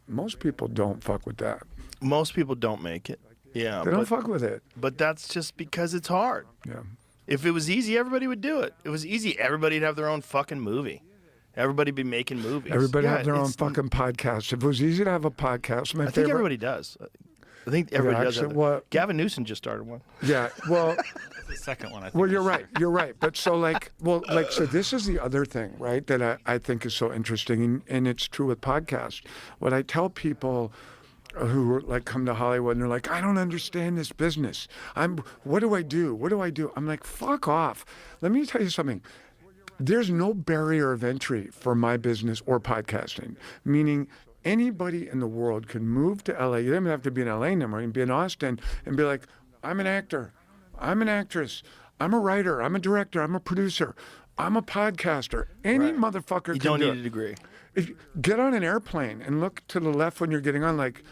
D: most people don't fuck with that.
C: Most people don't make it. Yeah,
D: They don't fuck with it.
C: but that's just because it's hard.
D: Yeah.
C: If it was easy, everybody would do it. If it was easy, everybody'd have their own fucking movie. Everybody'd be making movies.
D: Everybody
C: Yeah,
D: have their own
C: it's-
D: fucking podcast. If it was easy to have a podcast, my
C: I think
D: favorite.
C: everybody does. I think everybody does.
D: actually,
C: Have
D: well-
C: Gavin Newsom just started one.
D: Yeah. Well.
E: That's the second one, I think.
D: Well, you're right. You're right. But so so this is the other thing, right, that I think is so interesting, and it's true with podcasts. What I tell people who like come to Hollywood and they're like, I don't understand this business. What do I do? What do I do? I'm like, fuck off. Let me tell you something. There's no barrier of entry for my business or podcasting, meaning anybody in the world can move to LA. You don't even have to be in LA anymore. You can be in Austin and be like, I'm an actor. I'm an actress. I'm a writer. I'm a director. I'm a producer. I'm a podcaster. Any motherfucker
C: You
D: can
C: don't
D: do
C: need
D: it.
C: a degree.
D: If, get on an airplane and look to the left when you're getting on. Like,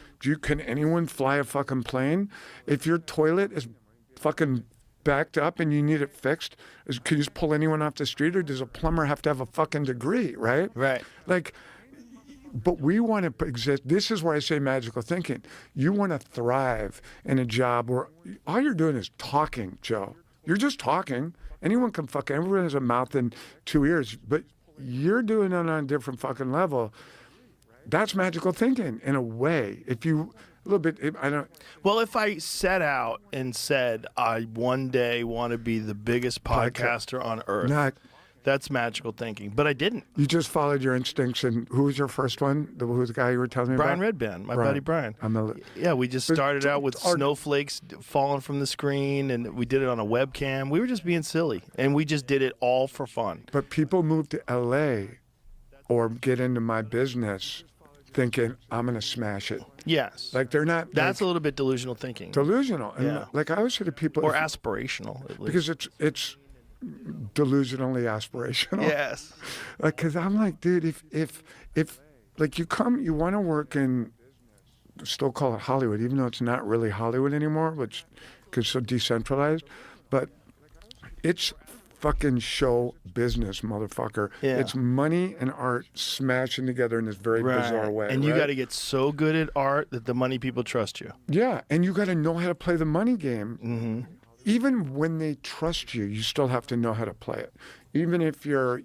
D: can anyone fly a fucking plane? If your toilet is fucking backed up and you need it fixed, can you just pull anyone off the street, or does a plumber have to have a fucking degree, right?
C: Right.
D: Like, but we want to exist. This is where I say magical thinking. You want to thrive in a job where all you're doing is talking, Joe. You're just talking. Anyone can everyone has a mouth and two ears, but you're doing it on a different fucking level. That's magical thinking in a way. If you, a little bit, I don't.
C: Well, if I set out and said I one day want to be the biggest podcaster on earth,
D: Not,
C: that's magical thinking. But I didn't.
D: you just followed your instincts. And who was your first one? Who was the guy you were telling me
C: Brian
D: about?
C: Redband, my
D: Brian.
C: buddy Brian.
D: I'm
C: Yeah, we just started out with
D: our-
C: snowflakes falling from the screen, and we did it on a webcam. We were just being silly, and we just did it all for fun.
D: But people move to LA or get into my business thinking I'm going to smash it.
C: Yes.
D: Like they're not.
C: That's
D: like,
C: a little bit delusional thinking.
D: delusional. And
C: Yeah.
D: like I always say to people,
C: Or
D: if-
C: aspirational, at least.
D: because it's delusionally aspirational.
C: Yes.
D: Like, cause I'm like, dude, if like you want to work in, still call it Hollywood, even though it's not really Hollywood anymore, which is so decentralized, but it's fucking show business, motherfucker.
C: Yeah.
D: It's money and art smashing together in this very bizarre way.
C: And you
D: right?
C: got to get so good at art that the money people trust you.
D: Yeah, and you got to know how to play the money game.
C: Mm-hmm.
D: Even when they trust you, you still have to know how to play it. Even if you're,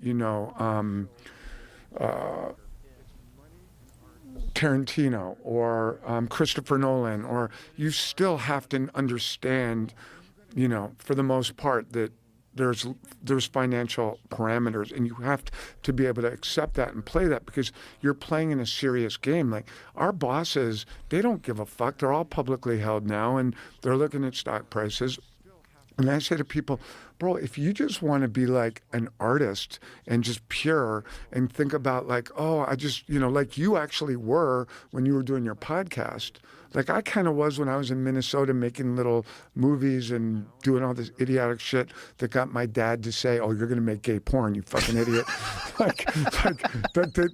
D: Tarantino or Christopher Nolan, or you still have to understand, for the most part, that there's financial parameters, and you have to be able to accept that and play that, because you're playing in a serious game. Like our bosses, they don't give a fuck. They're all publicly held now, and they're looking at stock prices. And I say to people, bro, if you just want to be like an artist and just pure and think about like, oh, I just, like you actually were when you were doing your podcast. Like I kind of was when I was in Minnesota making little movies and doing all this idiotic shit that got my dad to say, oh, you're going to make gay porn, you fucking idiot.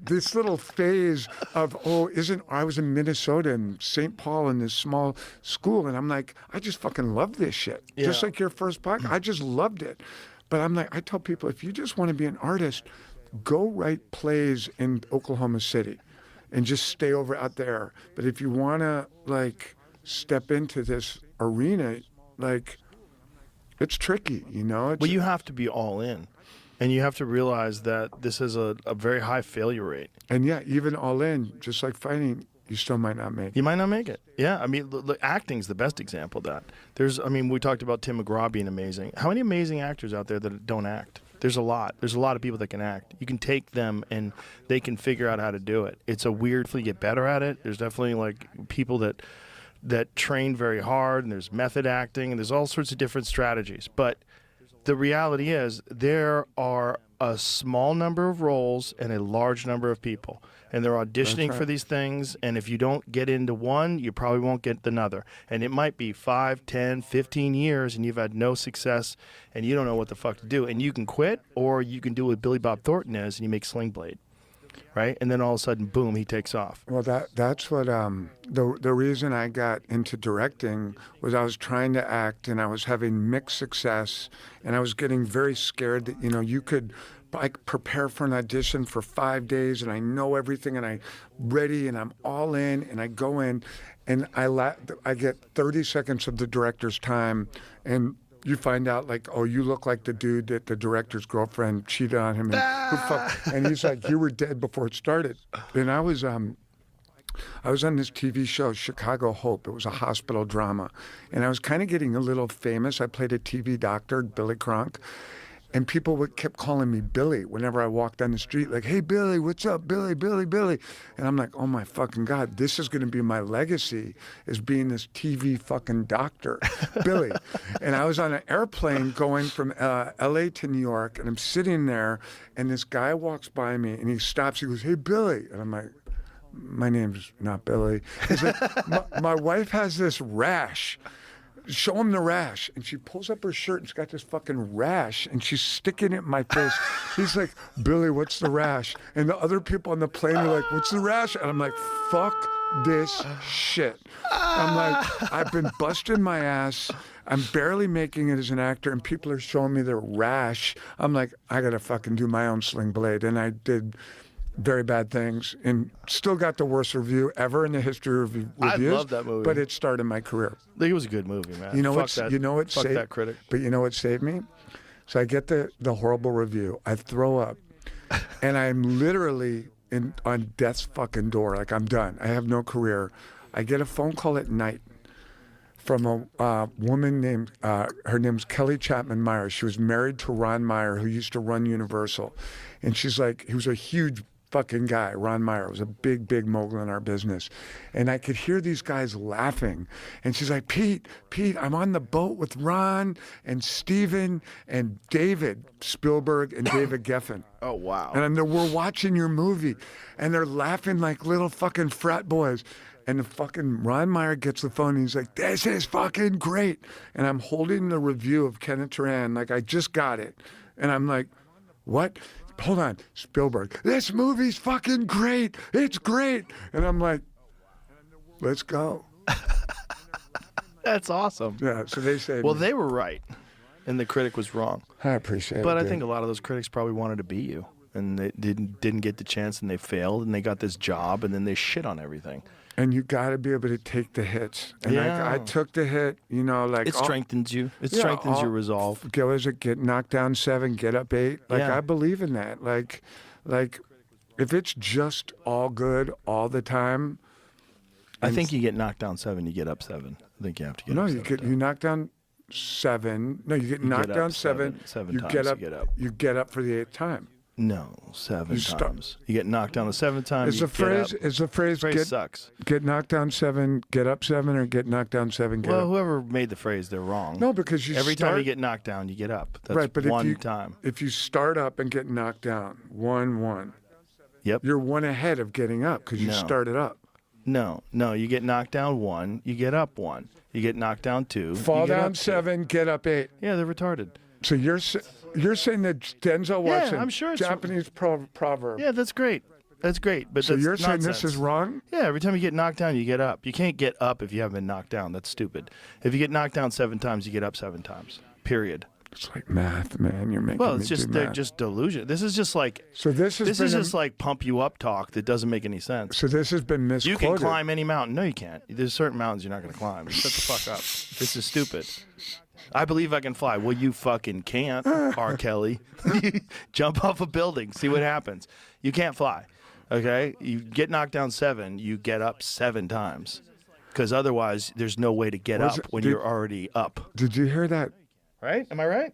D: This little phase of, I was in Minnesota and St. Paul in this small school. And I'm like, I just fucking love this shit.
C: Yeah.
D: Just like your first podcast, I just loved it. But I'm like, I tell people, if you just want to be an artist, go write plays in Oklahoma City and just stay over out there. But if you want to like step into this arena, like it's tricky, It's,
C: Well, you have to be all in. And you have to realize that this is a very high failure rate.
D: and yeah, even all in, just like fighting, you still might not make it.
C: You might not make it. Yeah, I mean, acting's the best example of that. We talked about Tim McGraw being amazing. How many amazing actors out there that don't act? There's a lot. There's a lot of people that can act. You can take them and they can figure out how to do it. It's a weird thing to get better at it. There's definitely like people that train very hard, and there's method acting, and there's all sorts of different strategies. But the reality is there are a small number of roles and a large number of people. And they're auditioning for these things, and if you don't get into one, you probably won't get another. And it might be 5, 10, 15 years, and you've had no success, and you don't know what the fuck to do. And you can quit, or you can do what Billy Bob Thornton is, and you make Sling Blade, right? And then all of a sudden, boom, he takes off.
D: Well, that's what the reason I got into directing was I was trying to act, and I was having mixed success, and I was getting very scared that you could prepare for an audition for 5 days, and I know everything, and I'm ready, and I'm all in, and I go in, and I get 30 seconds of the director's time, and you find out like, oh, you look like the dude that the director's girlfriend cheated on him, and he's like, you were dead before it started. And I was on this TV show, Chicago Hope. It was a hospital drama, and I was kind of getting a little famous. I played a TV doctor, Billy Cronk. And people kept calling me Billy whenever I walked down the street, like, hey, Billy, what's up, Billy, Billy, Billy? And I'm like, oh, my fucking God, this is going to be my legacy, is being this TV fucking doctor, Billy. And I was on an airplane going from L.A. to New York, and I'm sitting there, and this guy walks by me, and he stops. He goes, hey, Billy. And I'm like, my name's not Billy. He's like, my wife has this rash. Show him the rash. And she pulls up her shirt and she's got this fucking rash and she's sticking it in my face. He's like, Billy, what's the rash? And the other people on the plane are like, what's the rash? And I'm like, fuck this shit. I'm like, I've been busting my ass. I'm barely making it as an actor and people are showing me their rash. I'm like, I gotta fucking do my own Sling Blade. And I did very bad things and still got the worst review ever in the history of reviews.
C: I love that movie.
D: But it started my career.
C: It was a good movie, man.
D: You know
C: fuck
D: what?
C: that,
D: You know what
C: fuck
D: saved
C: that critic.
D: But you know what saved me? So I get the horrible review. I throw up, and I'm literally on death's fucking door. Like I'm done. I have no career. I get a phone call at night from a woman named her name's Kelly Chapman Meyer. She was married to Ron Meyer, who used to run Universal, and she's like, he was a huge fucking guy. Ron Meyer was a big mogul in our business. And I could hear these guys laughing. And she's like, Pete, I'm on the boat with Ron and Steven and David Spielberg and David Geffen.
C: Oh, wow.
D: And we're watching your movie. And they're laughing like little fucking frat boys. And the fucking Ron Meyer gets the phone and he's like, this is fucking great. And I'm holding the review of Kenneth Turan like I just got it. And I'm like, what? Hold on, Spielberg, this movie's fucking great. It's great. And I'm like, let's go.
C: That's awesome.
D: Yeah, so they say.
C: Well, they were right, and the critic was wrong.
D: I appreciate it.
C: But I
D: dude.
C: think a lot of those critics probably wanted to be you, and they didn't get the chance, and they failed, and they got this job, and then they shit on everything.
D: And you got to be able to take the hits. And
C: Yeah.
D: I took the hit, you know, like.
C: It strengthens you. It strengthens your resolve.
D: Get knocked down 7, get up 8. Like,
C: Yeah.
D: I believe in that. Like, if it's just all good all the time.
C: I think you get knocked down 7, you get up 7. I think you have to get
D: No,
C: up
D: you
C: 7
D: get
C: times.
D: you knock down 7. No, you get knocked
C: get
D: down
C: up
D: 7.
C: seven
D: You
C: times
D: get
C: you
D: up.
C: get up.
D: You get up for the 8th time.
C: No, 7
D: You start-
C: times. You get knocked down the 7th time.
D: Is
C: you
D: the
C: get
D: phrase
C: up.
D: is the phrase
C: Phrase
D: get
C: sucks.
D: get knocked down 7, get up 7, or get knocked down 7, get
C: Well,
D: up?
C: whoever made the phrase, they're wrong.
D: No, because you
C: Every
D: start,
C: time you get knocked down, you get up. That's
D: right, but
C: one time.
D: if you start up and get knocked down 1-1,
C: Yep.
D: you're 1 ahead of getting up because you
C: No.
D: started up.
C: No, you get knocked down 1, you get up 1. You get knocked down 2.
D: Fall
C: you get
D: down
C: up 2.
D: 7, get up 8.
C: Yeah, they're retarded.
D: So you're saying that Denzel
C: Yeah,
D: Washington,
C: I'm sure it's-
D: Japanese proverb.
C: Yeah, that's great. That's great. But
D: So
C: that's
D: you're saying
C: nonsense.
D: this is wrong?
C: Yeah, every time you get knocked down, you get up. You can't get up if you haven't been knocked down. That's stupid. If you get knocked down 7 times, you get up 7 times. Period.
D: It's like math, man. You're making
C: Well,
D: me
C: it's just
D: do
C: they're
D: math.
C: just delusion. This is just like
D: So this has been
C: just like pump you up talk that doesn't make any sense.
D: so this has been misquoted.
C: You can climb any mountain. No, you can't. There's certain mountains you're not going to climb. Shut the fuck up. This is stupid. I believe I can fly. Well, you fucking can't, R. Kelly. Jump off a building. See what happens. You can't fly. Okay? You get knocked down 7, you get up 7 times. Because otherwise, there's no way to get
D: Was
C: up
D: it-
C: when
D: did-
C: you're already up.
D: Did you hear that?
C: Right? Am I right?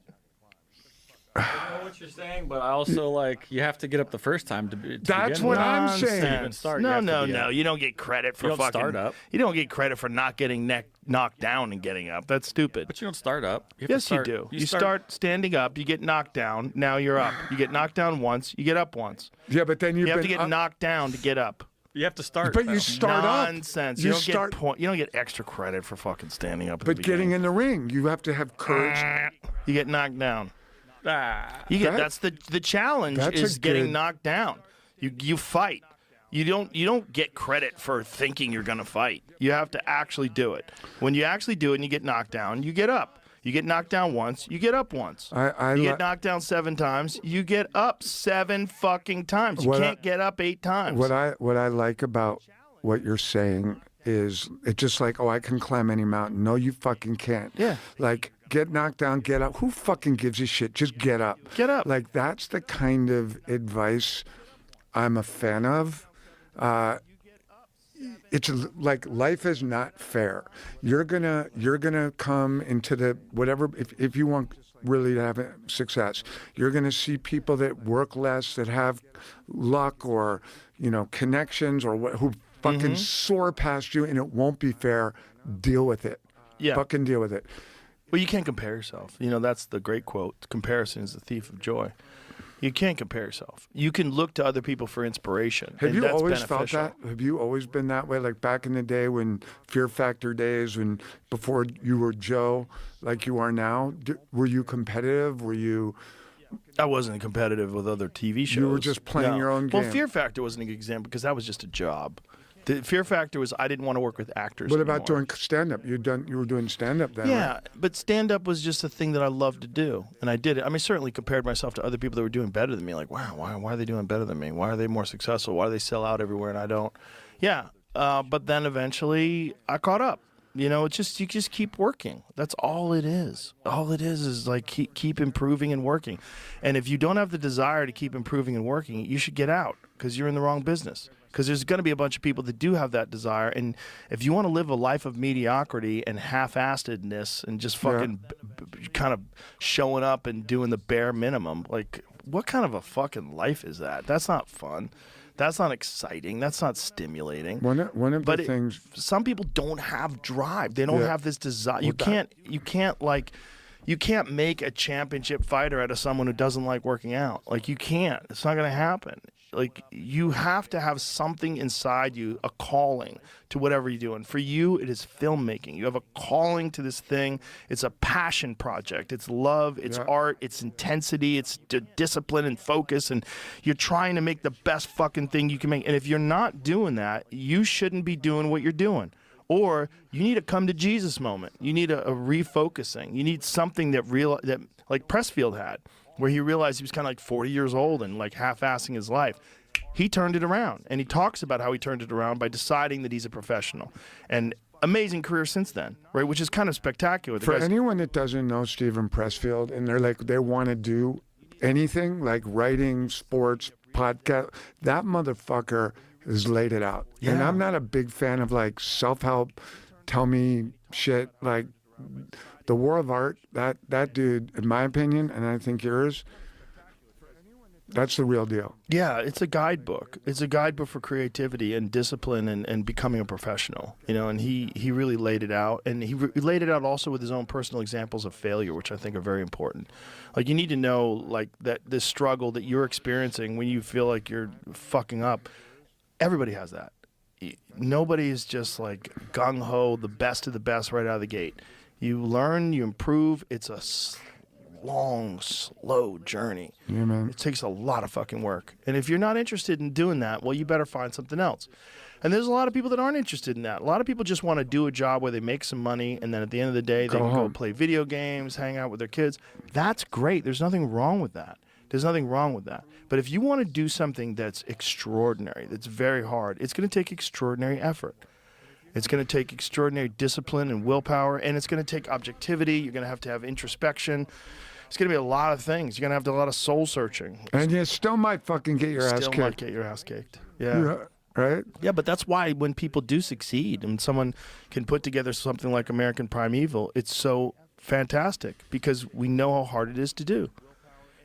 E: I know what you're saying, but I also like you have to get up the first time to
D: That's
E: begin
D: what
E: with.
D: I'm
C: Nonsense.
D: saying.
E: To even start, you
C: No,
E: have to
C: no,
E: be
C: no.
E: up.
C: You don't get credit for
E: You don't
C: fucking.
E: start up.
C: You don't get credit for not getting knocked down and getting up. That's stupid.
E: But you don't start up. You have to
C: Yes,
E: start,
C: you do. You start standing up. You get knocked down. Now you're up. You get knocked down once. You get up once.
D: Yeah, but then
C: You
D: you've
C: have
D: been
C: to get
D: up-
C: knocked down to get up.
E: You have to start.
D: But you
E: though.
D: start up.
C: Nonsense.
D: You
C: You don't
D: start-
C: get You don't get extra credit for fucking standing up. At
D: But
C: the
D: getting
C: beginning.
D: in the ring, you have to have courage.
C: You get knocked down.
E: Ah.
C: You get
D: That-
C: that's the challenge
D: that's a
C: is getting
D: good-
C: knocked down. You fight. You don't get credit for thinking you're gonna fight. You have to actually do it. When you actually do it and you get knocked down, you get up. You get knocked down once, you get up once.
D: I
C: You
D: li-
C: get knocked down 7 times, you get up 7 fucking times. You
D: What I-
C: can't get up 8 times.
D: What I like about what you're saying is it's just like, oh, I can climb any mountain. No, you fucking can't.
C: Yeah.
D: Like, get knocked down, get up. Who fucking gives a shit? Just get up.
C: Get up.
D: Like, that's the kind of advice I'm a fan of. It's like life is not fair. You're gonna come into the whatever if you want really to have success. You're gonna see people that work less, that have luck or connections or who fucking soar past you, and it won't be fair. Deal with it.
C: Yeah.
D: Fucking deal with it.
C: Well, you can't compare yourself. That's the great quote. Comparison is the thief of joy. You can't compare yourself. You can look to other people for inspiration.
D: Have
C: and
D: you
C: that's
D: always
C: beneficial.
D: felt that? Have you always been that way? Like back in the day when Fear Factor days, when before you were Joe, like you are now, were you competitive? Were you?
C: I wasn't competitive with other TV shows.
D: You were just playing your own game.
C: Well, Fear Factor wasn't an example because that was just a job. The Fear Factor was I didn't want to work with actors
D: What
C: anymore.
D: about doing stand-up? You were doing stand-up then,
C: Yeah,
D: right?
C: but stand-up was just a thing that I loved to do, and I did it. I mean, certainly compared myself to other people that were doing better than me. Like, wow, why are they doing better than me? Why are they more successful? Why do they sell out everywhere and I don't? Yeah, but then eventually I caught up. It's just you just keep working. That's all it is. All it is like keep improving and working. And if you don't have the desire to keep improving and working, you should get out because you're in the wrong business. Because there's going to be a bunch of people that do have that desire. And if you want to live a life of mediocrity and half-assedness and just fucking kind of showing up and doing the bare minimum, like what kind of a fucking life is that? That's not fun. That's not exciting. That's not stimulating.
D: One of the things.
C: Some people don't have drive. They don't have this desire. You can't make a championship fighter out of someone who doesn't like working out. Like you can't. It's not going to happen. Like you have to have something inside you, a calling to whatever you're doing. For you, it is filmmaking. You have a calling to this thing. It's a passion project. It's love. It's art. It's intensity. It's discipline and focus. And you're trying to make the best fucking thing you can make. And if you're not doing that, you shouldn't be doing what you're doing. Or you need a come to Jesus moment. You need a refocusing. You need something that like Pressfield had, where he realized he was kind of like 40 years old and like half-assing his life. He turned it around, and he talks about how he turned it around by deciding that he's a professional. And amazing career since then, right? Which is kind of spectacular.
D: For anyone that doesn't know Stephen Pressfield, and they want to do anything like writing, sports, podcast, that motherfucker has laid it out.
C: Yeah.
D: And I'm not a big fan of like self-help, tell me shit, like the War of Art, that dude, in my opinion, and I think yours, that's the real deal.
C: Yeah, it's a guidebook. It's a guidebook for creativity and discipline and becoming a professional. And he really laid it out. And he laid it out also with his own personal examples of failure, which I think are very important. Like you need to know like that this struggle that you're experiencing when you feel like you're fucking up, everybody has that. Nobody is just like gung-ho, the best of the best right out of the gate. You learn, you improve. It's a long, slow journey.
D: Yeah, man.
C: It takes a lot of fucking work. And if you're not interested in doing that, well, you better find something else. And there's a lot of people that aren't interested in that. A lot of people just want to do a job where they make some money, and then at the end of the day, they can go play video games, hang out with their kids. That's great. There's nothing wrong with that. There's nothing wrong with that. But if you want to do something that's extraordinary, that's very hard, it's going to take extraordinary effort. It's going to take extraordinary discipline and willpower, and it's going to take objectivity. You're going to have introspection. It's going to be a lot of things. You're going to have to do a lot of soul searching.
D: And you still might fucking get your ass
C: Still
D: kicked.
C: might get your ass kicked. Yeah.
D: Right?
C: Yeah, but that's why when people do succeed and someone can put together something like American Primeval, it's so fantastic because we know how hard it is to do.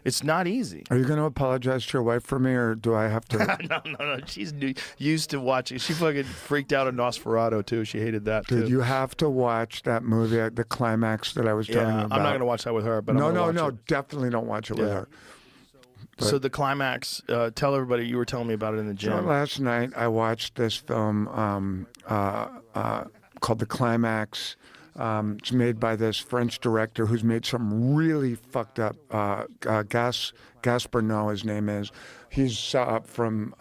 C: It's not easy.
D: Are you going to apologize to your wife for me, or do I have to?
C: No. She's used to watching. She fucking freaked out on Nosferatu, too. She hated that, too.
D: Dude, you have to watch that movie, the climax that I was telling you about.
C: I'm not going to watch that with her, but
D: No, definitely don't watch it with her.
C: So the climax, tell everybody, you were telling me about it in the gym.
D: So last night I watched this film called The Climax. It's made by this French director who's made some really fucked up. Gaspar Noé, his name is. He's from.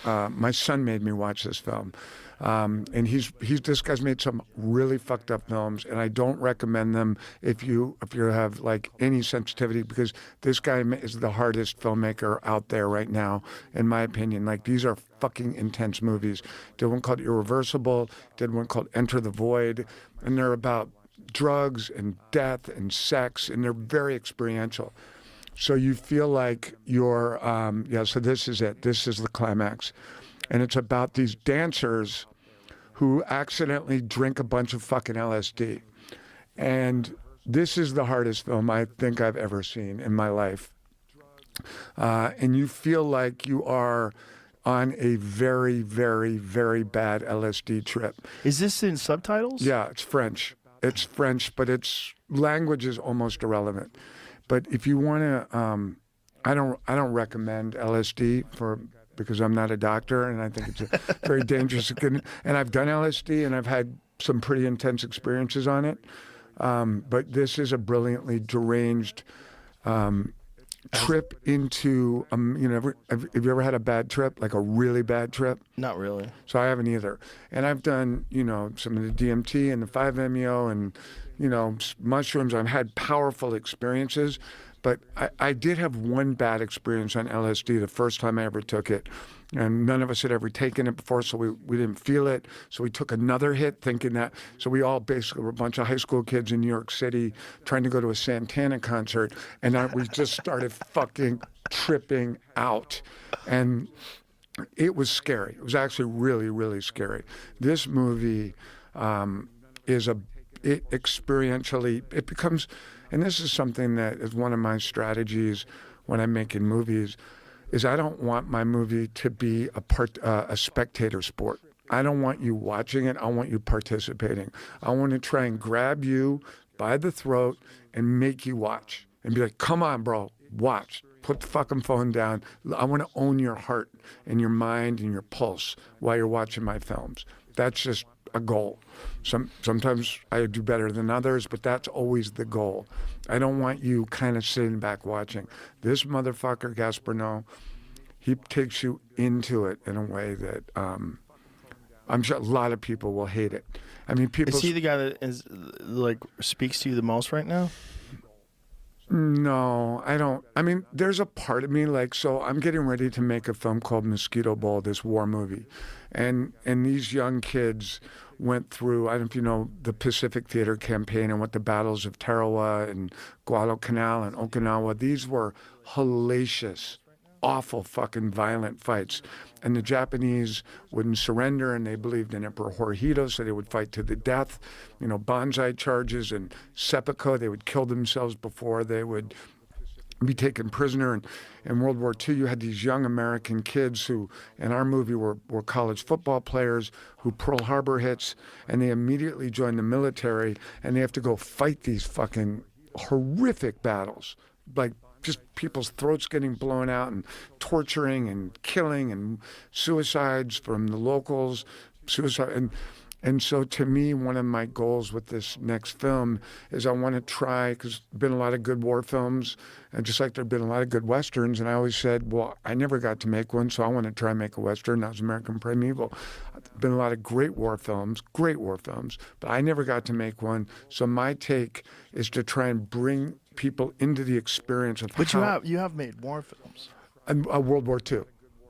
D: My son made me watch this film. And this guy's made some really fucked up films, and I don't recommend them if you have like any sensitivity, because this guy is the hardest filmmaker out there right now, in my opinion. Like, these are fucking intense movies. Did one called Irreversible, did one called Enter the Void, and they're about drugs and death and sex, and they're very experiential. So you feel like you're, so this is it. This is the climax. And it's about these dancers who accidentally drink a bunch of fucking LSD. And this is the hardest film I think I've ever seen in my life. And you feel like you are on a very, very, very bad LSD trip.
C: Is this in subtitles?
D: Yeah, it's French. It's French, but its language is almost irrelevant. But if you want to, I don't recommend LSD because I'm not a doctor, and I think it's a very dangerous. And I've done LSD, and I've had some pretty intense experiences on it. But this is a brilliantly deranged trip into, have you ever had a bad trip, like a really bad trip?
C: Not really.
D: So I haven't either. And I've done, some of the DMT and the 5-MeO and, mushrooms. I've had powerful experiences, but I did have one bad experience on LSD the first time I ever took it. And none of us had ever taken it before, so we didn't feel it. So we took another hit thinking that, so we all basically were a bunch of high school kids in New York City trying to go to a Santana concert, and we just started fucking tripping out. And it was scary. It was actually really, really scary. This movie it becomes, and this is something that is one of my strategies when I'm making movies, is I don't want my movie to be a spectator sport. I don't want you watching it. I want you participating. I want to try and grab you by the throat and make you watch and be like, come on, bro, watch. Put the fucking phone down. I want to own your heart and your mind and your pulse while you're watching my films. That's just a goal. Sometimes I do better than others, but that's always the goal. I don't want you kind of sitting back watching. This motherfucker, Gasparno, he takes you into it in a way that I'm sure a lot of people will hate it. I mean, people.
C: Is he the guy that speaks to you the most right now?
D: No, I don't. I mean, there's a part of me so I'm getting ready to make a film called Mosquito Bowl, this war movie. And these young kids went through, I don't know if you know the Pacific Theater campaign and what the battles of Tarawa and Guadalcanal and Okinawa, these were hellacious, awful fucking violent fights. And the Japanese wouldn't surrender, and they believed in Emperor Hirohito, so they would fight to the death. Banzai charges and seppuku, they would kill themselves before they would be taken prisoner. And in World War II, you had these young American kids who, in our movie, were college football players who Pearl Harbor hits, and they immediately join the military, and they have to go fight these fucking horrific battles, like just people's throats getting blown out and torturing and killing and suicides from the locals, and so to me, one of my goals with this next film is I want to try, because there've been a lot of good war films, and just like there've been a lot of good Westerns, and I always said, well, I never got to make one, so I want to try and make a Western. That was American Primeval. There've been a lot of great war films, but I never got to make one. So my take is to try and bring people into the experience of
C: But you have made war films.
D: And World War II.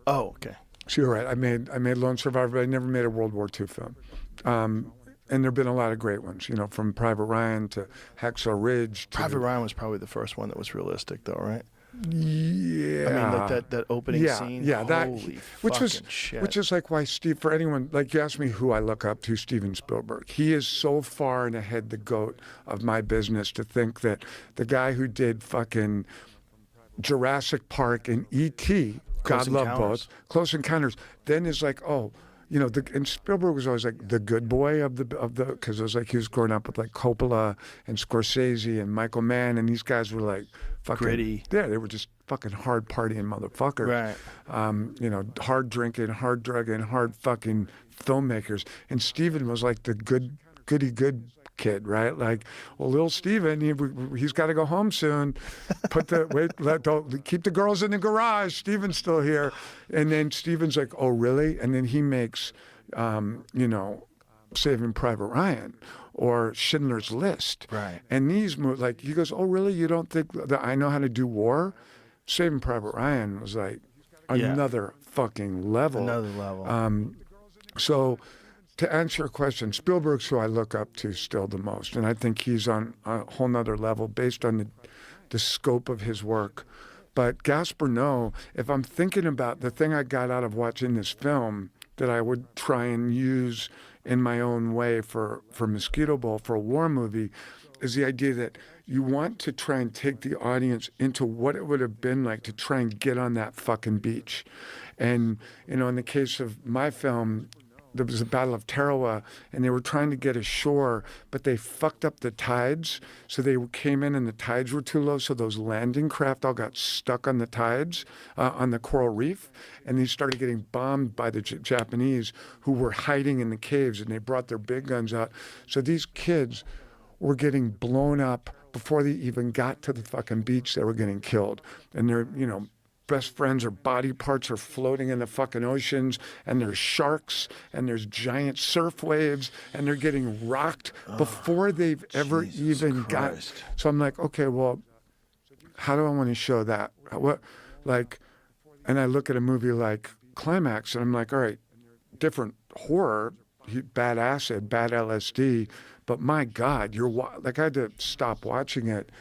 C: Oh, okay.
D: So you're right. I made Lone Survivor, but I never made a World War II film. And there've been a lot of great ones, from Private Ryan to Hacksaw Ridge.
C: Private Ryan was probably the first one that was realistic, though, right?
D: Yeah.
C: I mean, like that opening scene.
D: Yeah,
C: holy shit.
D: Which is like why for anyone, like you asked me who I look up to, Steven Spielberg. He is so far and ahead the GOAT of my business to think that the guy who did fucking Jurassic Park and E.T., God love both, Close Encounters, then is like, oh, and Spielberg was always like the good boy of the, because it was like he was growing up with like Coppola and Scorsese and Michael Mann, and these guys were like fucking
C: gritty.
D: Yeah, they were just fucking hard partying motherfuckers.
C: Right.
D: Hard drinking, hard drugging, hard fucking filmmakers. And Steven was like the goody good kid, right? Like, well, little Steven, he's got to go home soon. Don't keep the girls in the garage. Steven's still here. And then Steven's like, oh, really? And then he makes, you know, Saving Private Ryan or Schindler's List.
C: Right.
D: And these movies, like, he goes, oh, really? You don't think that I know how to do war? Saving Private Ryan was like another fucking level.
C: Another level.
D: So to answer your question, Spielberg's who I look up to still the most. And I think he's on a whole nother level based on the scope of his work. But Gaspar Noé, if I'm thinking about the thing I got out of watching this film that I would try and use in my own way for Mosquito Bowl, for a war movie, is the idea that you want to try and take the audience into what it would have been like to try and get on that fucking beach. And, you know, in the case of my film, there was the Battle of Tarawa, and they were trying to get ashore, but they fucked up the tides. So they came in and the tides were too low, so those landing craft all got stuck on the tides, on the coral reef, and they started getting bombed by the Japanese who were hiding in the caves, and they brought their big guns out. So these kids were getting blown up before they even got to the fucking beach. They were getting killed. And they're, you know, best friends or body parts are floating in the fucking oceans, and there's sharks, and there's giant surf waves, and they're getting rocked before they've ever even got. So I'm like, okay, well, how do I want to show that? What, like, and I look at a movie like Climax, and I'm like, all right, different horror, bad acid, bad LSD, but my God, like, I had to stop watching it.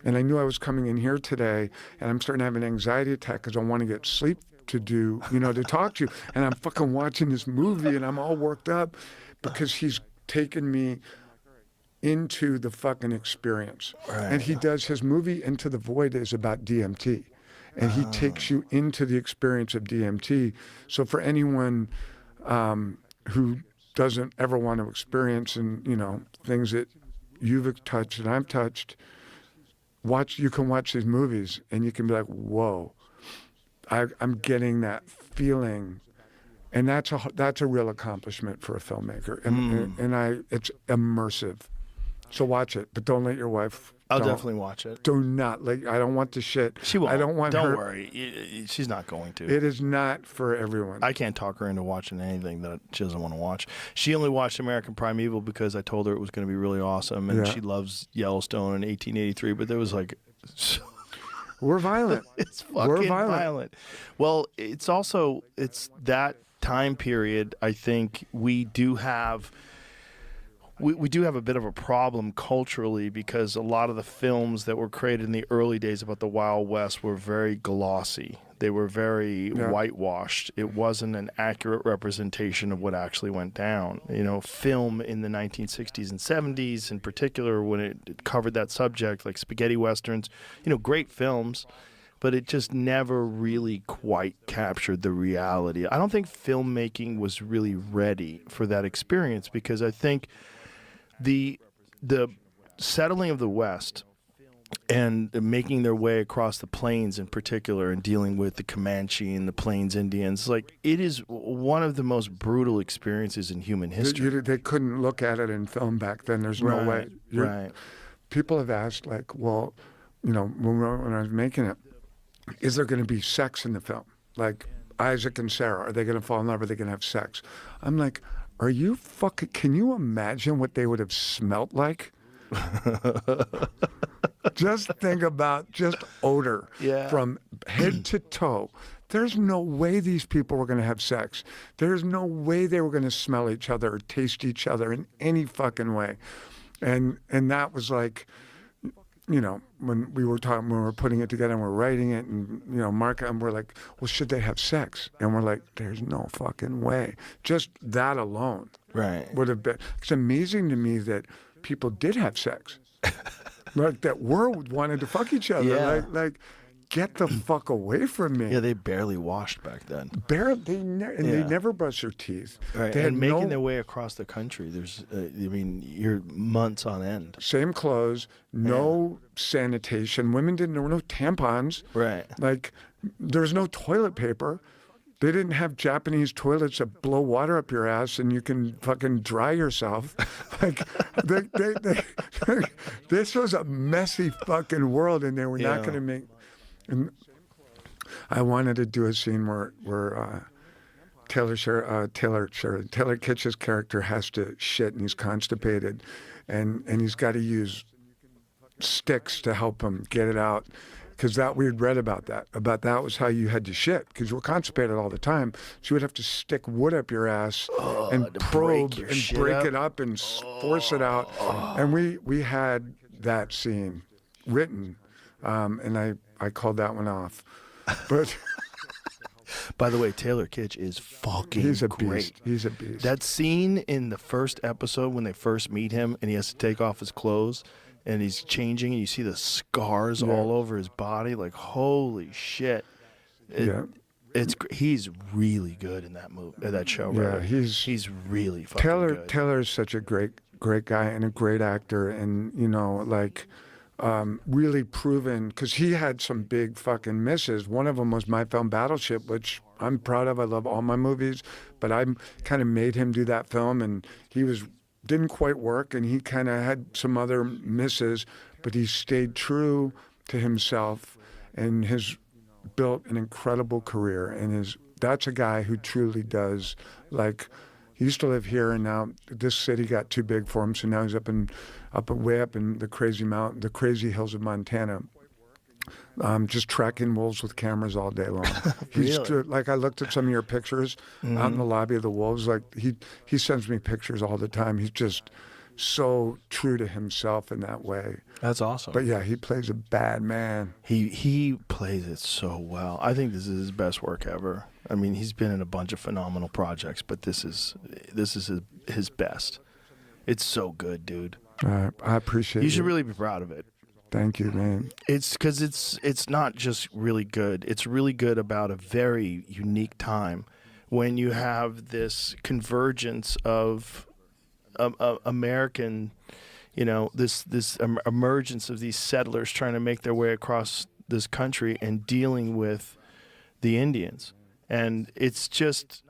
D: And I knew I was coming in here today, and I'm starting to have an anxiety attack because I want to get sleep to do, you know, to talk to you. And I'm fucking watching this movie, and I'm all worked up because he's taken me into the fucking experience. Right. And he does, his movie Into the Void is about DMT. And he takes you into the experience of DMT. So for anyone who doesn't ever want to experience, and, you know, things that you've touched and I've touched, you can watch these movies and you can be like, whoa, I'm getting that feeling. And that's a real accomplishment for a filmmaker. And it's immersive. So watch it, but don't let your wife.
C: I'll definitely watch it.
D: Do not, like, I don't want the shit.
C: She won't.
D: I don't want her.
C: Don't worry. She's not going to.
D: It is not for everyone.
C: I can't talk her into watching anything that she doesn't want to watch. She only watched American Primeval because I told her it was going to be really awesome, and she loves Yellowstone in 1883. But there was like,
D: we're violent.
C: It's fucking violent. Well, it's that time period. I think we do have. We do have a bit of a problem culturally because a lot of the films that were created in the early days about the Wild West were very glossy. They were very whitewashed. It wasn't an accurate representation of what actually went down. You know, film in the 1960s and 70s in particular, when it covered that subject, like spaghetti westerns, you know, great films, but it just never really quite captured the reality. I don't think filmmaking was really ready for that experience because I think the settling of the West and making their way across the plains in particular and dealing with the Comanche and the Plains Indians, like, it is one of the most brutal experiences in human history.
D: They couldn't look at it in film back then. There's no way.
C: Right.
D: People have asked, like, well, you know, when I was making it, is there going to be sex in the film? Like, Isaac and Sarah, are they going to fall in love? Are they going to have sex? I'm like, are you fucking, can you imagine what they would have smelt like? Just think about just odor from head to toe. There's no way these people were going to have sex. There's no way they were going to smell each other or taste each other in any fucking way. And that was like, you know, when we were putting it together and we're writing it, and, you know, Mark and we're like, well, should they have sex? And we're like, there's no fucking way. Just that alone would have been. It's amazing to me that people did have sex. Like, that wanted to fuck each other.
C: Yeah.
D: Like, get the fuck away from me.
C: Yeah, they barely washed back then.
D: They never brush their teeth.
C: Right, and making their way across the country, there's, you're months on end.
D: Same clothes, no sanitation. There were no tampons.
C: Right.
D: Like, there's no toilet paper. They didn't have Japanese toilets that blow water up your ass and you can fucking dry yourself. Like, this was a messy fucking world, and they were not going to make. And I wanted to do a scene where Taylor Kitsch's character has to shit and he's constipated, and he's got to use sticks to help him get it out. Because that we had read about that was how you had to shit, because you were constipated all the time. So you would have to stick wood up your ass and probe and break it up and force it out. And we had that scene written, and I called that one off. But
C: by the way, Taylor Kitsch is fucking
D: he's a
C: great.
D: beast. He's a beast.
C: That scene in the first episode when they first meet him and he has to take off his clothes and he's changing and you see the scars all over his body, like holy shit. He's really good in that movie, that show.
D: Yeah,
C: right? He's really fucking good.
D: Taylor's such a great guy and a great actor, and really proven, because he had some big fucking misses. One of them was my film Battleship, which I'm proud of. I love all my movies, but I kind of made him do that film, and didn't quite work, and he kind of had some other misses, but he stayed true to himself and has built an incredible career. And that's a guy who truly does, like, he used to live here, and now this city got too big for him, so now he's way up in the crazy hills of Montana, just tracking wolves with cameras all day long.
C: Really?
D: Like, I looked at some of your pictures out in the lobby of the wolves. Like, he sends me pictures all the time. He's just so true to himself in that way.
C: That's awesome.
D: But yeah, he plays a bad man.
C: He plays it so well. I think this is his best work ever. I mean, he's been in a bunch of phenomenal projects, but this is his best. It's so good, dude.
D: I appreciate it.
C: You should really be proud of it.
D: Thank you, man.
C: It's because it's not just really good. It's really good about a very unique time when you have this convergence of American, this emergence of these settlers trying to make their way across this country and dealing with the Indians. And it's just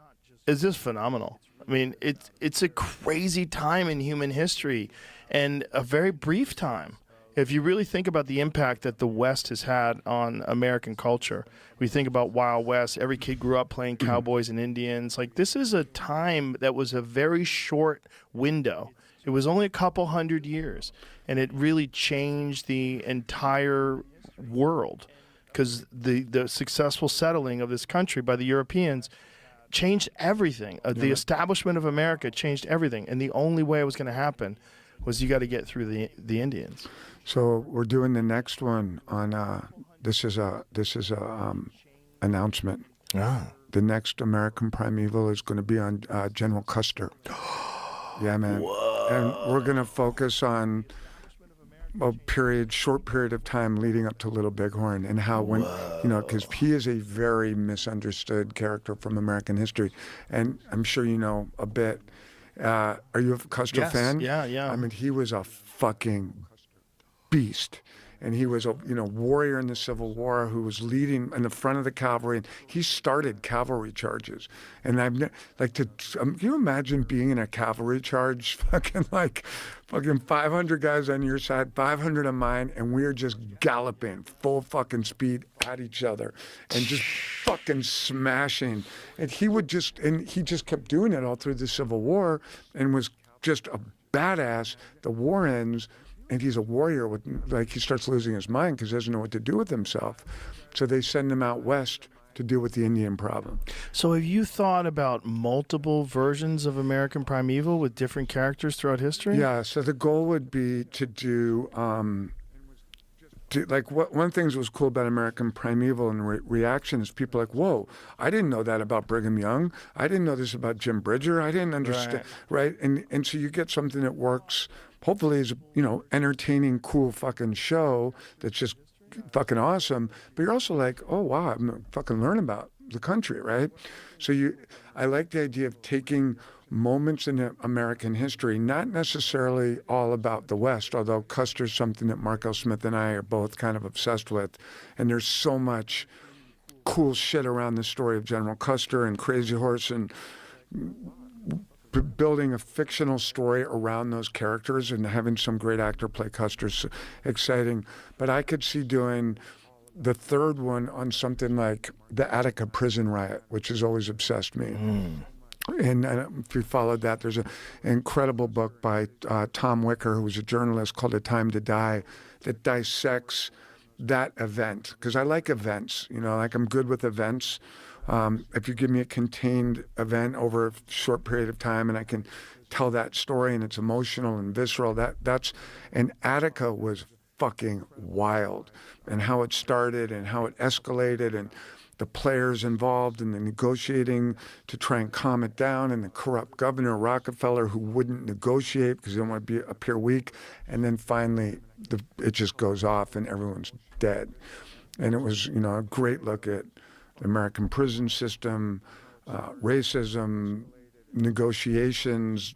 C: phenomenal. I mean, it's a crazy time in human history and a very brief time. If you really think about the impact that the West has had on American culture, we think about Wild West, every kid grew up playing cowboys and Indians. Like, this is a time that was a very short window. It was only a couple hundred years, and it really changed the entire world, because the successful settling of this country by the Europeans changed everything. The establishment of America changed everything, and the only way it was going to happen was you got to get through the Indians.
D: So we're doing the next one on. This is a announcement.
C: Ah.
D: The next American Primeval is going to be on General Custer. Yeah, man.
C: Whoa.
D: And we're going to focus on a short period of time leading up to Little Bighorn, and how because he is a very misunderstood character from American history, and I'm sure you know a bit. Are you a Custer fan?
C: Yeah.
D: I mean, he was a fucking beast. And he was a warrior in the Civil War who was leading in the front of the cavalry. And he started cavalry charges. And can you imagine being in a cavalry charge, fucking 500 guys on your side, 500 on mine, and we're just galloping full fucking speed at each other and just fucking smashing. And he just kept doing it all through the Civil War and was just a badass. The war ends. And he's a warrior he starts losing his mind because he doesn't know what to do with himself. So they send him out west to deal with the Indian problem.
C: So have you thought about multiple versions of American Primeval with different characters throughout history?
D: Yeah, so the goal would be to do, one of the things that was cool about American Primeval and reaction is people like, whoa, I didn't know that about Brigham Young. I didn't know this about Jim Bridger. I didn't understand, right? And so you get something that works. Hopefully it's entertaining, cool fucking show that's just fucking awesome. But you're also like, oh wow, I'm gonna fucking learn about the country, right? So I like the idea of taking moments in American history, not necessarily all about the West, although Custer's something that Mark L. Smith and I are both kind of obsessed with. And there's so much cool shit around the story of General Custer and Crazy Horse, and building a fictional story around those characters and having some great actor play Custer's exciting. But I could see doing the third one on something like the Attica prison riot, which has always obsessed me. And if you followed that, there's an incredible book by Tom Wicker, who was a journalist, called A Time to Die, that dissects that event. Because I like events, like I'm good with events. If you give me a contained event over a short period of time and I can tell that story and it's emotional and visceral, and Attica was fucking wild, and how it started and how it escalated and the players involved in the negotiating to try and calm it down, and the corrupt governor Rockefeller who wouldn't negotiate because he didn't want to appear weak, and then finally it just goes off and everyone's dead. And it was a great look at the American prison system, racism, negotiations,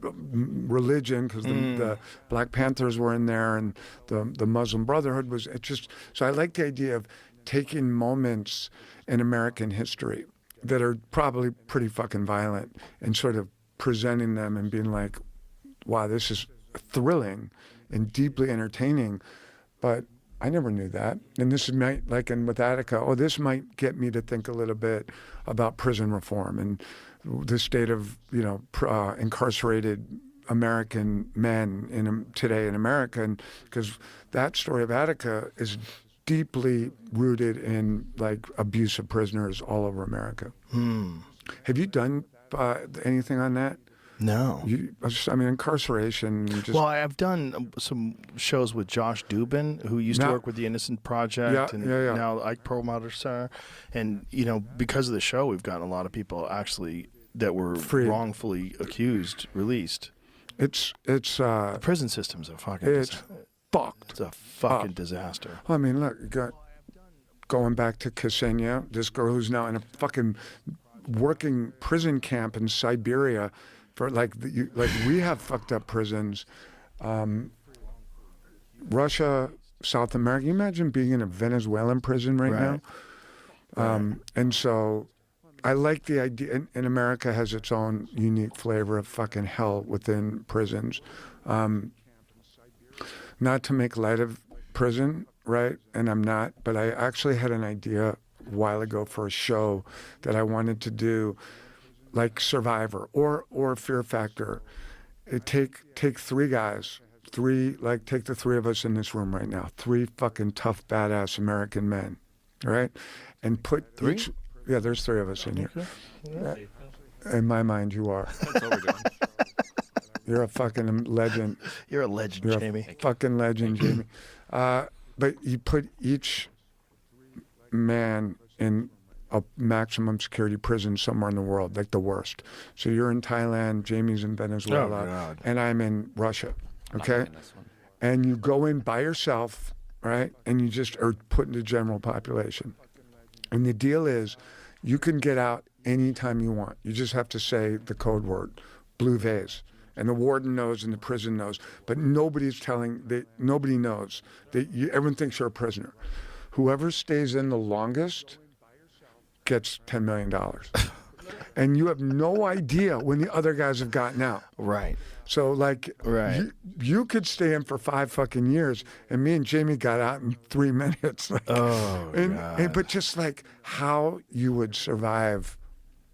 D: religion, because the Black Panthers were in there, and the Muslim Brotherhood was. So I like the idea of taking moments in American history that are probably pretty fucking violent and sort of presenting them and being like, wow, this is thrilling and deeply entertaining, but I never knew that. And this might, like with Attica, this might get me to think a little bit about prison reform and the state of, incarcerated American men today in America. And because that story of Attica is deeply rooted in abuse of prisoners all over America. Have you done anything on that?
C: No.
D: Incarceration.
C: Well, I've done some shows with Josh Dubin, who used to work with the Innocent Project, and now Ike Perlmutter Center. And, because of the show, we've gotten a lot of people actually that were wrongfully accused released.
D: The
C: prison system's a fucking
D: fucked.
C: It's a fucking disaster.
D: Well, look, you got going back to Ksenia, this girl who's now in a fucking working prison camp in Siberia for we have fucked up prisons. Russia, South America. Can you imagine being in a Venezuelan prison right now? And so I like the idea, and America has its own unique flavor of fucking hell within prisons. Not to make light of prison, right? And I'm not, but I actually had an idea a while ago for a show that I wanted to do, like Survivor or Fear Factor. Take three guys, take the three of us in this room right now, three fucking tough, badass American men, right? And put each, there's three of us in here. Okay. In my mind, you are.
E: That's what we're doing.
D: You're a fucking legend.
C: You're a legend, Jamie.
D: A fucking legend, Jamie. But you put each man in a maximum security prison somewhere in the world, like the worst. So you're in Thailand, Jamie's in Venezuela, and I'm in Russia, okay? And you go in by yourself, right? And you just are put into general population. And the deal is you can get out anytime you want. You just have to say the code word, blue vase. And the warden knows and the prison knows, but nobody knows that everyone thinks you're a prisoner. Whoever stays in the longest gets $10 million. And you have no idea when the other guys have gotten out.
C: Right.
D: So you could stay in for 5 fucking years, and me and Jamie got out in 3 minutes. But just how you would survive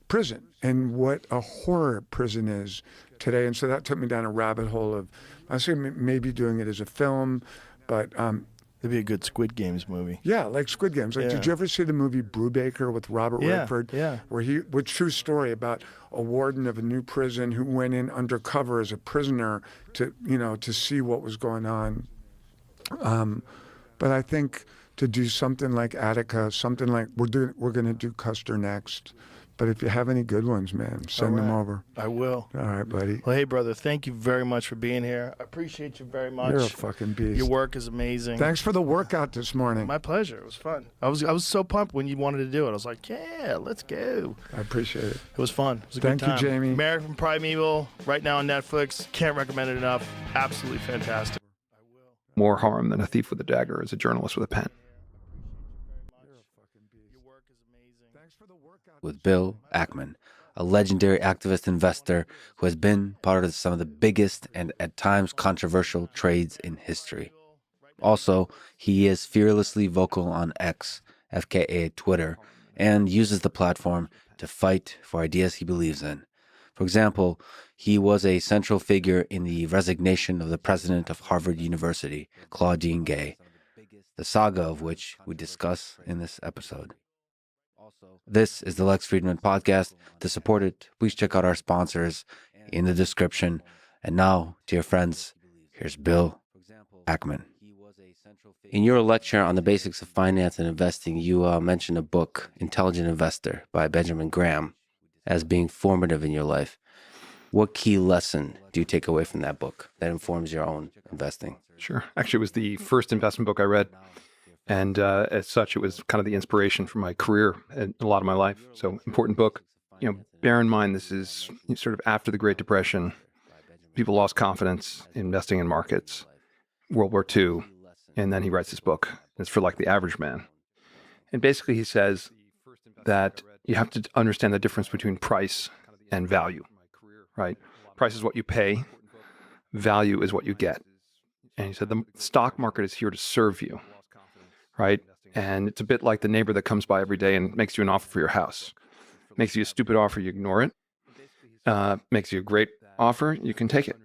D: prison and what a horror prison is today. And so that took me down a rabbit hole of, I was maybe doing it as a film, but
C: it'd be a good Squid Games movie.
D: Yeah, like Squid Games. Did you ever see the movie Brubaker with Robert Redford?
C: Yeah.
D: With true story about a warden of a new prison who went in undercover as a prisoner to see what was going on. But I think to do something like Attica, something like we're going to do Custer next. But if you have any good ones, man, send them over.
C: I will.
D: All right, buddy.
C: Well, hey, brother, thank you very much for being here. I appreciate you very much.
D: You're a fucking beast.
C: Your work is amazing.
D: Thanks for the workout this morning.
C: My pleasure. It was fun. I was so pumped when you wanted to do it. I was like, yeah, let's go.
D: I appreciate it.
C: It was fun. It was a good time.
D: Thank you, Jamie.
C: American Primeval, right now on Netflix. Can't recommend it enough. Absolutely fantastic.
F: More harm than a thief with a dagger is a journalist with a pen.
G: With Bill Ackman, a legendary activist investor who has been part of some of the biggest and at times controversial trades in history. Also, he is fearlessly vocal on X, FKA Twitter, and uses the platform to fight for ideas he believes in. For example, he was a central figure in the resignation of the president of Harvard University, Claudine Gay, the saga of which we discuss in this episode. This is the Lex Friedman Podcast. To support it, please check out our sponsors in the description. And now, dear friends, here's Bill Ackman. In your lecture on the basics of finance and investing, you mentioned a book, Intelligent Investor by Benjamin Graham, as being formative in your life. What key lesson do you take away from that book that informs your own investing?
F: Sure. Actually, it was the first investment book I read. And as such, it was kind of the inspiration for my career and a lot of my life. So important book. Bear in mind, this is sort of after the Great Depression. People lost confidence in investing in markets, World War II. And then he writes this book. It's for like the average man. And basically he says that you have to understand the difference between price and value, right? Price is what you pay. Value is what you get. And he said the stock market is here to serve you, right? And it's a bit like the neighbor that comes by every day and makes you an offer for your house. Makes you a stupid offer, you ignore it. Makes you a great offer, you can take it.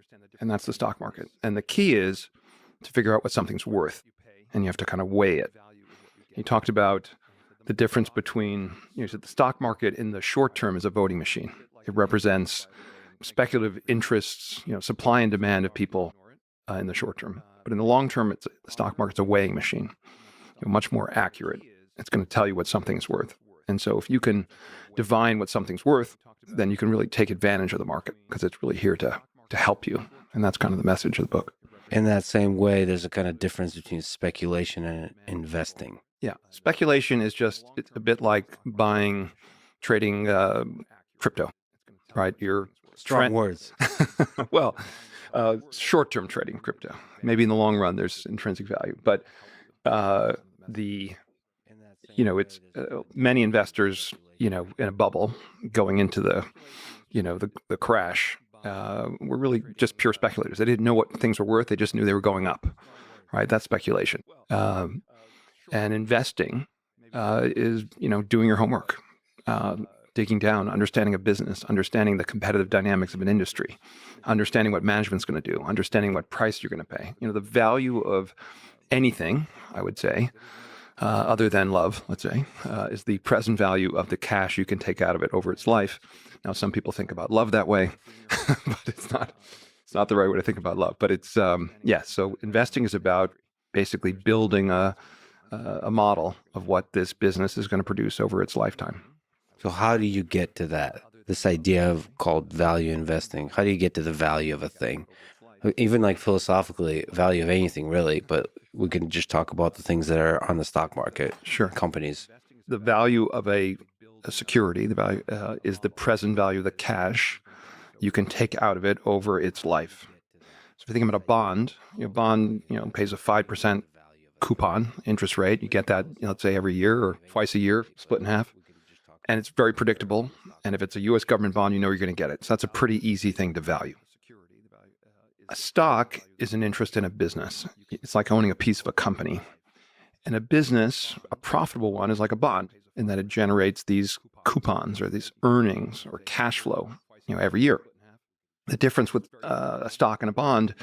F: And that's the stock market. And the key is to figure out what something's worth. And you have to kind of weigh it. He talked about the difference between, the stock market in the short term is a voting machine. It represents speculative interests, supply and demand of people in the short term. But in the long term, the stock market's a weighing machine, much more accurate. It's going to tell you what something's worth. And so if you can divine what something's worth, then you can really take advantage of the market because it's really here to help you. And that's kind of the message of the book.
G: In that same way, there's a kind of difference between speculation and investing.
F: Yeah. Speculation is it's a bit like trading crypto, right?
G: Strong words.
F: Well, short-term trading crypto. Maybe in the long run, there's intrinsic value. But it's many investors, in a bubble going into the crash, were really just pure speculators. They didn't know what things were worth. They just knew they were going up, right? That's speculation. And investing is, doing your homework, digging down, understanding a business, understanding the competitive dynamics of an industry, understanding what management's going to do, understanding what price you're going to pay. The value of anything, I would say, other than love, let's say, is the present value of the cash you can take out of it over its life. Now, some people think about love that way, but it's not the right way to think about love. But it's, so investing is about basically building a model of what this business is going to produce over its lifetime.
G: So how do you get to that? This idea of called value investing. How do you get to the value of a thing? Even like philosophically, value of anything really, but we can just talk about the things that are on the stock market.
F: Sure.
G: Companies.
F: The value of a security, the value is the present value of the cash you can take out of it over its life. So if you think about a bond, pays a 5% coupon interest rate. You get that, let's say every year or twice a year, split in half. And it's very predictable. And if it's a U.S. government bond, you're going to get it. So that's a pretty easy thing to value. A stock is an interest in a business. It's like owning a piece of a company. And a business, a profitable one, is like a bond in that it generates these coupons or these earnings or cash flow, every year. The difference with a stock and a bond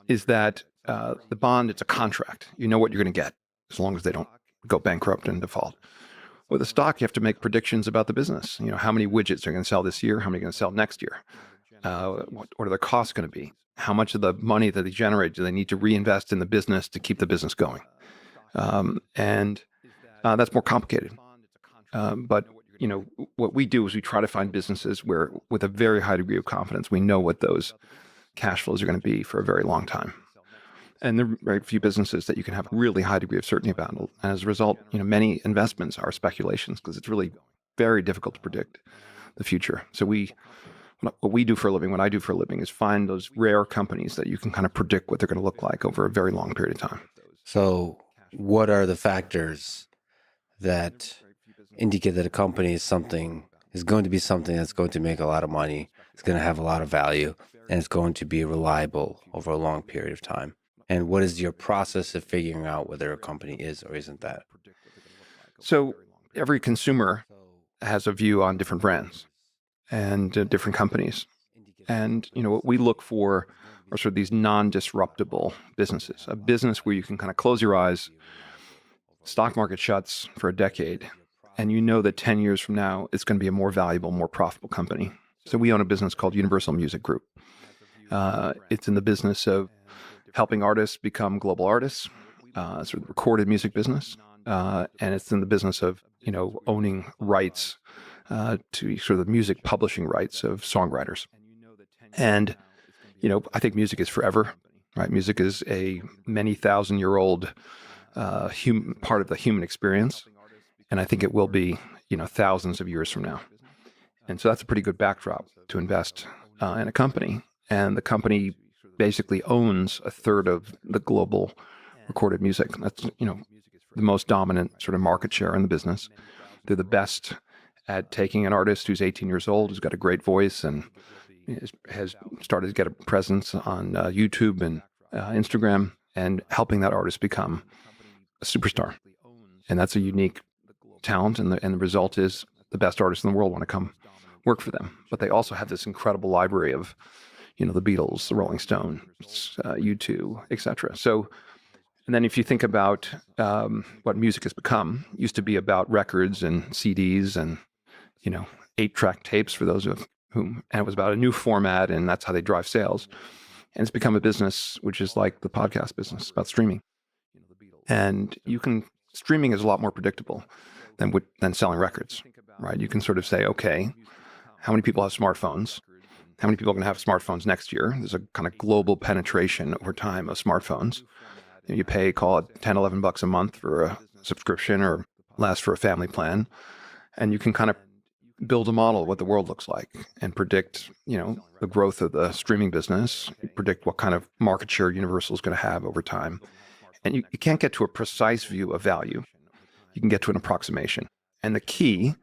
F: is that the bond, it's a contract. You know what you're going to get as long as they don't go bankrupt and default. With a stock, you have to make predictions about the business. How many widgets are going to sell this year? How many are going to sell next year? What are their costs going to be? How much of the money that they generate do they need to reinvest in the business to keep the business going? And that's more complicated. But what we do is we try to find businesses where, with a very high degree of confidence, we know what those cash flows are going to be for a very long time. And there are very few businesses that you can have a really high degree of certainty about. And as a result, many investments are speculations because it's really very difficult to predict the future. So what we do for a living, what I do for a living, is find those rare companies that you can kind of predict what they're going to look like over a very long period of time.
G: So what are the factors that indicate that a company is going to be something that's going to make a lot of money, it's going to have a lot of value, and it's going to be reliable over a long period of time? And what is your process of figuring out whether a company is or isn't that?
F: So every consumer has a view on different brands and different companies. And, what we look for are sort of these non-disruptible businesses, a business where you can kind of close your eyes, stock market shuts for a decade, and you know that 10 years from now, it's going to be a more valuable, more profitable company. So we own a business called Universal Music Group. It's in the business of helping artists become global artists, sort of the recorded music business. And it's in the business of, owning rights to sort of the music publishing rights of songwriters. And, I think music is forever, right? Music is a many thousand-year-old part of the human experience. And I think it will be, thousands of years from now. And so that's a pretty good backdrop to invest in a company. And the company basically owns a third of the global recorded music. That's, the most dominant sort of market share in the business. They're the best at taking an artist who's 18 years old, who's got a great voice and has started to get a presence on YouTube and Instagram, and helping that artist become a superstar. And that's a unique talent. And the result is the best artists in the world want to come work for them. But they also have this incredible library of, the Beatles, the Rolling Stones, U2, etc. So, and then if you think about what music has become, it used to be about records and CDs and, 8-track tapes for those of whom, and it was about a new format, and that's how they drive sales. And it's become a business which is like the podcast business, about streaming. And streaming is a lot more predictable than selling records, right? You can sort of say, okay, how many people have smartphones? How many people are going to have smartphones next year? There's a kind of global penetration over time of smartphones. You pay, call it 10, 11 bucks a month for a subscription or less for a family plan. And you can kind of build a model of what the world looks like and predict, the growth of the streaming business, predict what kind of market share Universal is going to have over time. And you can't get to a precise view of value. You can get to an approximation. And the key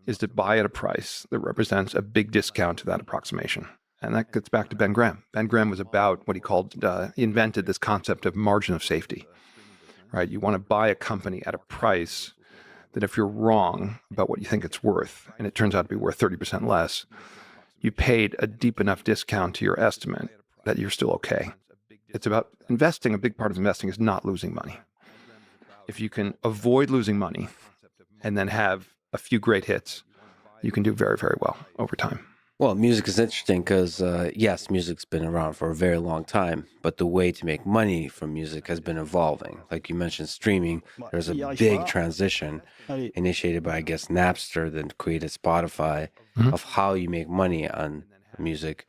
F: is to buy at a price that represents a big discount to that approximation. And that gets back to Ben Graham. Ben Graham was about what he called, he invented this concept of margin of safety, right? You want to buy a company at a price that if you're wrong about what you think it's worth, and it turns out to be worth 30% less, you paid a deep enough discount to your estimate that you're still okay. It's about investing. A big part of investing is not losing money. If you can avoid losing money and then have a few great hits, you can do very, very well over time.
G: Well, music is interesting because, yes, music's been around for a very long time, but the way to make money from music has been evolving. Like you mentioned, streaming, there's a big transition initiated by, I guess, Napster, then created Spotify, of how you make money on music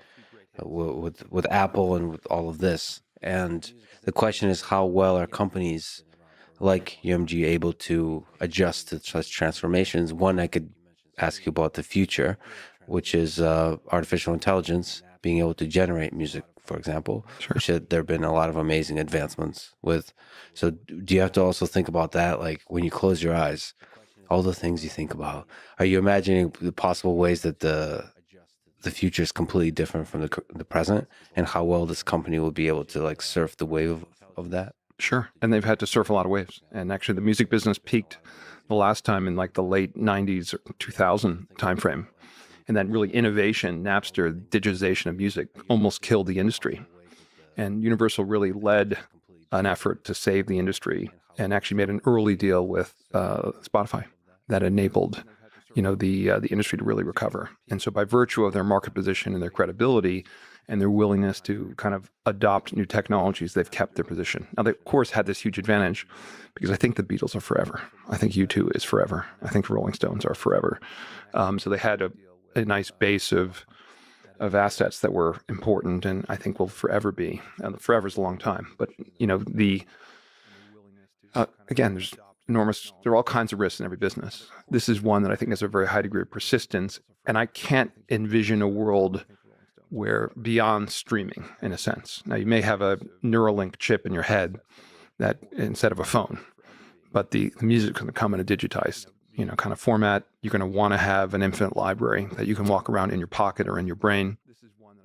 G: with Apple and with all of this. And the question is, how well are companies like UMG able to adjust to such transformations? One, I could ask you about the future, which is artificial intelligence being able to generate music, for example, which there have been a lot of amazing advancements with. So do you have to also think about that? Like when you close your eyes, all the things you think about, are you imagining the possible ways that the future is completely different from the present, and how well this company will be able to like surf the wave of that?
F: Sure. And they've had to surf a lot of waves. And actually the music business peaked the last time in like the late 90s or 2000 timeframe. And that really innovation, Napster, digitization of music almost killed the industry. And Universal really led an effort to save the industry and actually made an early deal with Spotify that enabled, the industry to really recover. And so by virtue of their market position and their credibility and their willingness to kind of adopt new technologies, they've kept their position. Now, they, of course, had this huge advantage because I think the Beatles are forever. I think U2 is forever. I think the Rolling Stones are forever. So they had a nice base of assets that were important and I think will forever be. Forever is a long time. But, again, there are all kinds of risks in every business. This is one that I think has a very high degree of persistence. And I can't envision a world where beyond streaming, in a sense. Now, you may have a Neuralink chip in your head that instead of a phone, but the music is going to come in a digitized, kind of format. You're going to want to have an infinite library that you can walk around in your pocket or in your brain.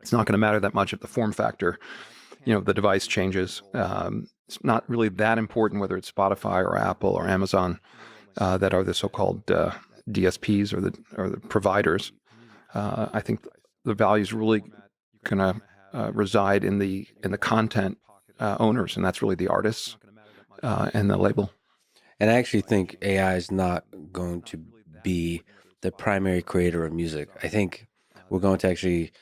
F: It's not going to matter that much of the form factor. the device changes. It's not really that important whether it's Spotify or Apple or Amazon that are the so-called DSPs or the providers. I think the value is really going to reside in the content owners, and that's really the artists and the label.
G: And I actually think AI is not going to be the primary creator of music. I think we're going to actually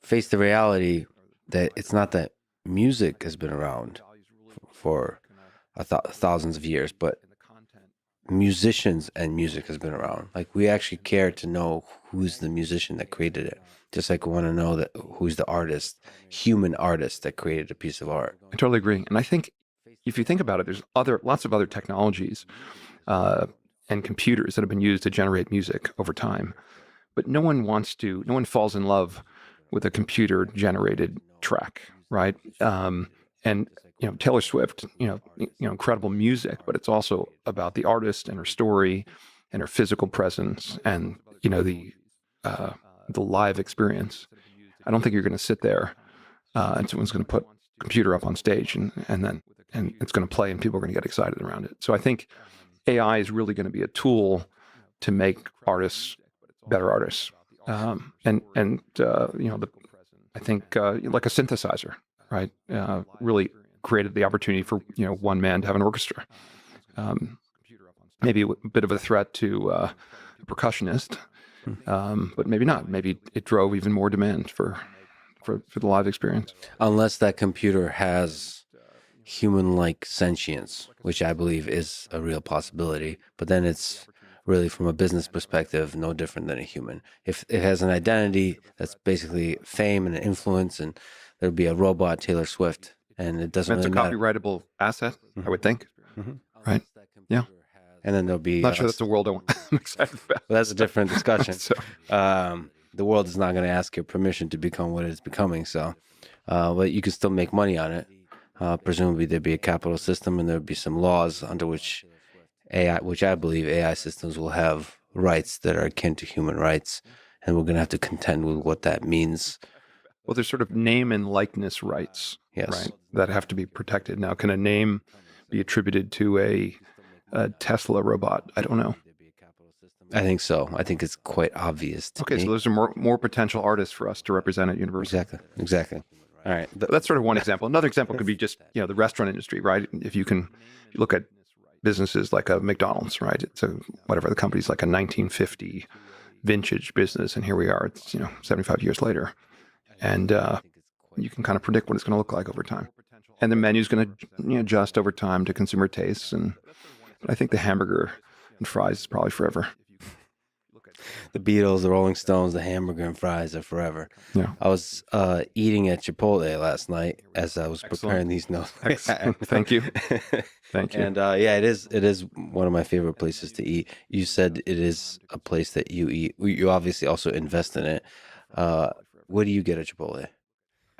G: face the reality that it's not that music has been around for thousands of years, but musicians and music has been around. Like, we actually care to know who's the musician that created it, just like we want to know that who's the artist, human artist that created a piece of art.
F: I totally agree. And I think if you think about it, there's lots of other technologies and computers that have been used to generate music over time. But no one falls in love with a computer generated track, right? And Taylor Swift, incredible music, but it's also about the artist and her story and her physical presence and the live experience. I don't think you're going to sit there and someone's going to put a computer up on stage and it's going to play and people are going to get excited around it. So I think AI is really going to be a tool to make artists better artists. I think like a synthesizer, right? Really created the opportunity for one man to have an orchestra. Maybe a bit of a threat to a percussionist, but maybe not. Maybe it drove even more demand for the live experience.
G: Unless that computer has human-like sentience, which I believe is a real possibility, but then it's really, from a business perspective, no different than a human. If it has an identity that's basically fame and influence, and there'd be a robot Taylor Swift, and it doesn't
F: That's
G: really
F: a
G: matter.
F: copyrightable asset, I would think. Right? Yeah.
G: And then there'll be
F: Not sure that's the world I'm excited about.
G: Well, that's a different discussion.
F: So-
G: The world is not going to ask your permission to become what it's becoming. So, but you can still make money on it. Presumably, there'd be a capital system, and there'd be some laws under which I believe AI systems will have rights that are akin to human rights, and we're going to have to contend with what that means.
F: Well, there's sort of name and likeness rights,
G: Yes.
F: right, that have to be protected. Now, can a name be attributed to a Tesla robot? I don't know.
G: I think so. I think it's quite obvious to
F: Okay,
G: me.
F: so those are more potential artists for us to represent at university.
G: Exactly. All right.
F: That's sort of one example. Another example could be just the restaurant industry, right? If you look at businesses like a McDonald's, right? It's whatever the company's like a 1950 vintage business, and here we are. It's 75 years later, and you can kind of predict what it's going to look like over time, and the menu's going to adjust over time to consumer tastes. And I think the hamburger and fries is probably forever.
G: The Beatles, the Rolling Stones, the hamburger and fries are forever.
F: Yeah.
G: I was eating at Chipotle last night as I was preparing these notes.
F: Excellent. Thank you. Thank you.
G: And it is one of my favorite places to eat. You said it is a place that you eat. You obviously also invest in it. What do you get at Chipotle?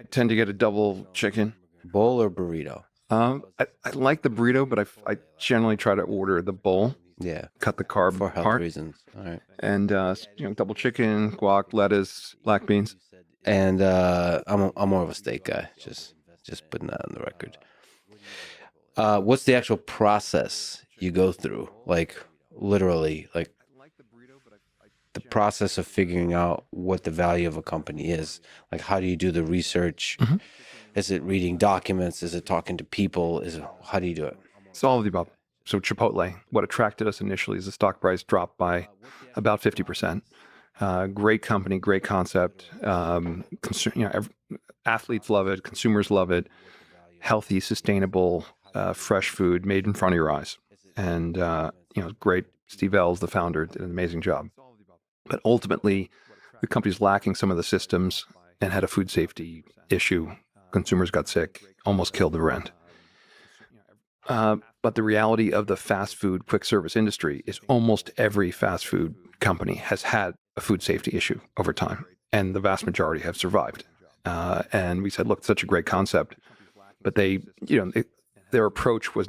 F: I tend to get a double chicken.
G: Bowl or burrito?
F: I like the burrito, but I generally try to order the bowl.
G: Yeah,
F: Cut the carb
G: for health
F: part,
G: reasons. All right.
F: and double chicken, guac, lettuce, black beans.
G: And I'm more of a steak guy. Just putting that on the record. What's the actual process you go through? Like, literally, like the process of figuring out what the value of a company is. Like, how do you do the research?
F: Mm-hmm.
G: Is it reading documents? Is it talking to people? How do you do it?
F: It's all of the above. So Chipotle, what attracted us initially is the stock price dropped by about 50%. Great company, great concept. Athletes love it, consumers love it. Healthy, sustainable, fresh food made in front of your eyes. And great. Steve Ells, the founder, did an amazing job. But ultimately, the company's lacking some of the systems and had a food safety issue. Consumers got sick, almost killed the brand. But the reality of the fast food quick service industry is almost every fast food company has had a food safety issue over time, and the vast majority have survived. And we said, look, it's such a great concept, but their approach was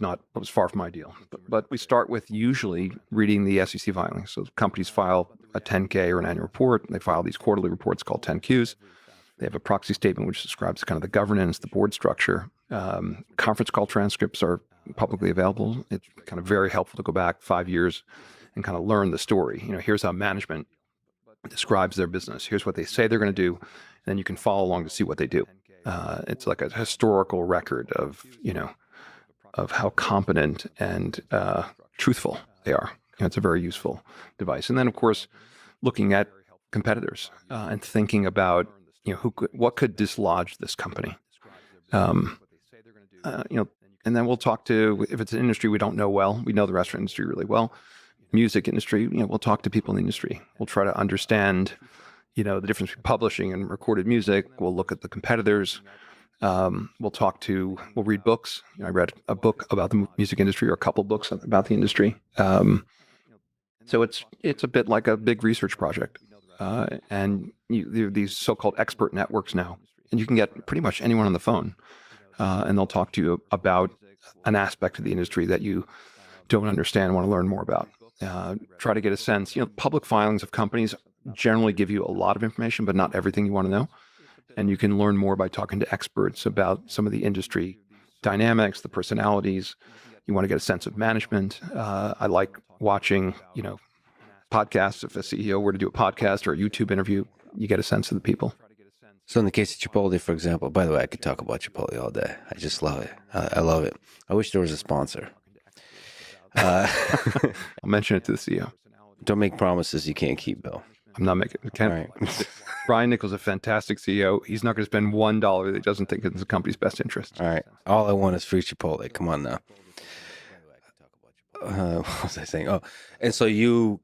F: far from ideal. But we start with usually reading the SEC filings. So companies file a 10K or an annual report. They file these quarterly reports called 10Qs. They have a proxy statement which describes kind of the governance, the board structure. Conference call transcripts are publicly available. It's kind of very helpful to go back 5 years and kind of learn the story. Here's how management describes their business. Here's what they say they're going to do. And then you can follow along to see what they do. It's like a historical record of, of how competent and truthful they are. It's a very useful device. And then, of course, looking at competitors and thinking about, what could dislodge this company. And then we'll talk to, if it's an industry we don't know well, we know the restaurant industry really well, music industry, we'll talk to people in the industry. We'll try to understand, the difference between publishing and recorded music. We'll look at the competitors. We'll read books. I read a book about the music industry, or a couple books about the industry. So it's a bit like a big research project. And there are these so-called expert networks now, and you can get pretty much anyone on the phone, and they'll talk to you about an aspect of the industry that you don't understand and want to learn more about. Try to get a sense. Public filings of companies generally give you a lot of information, but not everything you want to know. And you can learn more by talking to experts about some of the industry dynamics, the personalities. You want to get a sense of management. I like watching, podcasts. If a CEO were to do a podcast or a YouTube interview, you get a sense of the people.
G: So in the case of Chipotle, for example, by the way, I could talk about Chipotle all day. I just love it. I love it. I wish there was a sponsor.
F: I'll mention it to the CEO.
G: Don't make promises you can't keep, Bill.
F: I'm not making it. All right. Brian Nichols is a fantastic CEO. He's not going to spend $1 that he doesn't think is the company's best interest.
G: All right. All I want is free Chipotle. Come on now. What was I saying? Oh, and so you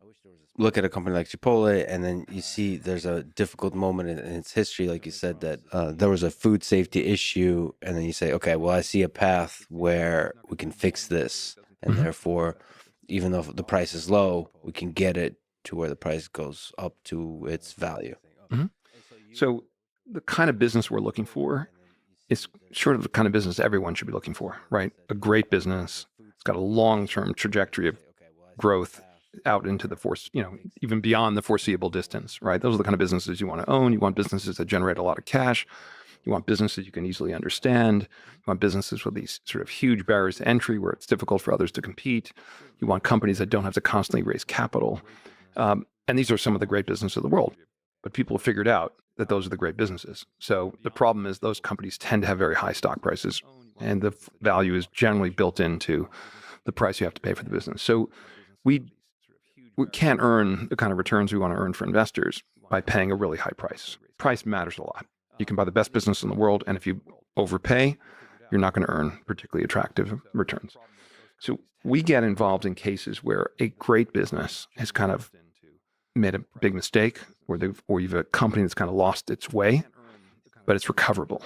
G: look at a company like Chipotle, and then you see there's a difficult moment in its history, like you said, that there was a food safety issue, and then you say, okay, well, I see a path where we can fix this, and therefore, even though the price is low, we can get it to where the price goes up to its value.
F: Mm-hmm. So the kind of business we're looking for is sort of the kind of business everyone should be looking for, right? A great business. It's got a long-term trajectory of growth out into the even beyond the foreseeable distance, right? Those are the kind of businesses you want to own. You want businesses that generate a lot of cash. You want businesses you can easily understand. You want businesses with these sort of huge barriers to entry where it's difficult for others to compete. You want companies that don't have to constantly raise capital. And these are some of the great businesses of the world. But people have figured out that those are the great businesses. So the problem is those companies tend to have very high stock prices, and the value is generally built into the price you have to pay for the business. So we can't earn the kind of returns we want to earn for investors by paying a really high price. Price matters a lot. You can buy the best business in the world, and if you overpay, you're not going to earn particularly attractive returns. So we get involved in cases where a great business has kind of made a big mistake, or you've a company that's kind of lost its way, but it's recoverable.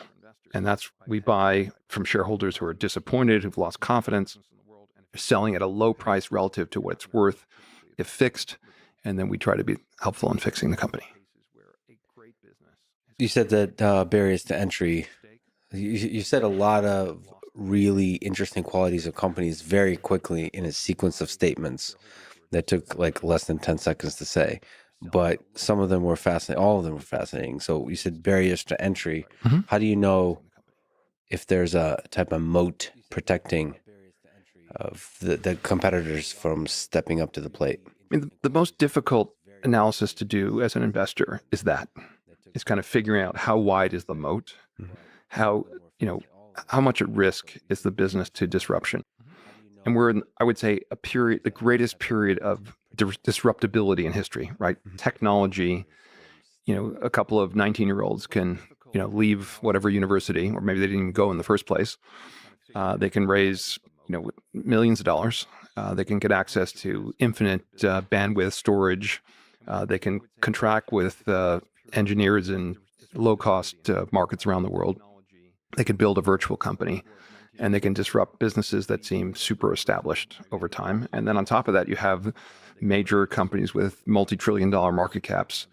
F: And we buy from shareholders who are disappointed, who've lost confidence, selling at a low price relative to what it's worth, if fixed, and then we try to be helpful in fixing the company.
G: You said that barriers to entry, you said a lot of really interesting qualities of companies very quickly in a sequence of statements that took like less than 10 seconds to say. But some of them were fascinating. All of them were fascinating. So you said barriers to entry. Mm-hmm. How do you know if there's a type of moat protecting of the competitors from stepping up to the plate?
F: I mean, the most difficult analysis to do as an investor is kind of figuring out how wide is the moat, mm-hmm. how much at risk is the business to disruption. And we're in, I would say, the greatest period of disruptability in history, right? Mm-hmm. Technology, a couple of 19-year-olds can, leave whatever university, or maybe they didn't even go in the first place. They can raise, millions of dollars. They can get access to infinite bandwidth storage. They can contract with engineers in low-cost markets around the world. They can build a virtual company, and they can disrupt businesses that seem super established over time. And then on top of that, you have major companies with multi-trillion-dollar market caps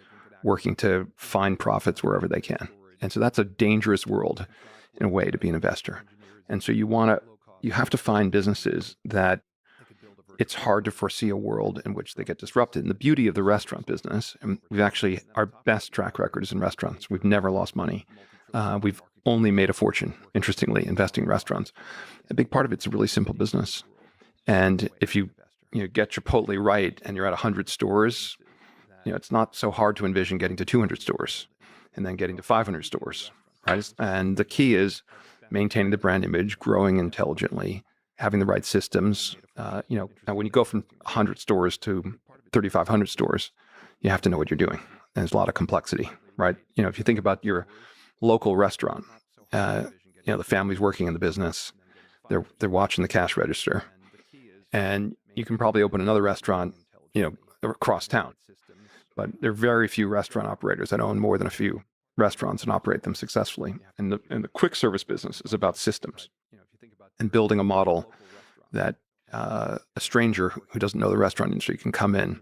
F: working to find profits wherever they can. And so that's a dangerous world in a way to be an investor. And so you have to find businesses that it's hard to foresee a world in which they get disrupted. And the beauty of the restaurant business, and our best track record is in restaurants. We've never lost money. We've only made a fortune, interestingly, investing in restaurants. A big part of it's a really simple business. And if you get Chipotle right and you're at 100 stores, it's not so hard to envision getting to 200 stores and then getting to 500 stores, right? And the key is maintaining the brand image, growing intelligently, having the right systems. Now when you go from 100 stores to 3,500 stores, you have to know what you're doing. And there's a lot of complexity, right? If you think about your local restaurant, the family's working in the business, they're watching the cash register, and you can probably open another restaurant, across town. But there are very few restaurant operators that own more than a few restaurants and operate them successfully. And the quick service business is about systems and building a model that a stranger who doesn't know the restaurant industry can come in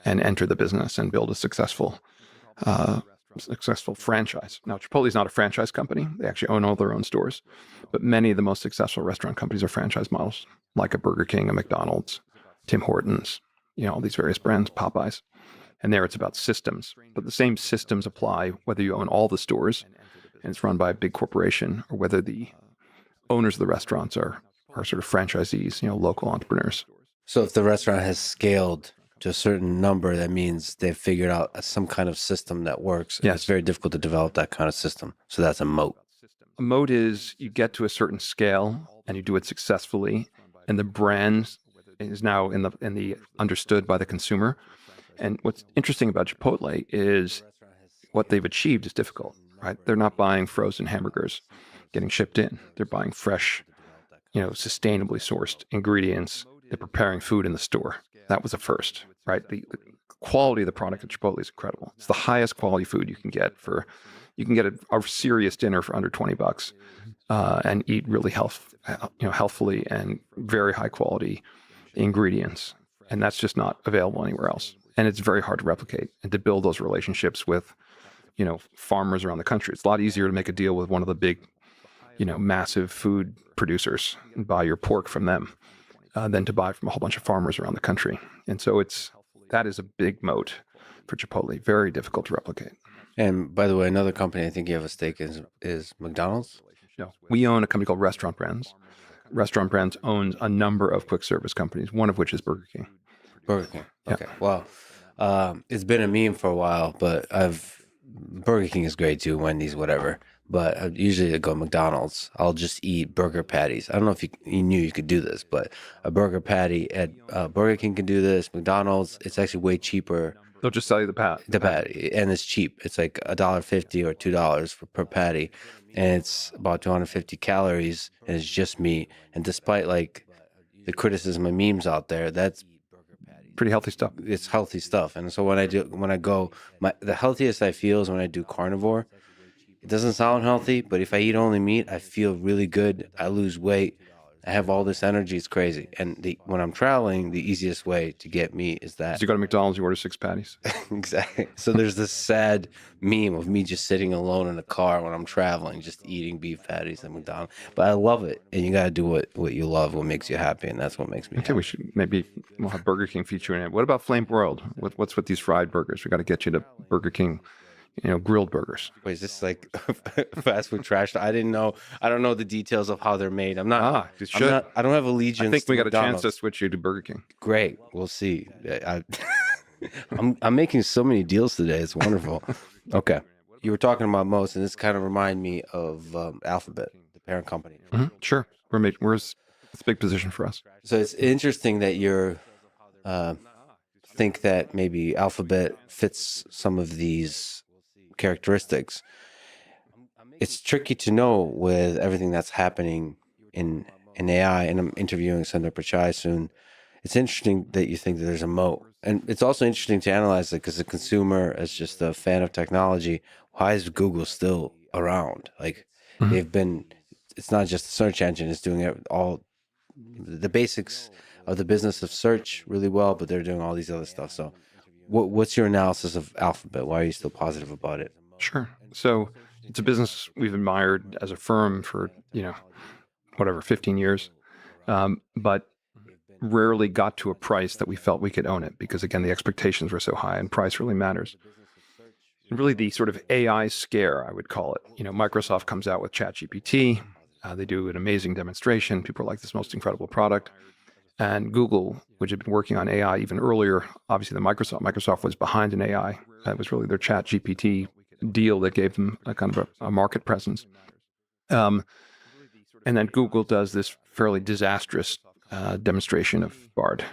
F: and enter the business and build a successful franchise. Now, Chipotle is not a franchise company. They actually own all their own stores. But many of the most successful restaurant companies are franchise models, like a Burger King, a McDonald's, Tim Hortons, all these various brands, Popeyes. And there it's about systems. But the same systems apply whether you own all the stores and it's run by a big corporation, or whether the owners of the restaurants are sort of franchisees, local entrepreneurs.
G: So if the restaurant has scaled to a certain number, that means they've figured out some kind of system that works.
F: Yes.
G: It's very difficult to develop that kind of system. So that's a moat.
F: A moat is you get to a certain scale and you do it successfully, and the brand is now in the understood by the consumer. And what's interesting about Chipotle is what they've achieved is difficult, right? They're not buying frozen hamburgers getting shipped in. They're buying fresh, sustainably sourced ingredients. They're preparing food in the store. That was a first, right? The quality of the product at Chipotle is incredible. It's the highest quality food you can get a serious dinner for under $20, and eat really healthfully and very high quality ingredients. And that's just not available anywhere else. And it's very hard to replicate and to build those relationships with, farmers around the country. It's a lot easier to make a deal with one of the big, massive food producers and buy your pork from them than to buy from a whole bunch of farmers around the country. And so that is a big moat for Chipotle, very difficult to replicate.
G: And by the way, another company I think you have a stake in is McDonald's.
F: No, we own a company called Restaurant Brands. Restaurant Brands owns a number of quick service companies, one of which is Burger King.
G: Burger King.
F: Yeah.
G: Okay. Well, it's been a meme for a while, but Burger King is great too, Wendy's, whatever. But I usually go McDonald's. I'll just eat burger patties. I don't know if you knew you could do this, but a burger patty at Burger King can do this. McDonald's, it's actually way cheaper.
F: They'll just sell you the
G: patty, and it's cheap. It's like $1.50 or $2 per patty, and it's about 250 calories, and it's just meat. And despite like the criticism of memes out there, that's
F: pretty healthy stuff.
G: It's healthy stuff. And so the healthiest I feel is when I do carnivore. It doesn't sound healthy, but if I eat only meat, I feel really good. I lose weight. I have all this energy. It's crazy. And when I'm traveling, the easiest way to get meat is that.
F: So you go to McDonald's, you order 6 patties.
G: Exactly. So there's this sad meme of me just sitting alone in a car when I'm traveling, just eating beef patties at McDonald's. But I love it. And you got to do what you love, what makes you happy. And that's what makes me happy.
F: Okay, we'll have Burger King feature in it. What about Flame Broiled? What's with these fried burgers? We got to get you to Burger King. Grilled burgers.
G: Wait, is this like fast food trash? I didn't know. I don't know the details of how they're made. I'm not.
F: You should.
G: I don't have allegiance.
F: I think we got
G: McDonald's.
F: a chance to switch you to Burger King.
G: Great. We'll see. I'm making so many deals today. It's wonderful. Okay. You were talking about moats, and this kind of reminded me of Alphabet, the parent company.
F: Mm-hmm. Sure. It's a big position for us.
G: So it's interesting that you're think that maybe Alphabet fits some of these characteristics. It's tricky to know with everything that's happening in AI, and I'm interviewing Sundar Pichai soon. It's interesting that you think that there's a moat, and it's also interesting to analyze it because the consumer, as just a fan of technology, why is Google still around? Like they've been. It's not just the search engine; it's doing all the basics of the business of search really well, but they're doing all these other stuff. So what's your analysis of Alphabet? Why are you still positive about it?
F: Sure. So it's a business we've admired as a firm for, 15 years. But rarely got to a price that we felt we could own it because, again, the expectations were so high and price really matters. And really the sort of AI scare, I would call it. Microsoft comes out with ChatGPT. They do an amazing demonstration. People are like, this most incredible product. And Google, which had been working on AI even earlier, obviously Microsoft was behind in AI. That was really their ChatGPT deal that gave them a kind of a market presence. And then Google does this fairly disastrous demonstration of Bard.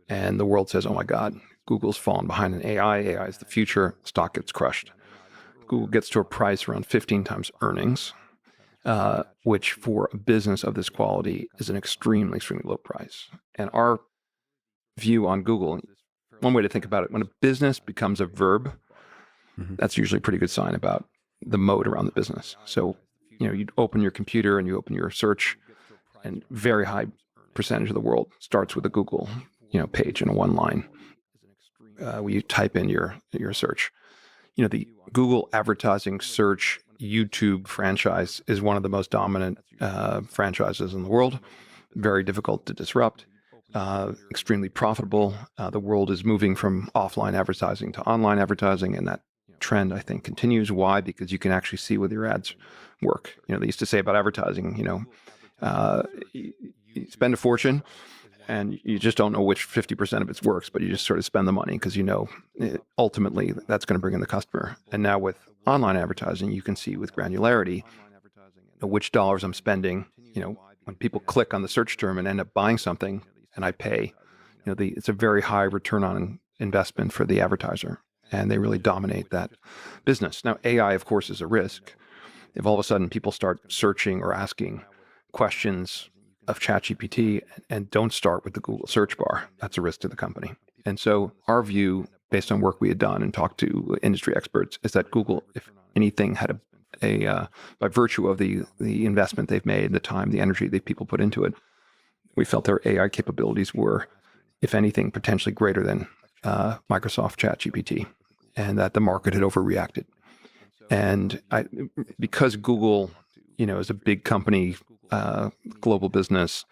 F: And the world says, oh my God, Google's fallen behind in AI. AI is the future. Stock gets crushed. Google gets to a price around 15 times earnings, which for a business of this quality is an extremely, extremely low price. And our view on Google, one way to think about it, when a business becomes a verb, that's usually a pretty good sign about the moat around the business. So, you open your computer and you open your search, and very high percentage of the world starts with a Google, page in a one line. When you type in your search, the Google advertising search YouTube franchise is one of the most dominant franchises in the world. Very difficult to disrupt. Extremely profitable. The world is moving from offline advertising to online advertising, and that trend, I think, continues. Why? Because you can actually see whether your ads work. They used to say about advertising, you spend a fortune and you just don't know which 50% of it works, but you just sort of spend the money because ultimately that's going to bring in the customer. And now with online advertising, you can see with granularity which dollars I'm spending. When people click on the search term and end up buying something and I pay, it's a very high return on investment for the advertiser, and they really dominate that business. Now, AI, of course, is a risk. If all of a sudden people start searching or asking questions of ChatGPT and don't start with the Google search bar, that's a risk to the company. And so our view, based on work we had done and talked to industry experts, is that Google, if anything, had by virtue of the investment they've made, the time, the energy that people put into it, we felt their AI capabilities were, if anything, potentially greater than Microsoft ChatGPT, and that the market had overreacted. And because Google, is a big company, global business,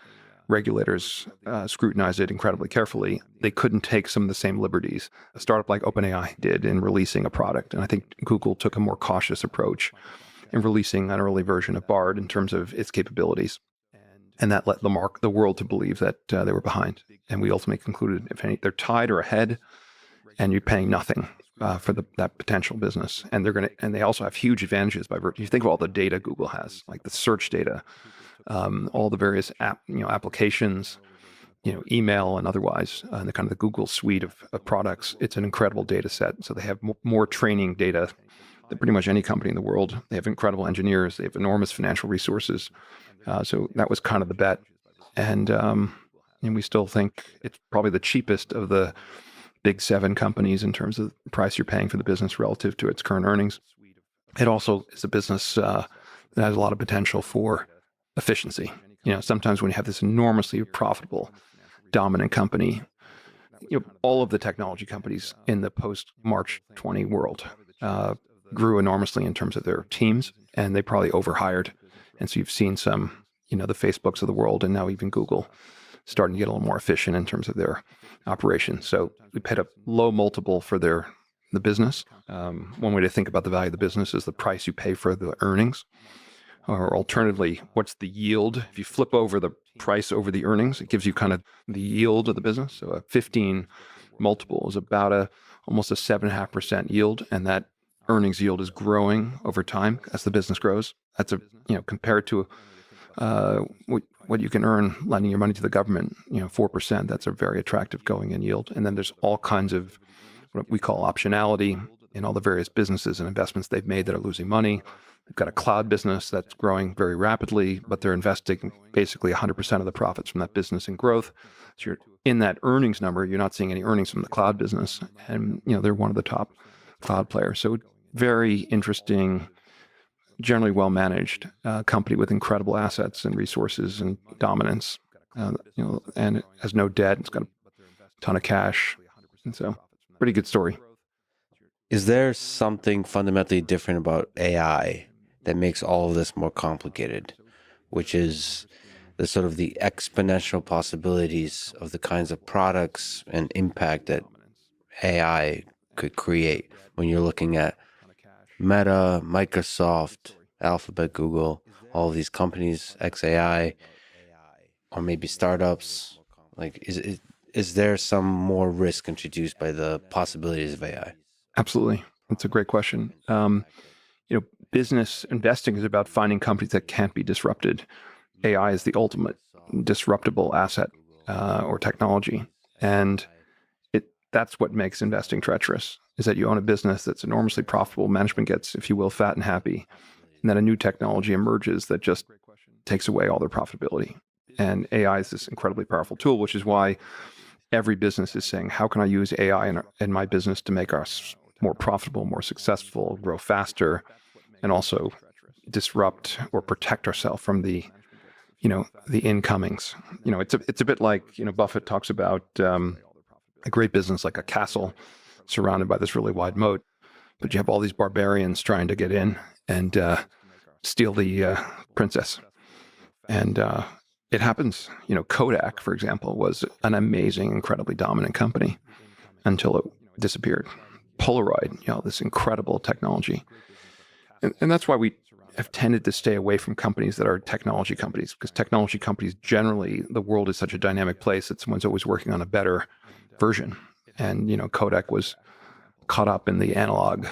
F: regulators scrutinize it incredibly carefully. They couldn't take some of the same liberties a startup like OpenAI did in releasing a product. And I think Google took a more cautious approach in releasing an early version of Bard in terms of its capabilities. And that let the world to believe that they were behind. And we ultimately concluded, if any, they're tied or ahead, and you're paying nothing for that potential business. And they also have huge advantages by virtue. You think of all the data Google has, like the search data, all the various applications, email and otherwise, and the kind of the Google suite of products. It's an incredible data set. So they have more training data than pretty much any company in the world. They have incredible engineers. They have enormous financial resources. So that was kind of the bet. And we still think it's probably the cheapest of the big 7 companies in terms of the price you're paying for the business relative to its current earnings. It also is a business that has a lot of potential for efficiency. Sometimes when you have this enormously profitable, dominant company, all of the technology companies in the post-March 20 world grew enormously in terms of their teams, and they probably overhired. And so you've seen some, the Facebooks of the world, and now even Google starting to get a little more efficient in terms of their operations. So we paid a low multiple for the business. One way to think about the value of the business is the price you pay for the earnings. Or alternatively, what's the yield? If you flip over the price over the earnings, it gives you kind of the yield of the business. So a 15 multiple is about almost a 7.5% yield, and that earnings yield is growing over time as the business grows. That's compared to what you can earn lending your money to the government, 4%. That's a very attractive going in yield. And then there's all kinds of what we call optionality in all the various businesses and investments they've made that are losing money. They've got a cloud business that's growing very rapidly, but they're investing basically 100% of the profits from that business in growth. So you're in that earnings number, you're not seeing any earnings from the cloud business. And, they're one of the top cloud players. So very interesting, generally well-managed company with incredible assets and resources and dominance, and it has no debt. It's got a ton of cash. And so pretty good story.
G: Is there something fundamentally different about AI that makes all of this more complicated, which is the sort of the exponential possibilities of the kinds of products and impact that AI could create when you're looking at Meta, Microsoft, Alphabet, Google, all of these companies, XAI, or maybe startups? Like, is there some more risk introduced by the possibilities of AI?
F: Absolutely. That's a great question. Business investing is about finding companies that can't be disrupted. AI is the ultimate disruptible asset or technology. And that's what makes investing treacherous, is that you own a business that's enormously profitable. Management gets, if you will, fat and happy. And then a new technology emerges that just takes away all their profitability. And AI is this incredibly powerful tool, which is why every business is saying, how can I use AI in my business to make us more profitable, more successful, grow faster, and also disrupt or protect ourselves from the incomings. It's a bit like, Buffett talks about a great business like a castle surrounded by this really wide moat, but you have all these barbarians trying to get in and steal the princess. And it happens. Kodak, for example, was an amazing, incredibly dominant company until it disappeared. Polaroid, this incredible technology. And that's why we have tended to stay away from companies that are technology companies, because technology companies, generally, the world is such a dynamic place that someone's always working on a better version. And, Kodak was caught up in the analog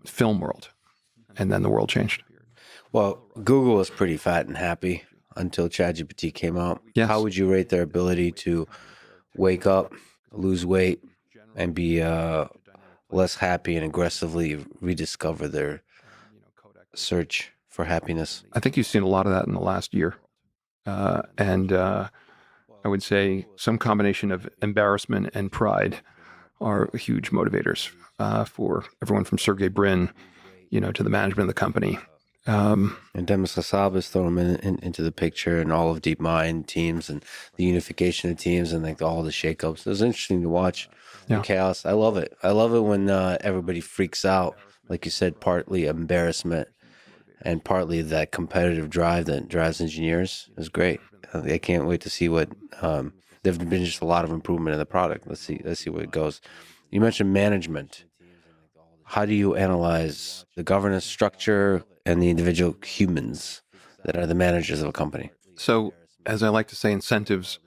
F: film world, and then the world changed.
G: Well, Google was pretty fat and happy until ChatGPT came out.
F: Yes.
G: How would you rate their ability to wake up, lose weight, and be less happy and aggressively rediscover their search for happiness?
F: I think you've seen a lot of that in the last year. And I would say some combination of embarrassment and pride are huge motivators for everyone from Sergey Brin, to the management of the company.
G: And Demis Hassabis throw him into the picture, and all of DeepMind teams and the unification of teams and like all the shakeups. It was interesting to watch the chaos. I love it. I love it when everybody freaks out, like you said, partly embarrassment and partly that competitive drive that drives engineers. It was great. I can't wait to see what there've been just a lot of improvement in the product. Let's see where it goes. You mentioned management. How do you analyze the governance structure and the individual humans that are the managers of a company?
F: So, as I like to say, incentives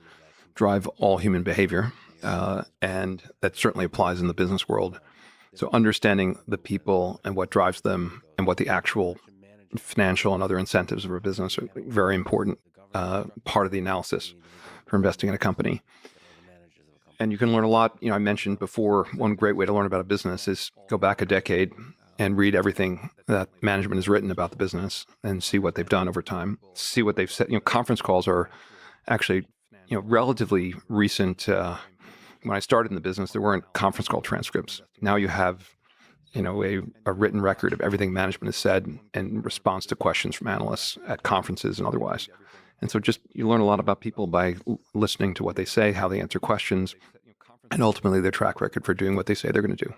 F: drive all human behavior, and that certainly applies in the business world. So, understanding the people and what drives them and what the actual financial and other incentives of a business are very important part of the analysis for investing in a company. And you can learn a lot. I mentioned before, one great way to learn about a business is go back a decade and read everything that management has written about the business and see what they've done over time, see what they've said. Conference calls are actually, relatively recent. When I started in the business, there weren't conference call transcripts. Now you have, a written record of everything management has said in response to questions from analysts at conferences and otherwise. And so you learn a lot about people by listening to what they say, how they answer questions, and ultimately their track record for doing what they say they're going to do.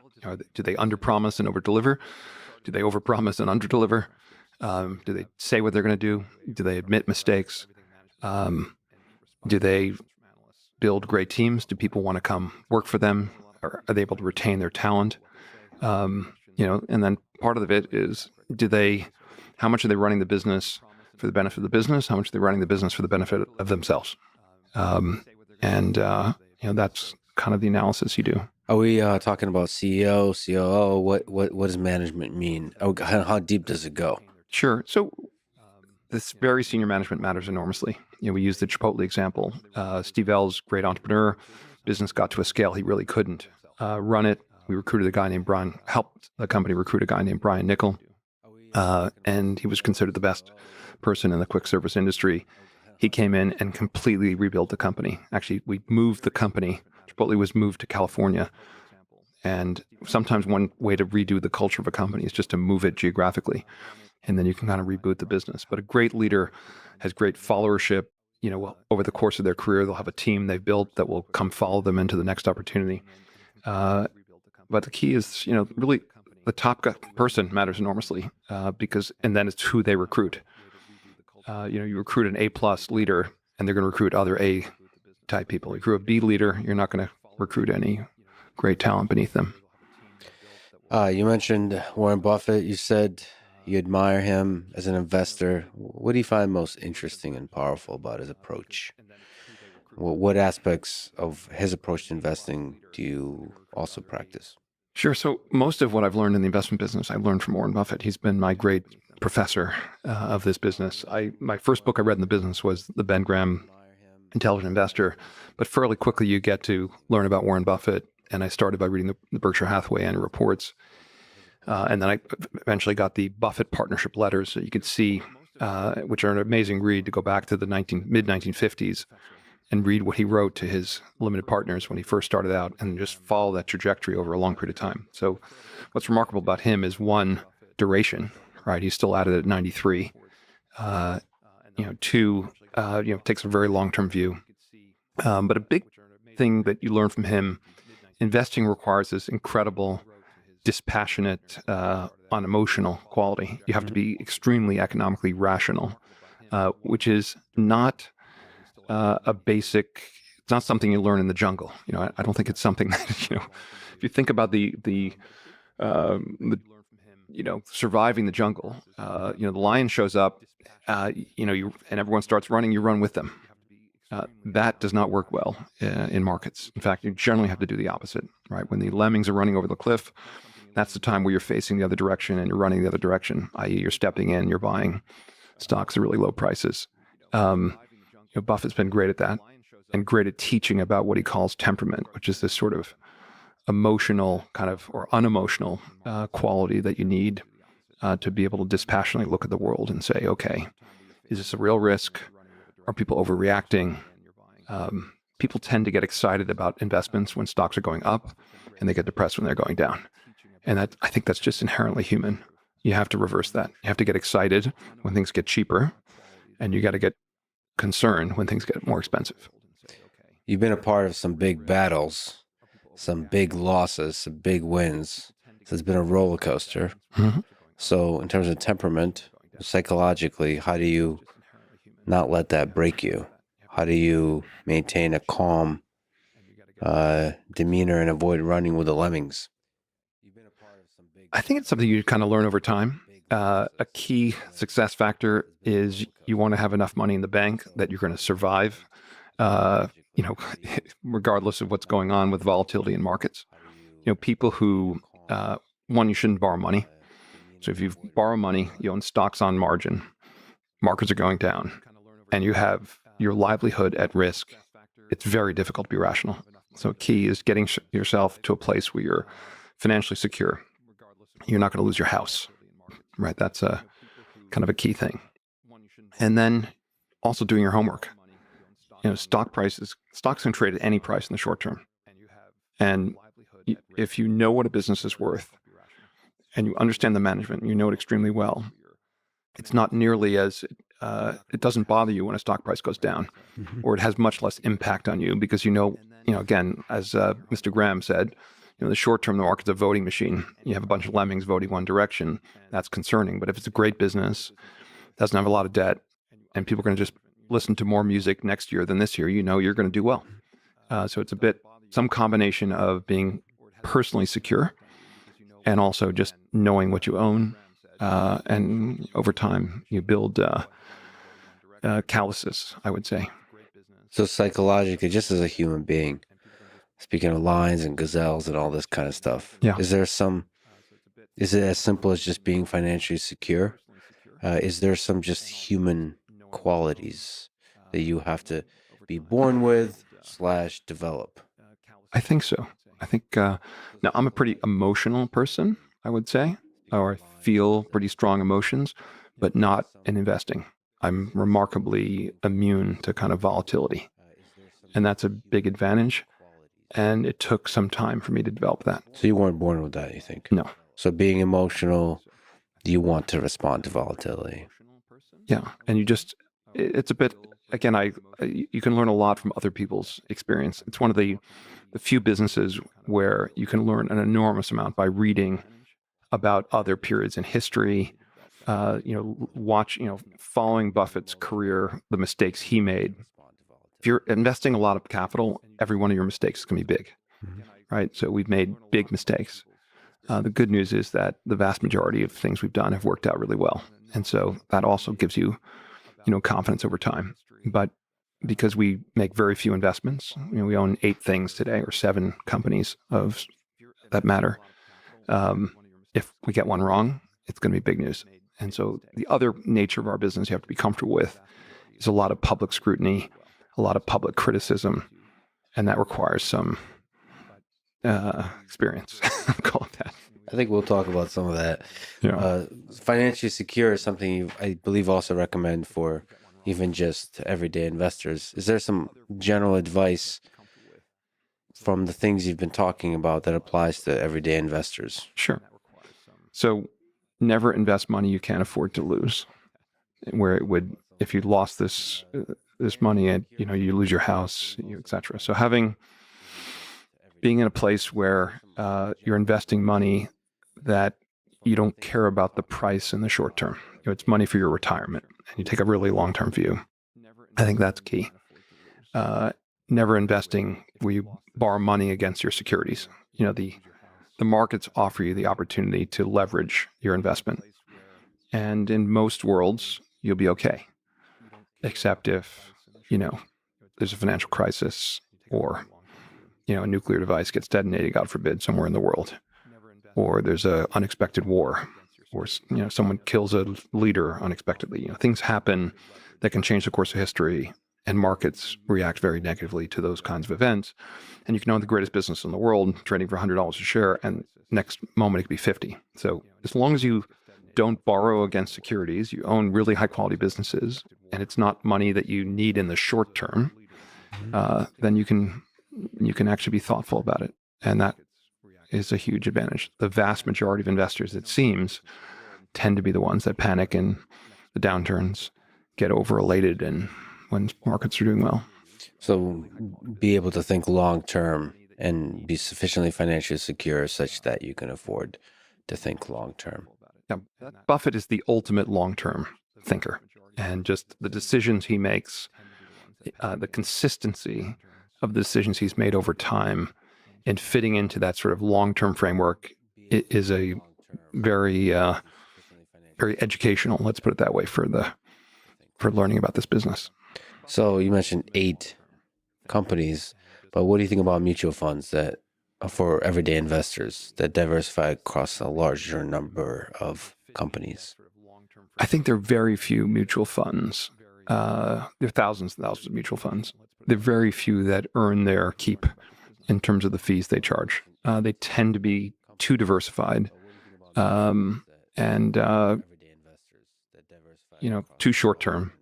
F: Do they underpromise and overdeliver? Do they overpromise and underdeliver? Do they say what they're going to do? Do they admit mistakes? Do they build great teams? Do people want to come work for them? Or are they able to retain their talent? And then part of it is, how much are they running the business for the benefit of the business? How much are they running the business for the benefit of themselves? That's kind of the analysis you do.
G: Are we talking about CEO, COO? What does management mean? How deep does it go?
F: Sure. So this very senior management matters enormously. We use the Chipotle example. Steve L's great entrepreneur. Business got to a scale he really couldn't run it. We helped the company recruit a guy named Brian Nickel. And he was considered the best person in the quick service industry. He came in and completely rebuilt the company. Actually, we moved the company. Chipotle was moved to California. And sometimes one way to redo the culture of a company is just to move it geographically. And then you can kind of reboot the business. But a great leader has great followership. Over the course of their career, they'll have a team they've built that will come follow them into the next opportunity. But the key is, really the top person matters enormously and then it's who they recruit. You recruit an A+ leader and they're going to recruit other A type people. If you're a B leader, you're not going to recruit any great talent beneath them.
G: You mentioned Warren Buffett. You said you admire him as an investor. What do you find most interesting and powerful about his approach? What aspects of his approach to investing do you also practice?
F: Sure. So most of what I've learned in the investment business, I learned from Warren Buffett. He's been my great professor of this business. My first book I read in the business was the Ben Graham Intelligent Investor, but fairly quickly you get to learn about Warren Buffett. And I started by reading the Berkshire Hathaway annual reports. And then I eventually got the Buffett partnership letters that you could see, which are an amazing read to go back to the mid-1950s and read what he wrote to his limited partners when he first started out and just follow that trajectory over a long period of time. So what's remarkable about him is, one, duration, right? He's still at it at 93. Two, takes a very long-term view. But a big thing that you learn from him, investing requires this incredible, dispassionate, unemotional quality. You have to be extremely economically rational, which is not it's not something you learn in the jungle. I don't think it's something that, if you think about the surviving the jungle, the lion shows up, and everyone starts running, you run with them. That does not work well in markets. In fact, you generally have to do the opposite, right? When the lemmings are running over the cliff, that's the time where you're facing the other direction and you're running the other direction, i.e. you're stepping in, you're buying stocks at really low prices. Buffett's been great at that and great at teaching about what he calls temperament, which is this sort of emotional or unemotional quality that you need to be able to dispassionately look at the world and say, okay, is this a real risk? Are people overreacting? People tend to get excited about investments when stocks are going up, and they get depressed when they're going down. And I think that's just inherently human. You have to reverse that. You have to get excited when things get cheaper, and you got to get concerned when things get more expensive.
G: You've been a part of some big battles, some big losses, some big wins. So it's been a roller coaster.
F: Mm-hmm.
G: So in terms of temperament, psychologically, how do you not let that break you? How do you maintain a calm demeanor and avoid running with the lemmings?
F: I think it's something you kind of learn over time. A key success factor is you want to have enough money in the bank that you're going to survive, regardless of what's going on with volatility in markets. People who, one, you shouldn't borrow money. So if you borrow money, you own stocks on margin, markets are going down, and you have your livelihood at risk, it's very difficult to be rational. So key is getting yourself to a place where you're financially secure. You're not going to lose your house, right? That's a kind of a key thing. And then also doing your homework. Stocks can trade at any price in the short term. And if you know what a business is worth and you understand the management, you know it extremely well, it's not nearly as, it doesn't bother you when a stock price goes down, or it has much less impact on you because again, as Mr. Graham said, in the short term, the market's a voting machine. You have a bunch of lemmings voting one direction. That's concerning. But if it's a great business, doesn't have a lot of debt, and people are going to just listen to more music next year than this year, you're going to do well. So it's some combination of being personally secure and also just knowing what you own. And over time, you build calluses, I would say.
G: So psychologically, just as a human being, speaking of lions and gazelles and all this kind of stuff, is it as simple as just being financially secure? Is there some just human qualities that you have to be born with / develop?
F: I think so. I think, now I'm a pretty emotional person, I would say, or I feel pretty strong emotions, but not in investing. I'm remarkably immune to kind of volatility. And that's a big advantage. And it took some time for me to develop that.
G: So you weren't born with that, you think?
F: No.
G: So being emotional, you want to respond to volatility.
F: Yeah. And it's a bit, again, you can learn a lot from other people's experience. It's one of the few businesses where you can learn an enormous amount by reading about other periods in history, following Buffett's career, the mistakes he made, if you're investing a lot of capital, every one of your mistakes is going to be big, right? So we've made big mistakes. The good news is that the vast majority of things we've done have worked out really well. And so that also gives you, confidence over time. But because we make very few investments, we own 8 things today or 7 companies of that matter. If we get one wrong, it's going to be big news. And so the other nature of our business you have to be comfortable with is a lot of public scrutiny, a lot of public criticism, and that requires some experience. Call it that.
G: I think we'll talk about some of that.
F: Yeah.
G: Financially secure is something you, I believe, also recommend for even just everyday investors. Is there some general advice from the things you've been talking about that applies to everyday investors?
F: Sure. So never invest money you can't afford to lose. Where it would, if you lost this money and you lose your house, etc. So being in a place where you're investing money that you don't care about the price in the short term. It's money for your retirement, and you take a really long-term view. I think that's key. Never investing where you borrow money against your securities. The markets offer you the opportunity to leverage your investment, and in most worlds you'll be okay, except if there's a financial crisis or a nuclear device gets detonated, God forbid, somewhere in the world, or there's a unexpected war, or someone kills a leader unexpectedly. Things happen that can change the course of history, and markets react very negatively to those kinds of events. And you can own the greatest business in the world, trading for $100 a share, and next moment it could be 50. So as long as you don't borrow against securities, you own really high quality businesses, and it's not money that you need in the short term, then you can actually be thoughtful about it. And that is a huge advantage. The vast majority of investors, it seems, tend to be the ones that panic in the downturns, get over elated and when markets are doing well.
G: So be able to think long term and be sufficiently financially secure such that you can afford to think long term.
F: Yeah, Buffett is the ultimate long-term thinker, and just the decisions he makes, the consistency of the decisions he's made over time and fitting into that sort of long-term framework is a very, very educational, let's put it that way, for learning about this business.
G: So you mentioned 8 companies, but what do you think about mutual funds that for everyday investors that diversify across a larger number of companies?
F: I think there are very few mutual funds. There are thousands and thousands of mutual funds. There are very few that earn their keep in terms of the fees they charge. They tend to be too diversified and too short term.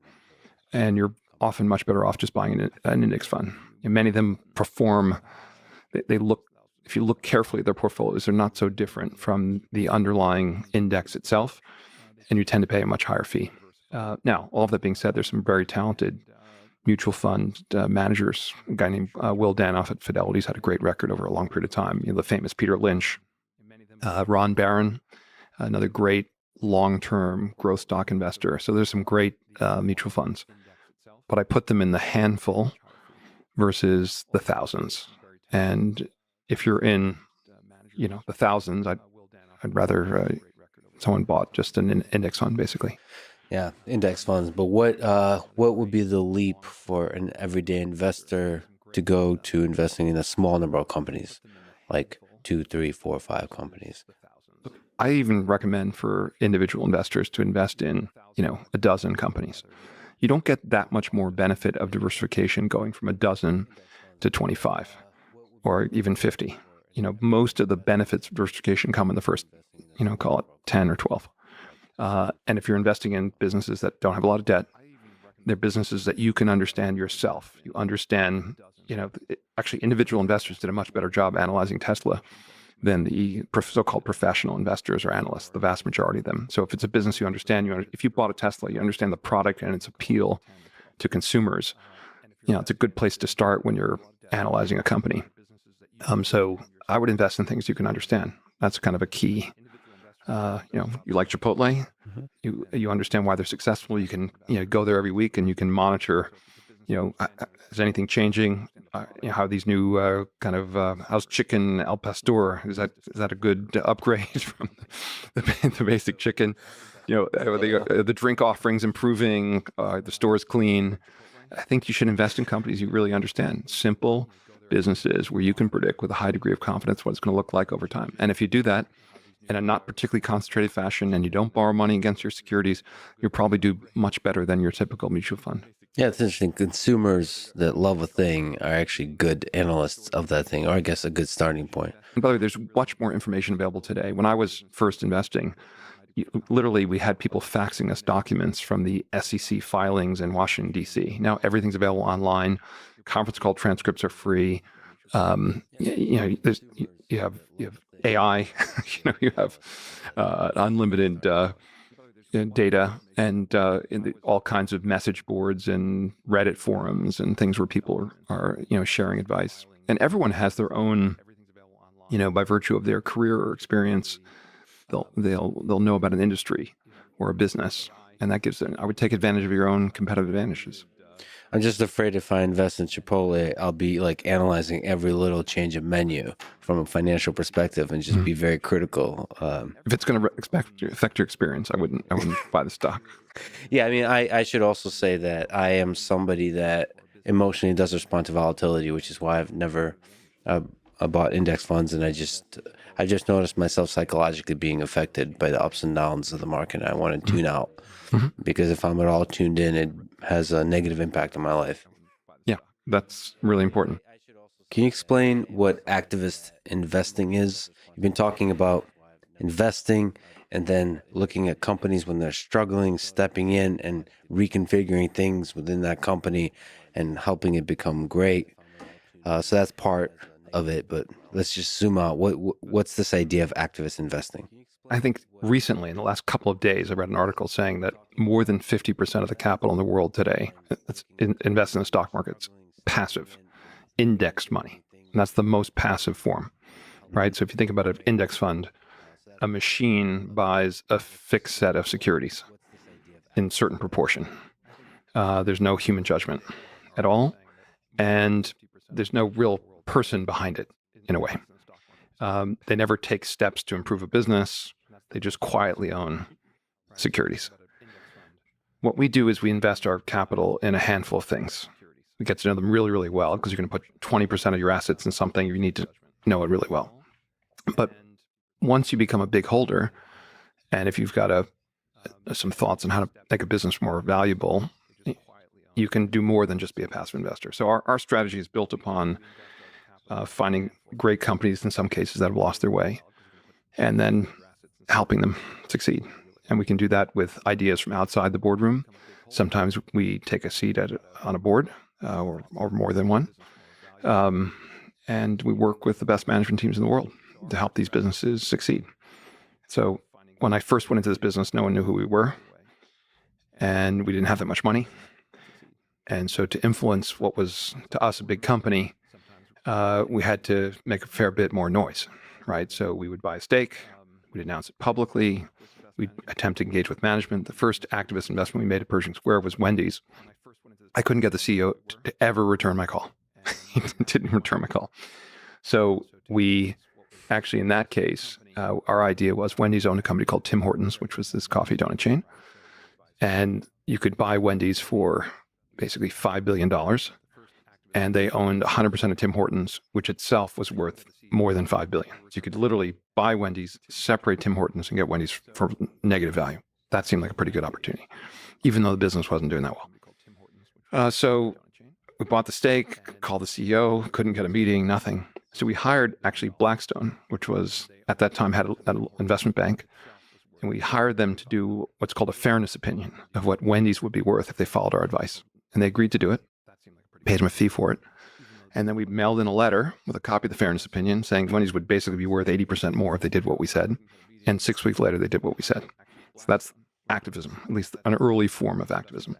F: And you're often much better off just buying an index fund. And many of them perform, they look, if you look carefully at their portfolios, they're not so different from the underlying index itself, and you tend to pay a much higher fee. Now, all of that being said, there's some very talented mutual fund managers. A guy named Will Danoff at Fidelity's had a great record over a long period of time. The famous Peter Lynch, Ron Barron, another great long-term growth stock investor. So there's some great mutual funds, but I put them in the handful versus the thousands. And if you're in, the thousands, I'd rather someone bought just an index fund, basically.
G: Yeah, index funds. But what would be the leap for an everyday investor to go to investing in a small number of companies, like 2, 3, 4, 5 companies?
F: I even recommend for individual investors to invest in, a dozen companies. You don't get that much more benefit of diversification going from a dozen to 25 or even 50. Most of the benefits of diversification come in the first, call it 10 or 12. And if you're investing in businesses that don't have a lot of debt, they're businesses that you can understand yourself. You understand, actually individual investors did a much better job analyzing Tesla than the so-called professional investors or analysts, the vast majority of them. So if it's a business you understand, if you bought a Tesla, you understand the product and its appeal to consumers. It's a good place to start when you're analyzing a company. So I would invest in things you can understand. That's kind of a key. You like Chipotle, you understand why they're successful. You can go there every week and you can monitor Is anything changing? How these new how's chicken al pastor? Is that a good upgrade from the basic chicken? The drink offerings improving. The store is clean. I think you should invest in companies you really understand. Simple businesses where you can predict with a high degree of confidence what it's going to look like over time. And if you do that in a not particularly concentrated fashion and you don't borrow money against your securities, you'll probably do much better than your typical mutual fund.
G: Yeah, it's interesting. Consumers that love a thing are actually good analysts of that thing, or I guess a good starting point.
F: And by the way, there's much more information available today. When I was first investing, literally we had people faxing us documents from the SEC filings in Washington, D.C. Now everything's available online. Conference call transcripts are free. You have AI. You have unlimited data and all kinds of message boards and Reddit forums and things where people are sharing advice. And everyone has their own, by virtue of their career or experience, they'll know about an industry or a business, and that gives them. I would take advantage of your own competitive advantages.
G: I'm just afraid if I invest in Chipotle, I'll be like analyzing every little change of menu from a financial perspective and just be very critical.
F: If it's going to affect your experience, I wouldn't buy the stock.
G: Yeah, I mean, I should also say that I am somebody that emotionally does respond to volatility, which is why I've never bought index funds, and I just noticed myself psychologically being affected by the ups and downs of the market. And I want to tune out because if I'm at all tuned in, it has a negative impact on my life.
F: Yeah, that's really important.
G: Can you explain what activist investing is? You've been talking about investing and then looking at companies when they're struggling, stepping in and reconfiguring things within that company and helping it become great. So that's part of it, but let's just zoom out. What's this idea of activist investing?
F: I think recently, in the last couple of days, I read an article saying that more than 50% of the capital in the world today that's invested in the stock market's passive, indexed money. And that's the most passive form, right? So if you think about an index fund, a machine buys a fixed set of securities in certain proportion. There's no human judgment at all, and there's no real person behind it, in a way. They never take steps to improve a business. They just quietly own securities. What we do is we invest our capital in a handful of things. We get to know them really, really well because you're going to put 20% of your assets in something, you need to know it really well. But once you become a big holder, and if you've got some thoughts on how to make a business more valuable, you can do more than just be a passive investor. So our strategy is built upon finding great companies in some cases that have lost their way, and then helping them succeed. And we can do that with ideas from outside the boardroom. Sometimes we take a seat on a board or more than one. And we work with the best management teams in the world to help these businesses succeed. So when I first went into this business, no one knew who we were, and we didn't have that much money. And so to influence what was to us a big company, we had to make a fair bit more noise, right? So we would buy a stake, we'd announce it publicly, we'd attempt to engage with management. The first activist investment we made at Pershing Square was Wendy's. I couldn't get the CEO to ever return my call. He didn't return my call. So we actually, in that case, our idea was Wendy's owned a company called Tim Hortons, which was this coffee donut chain. And you could buy Wendy's for basically $5 billion. And they owned 100% of Tim Hortons, which itself was worth more than $5 billion. So you could literally buy Wendy's, separate Tim Hortons, and get Wendy's for negative value. That seemed like a pretty good opportunity, even though the business wasn't doing that well. So we bought the stake, called the CEO, couldn't get a meeting, nothing. So we hired actually Blackstone, which was at that time had an investment bank. And we hired them to do what's called a fairness opinion of what Wendy's would be worth if they followed our advice. And they agreed to do it. Paid them a fee for it. And then we mailed in a letter with a copy of the fairness opinion saying Wendy's would basically be worth 80% more if they did what we said. And 6 weeks later, they did what we said. So that's activism, at least an early form of activism.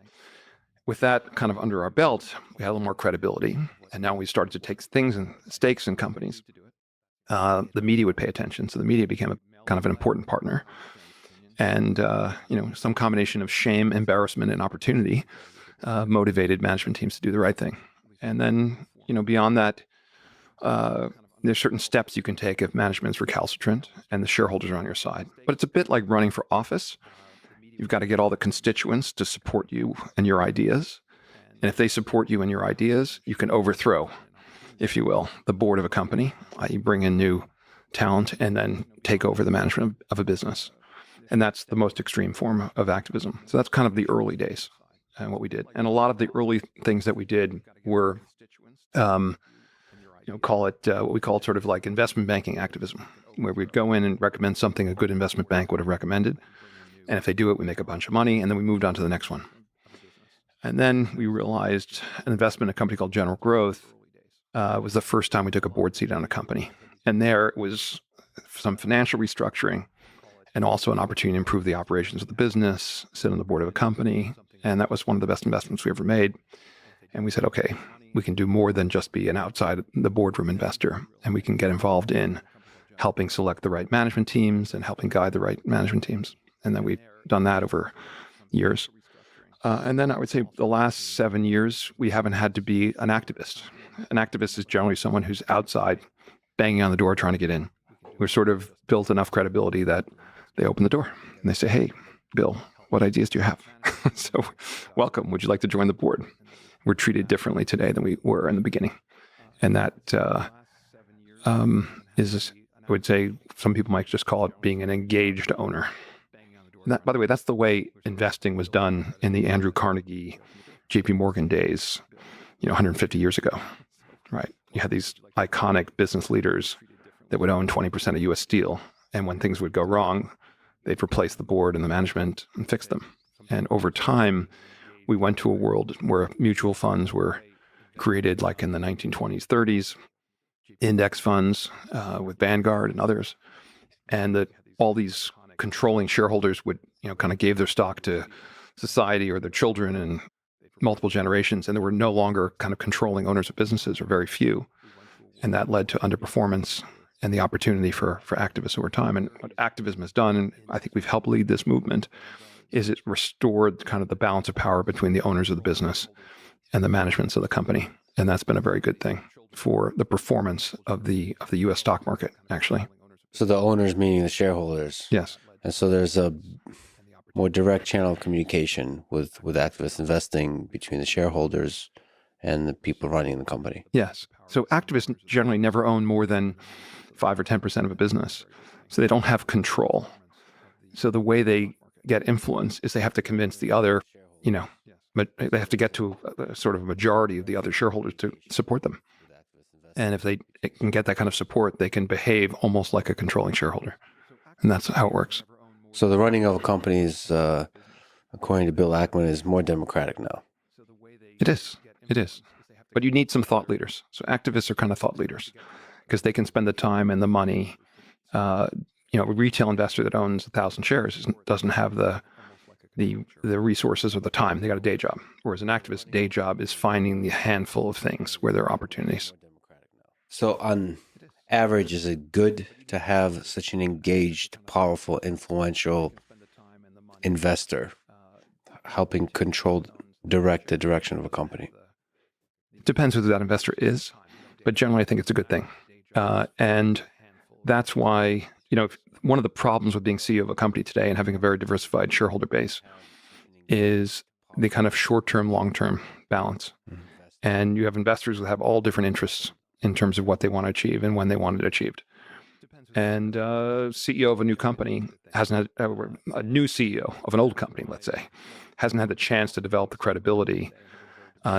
F: With that kind of under our belt, we had a little more credibility. And now we started to take things and stakes in companies. The media would pay attention. So the media became a kind of an important partner. And, some combination of shame, embarrassment, and opportunity motivated management teams to do the right thing. And then, beyond that, there's certain steps you can take if management's recalcitrant and the shareholders are on your side. But it's a bit like running for office. You've got to get all the constituents to support you and your ideas. And if they support you and your ideas, you can overthrow, if you will, the board of a company. You bring in new talent and then take over the management of a business. And that's the most extreme form of activism. So that's kind of the early days and what we did. And a lot of the early things that we did were, call it what we call sort of like investment banking activism, where we'd go in and recommend something a good investment bank would have recommended. And if they do it, we make a bunch of money, and then we moved on to the next one. And then we realized an investment in a company called General Growth was the first time we took a board seat on a company. And there it was some financial restructuring and also an opportunity to improve the operations of the business, sit on the board of a company. And that was one of the best investments we ever made. And we said, okay, we can do more than just be an outside the boardroom investor. And we can get involved in helping select the right management teams and helping guide the right management teams. And then we've done that over years. And then I would say the last 7 years, we haven't had to be an activist. An activist is generally someone who's outside, banging on the door, trying to get in. We're sort of built enough credibility that they open the door and they say, hey, Bill, what ideas do you have? So welcome. Would you like to join the board? We're treated differently today than we were in the beginning. And that is, I would say, some people might just call it being an engaged owner. And that, by the way, that's the way investing was done in the Andrew Carnegie, JP Morgan days, 150 years ago, right? You had these iconic business leaders that would own 20% of U.S. Steel. And when things would go wrong, they'd replace the board and the management and fix them. And over time, we went to a world where mutual funds were created like in the 1920s, 30s, index funds with Vanguard and others. And that all these controlling shareholders would, kind of gave their stock to society or their children and multiple generations. And there were no longer kind of controlling owners of businesses, or very few. And that led to underperformance and the opportunity for activists over time. And what activism has done, and I think we've helped lead this movement, is it restored kind of the balance of power between the owners of the business and the managements of the company. And that's been a very good thing for the performance of the U.S. stock market, actually.
G: So the owners meaning the shareholders.
F: Yes.
G: And so there's a more direct channel of communication with activist investing between the shareholders and the people running the company.
F: Yes. So activists generally never own more than 5 or 10% of a business. So they don't have control. So the way they get influence is they have to convince the other, but they have to get to a sort of a majority of the other shareholders to support them. And if they can get that kind of support, they can behave almost like a controlling shareholder. And that's how it works.
G: So the running of a company is, according to Bill Ackman, is more democratic now.
F: It is. It is. But you need some thought leaders. So activists are kind of thought leaders because they can spend the time and the money. A retail investor that owns 1,000 shares doesn't have the resources or the time. They got a day job. Whereas an activist's day job is finding the handful of things where there are opportunities.
G: So on average, is it good to have such an engaged, powerful, influential investor helping direct the direction of a company?
F: It depends who that investor is, but generally I think it's a good thing. And that's why, one of the problems with being CEO of a company today and having a very diversified shareholder base is the kind of short-term, long-term balance. And you have investors who have all different interests in terms of what they want to achieve and when they want it achieved. And CEO of a new company hasn't had, a new CEO of an old company, let's say, hasn't had the chance to develop the credibility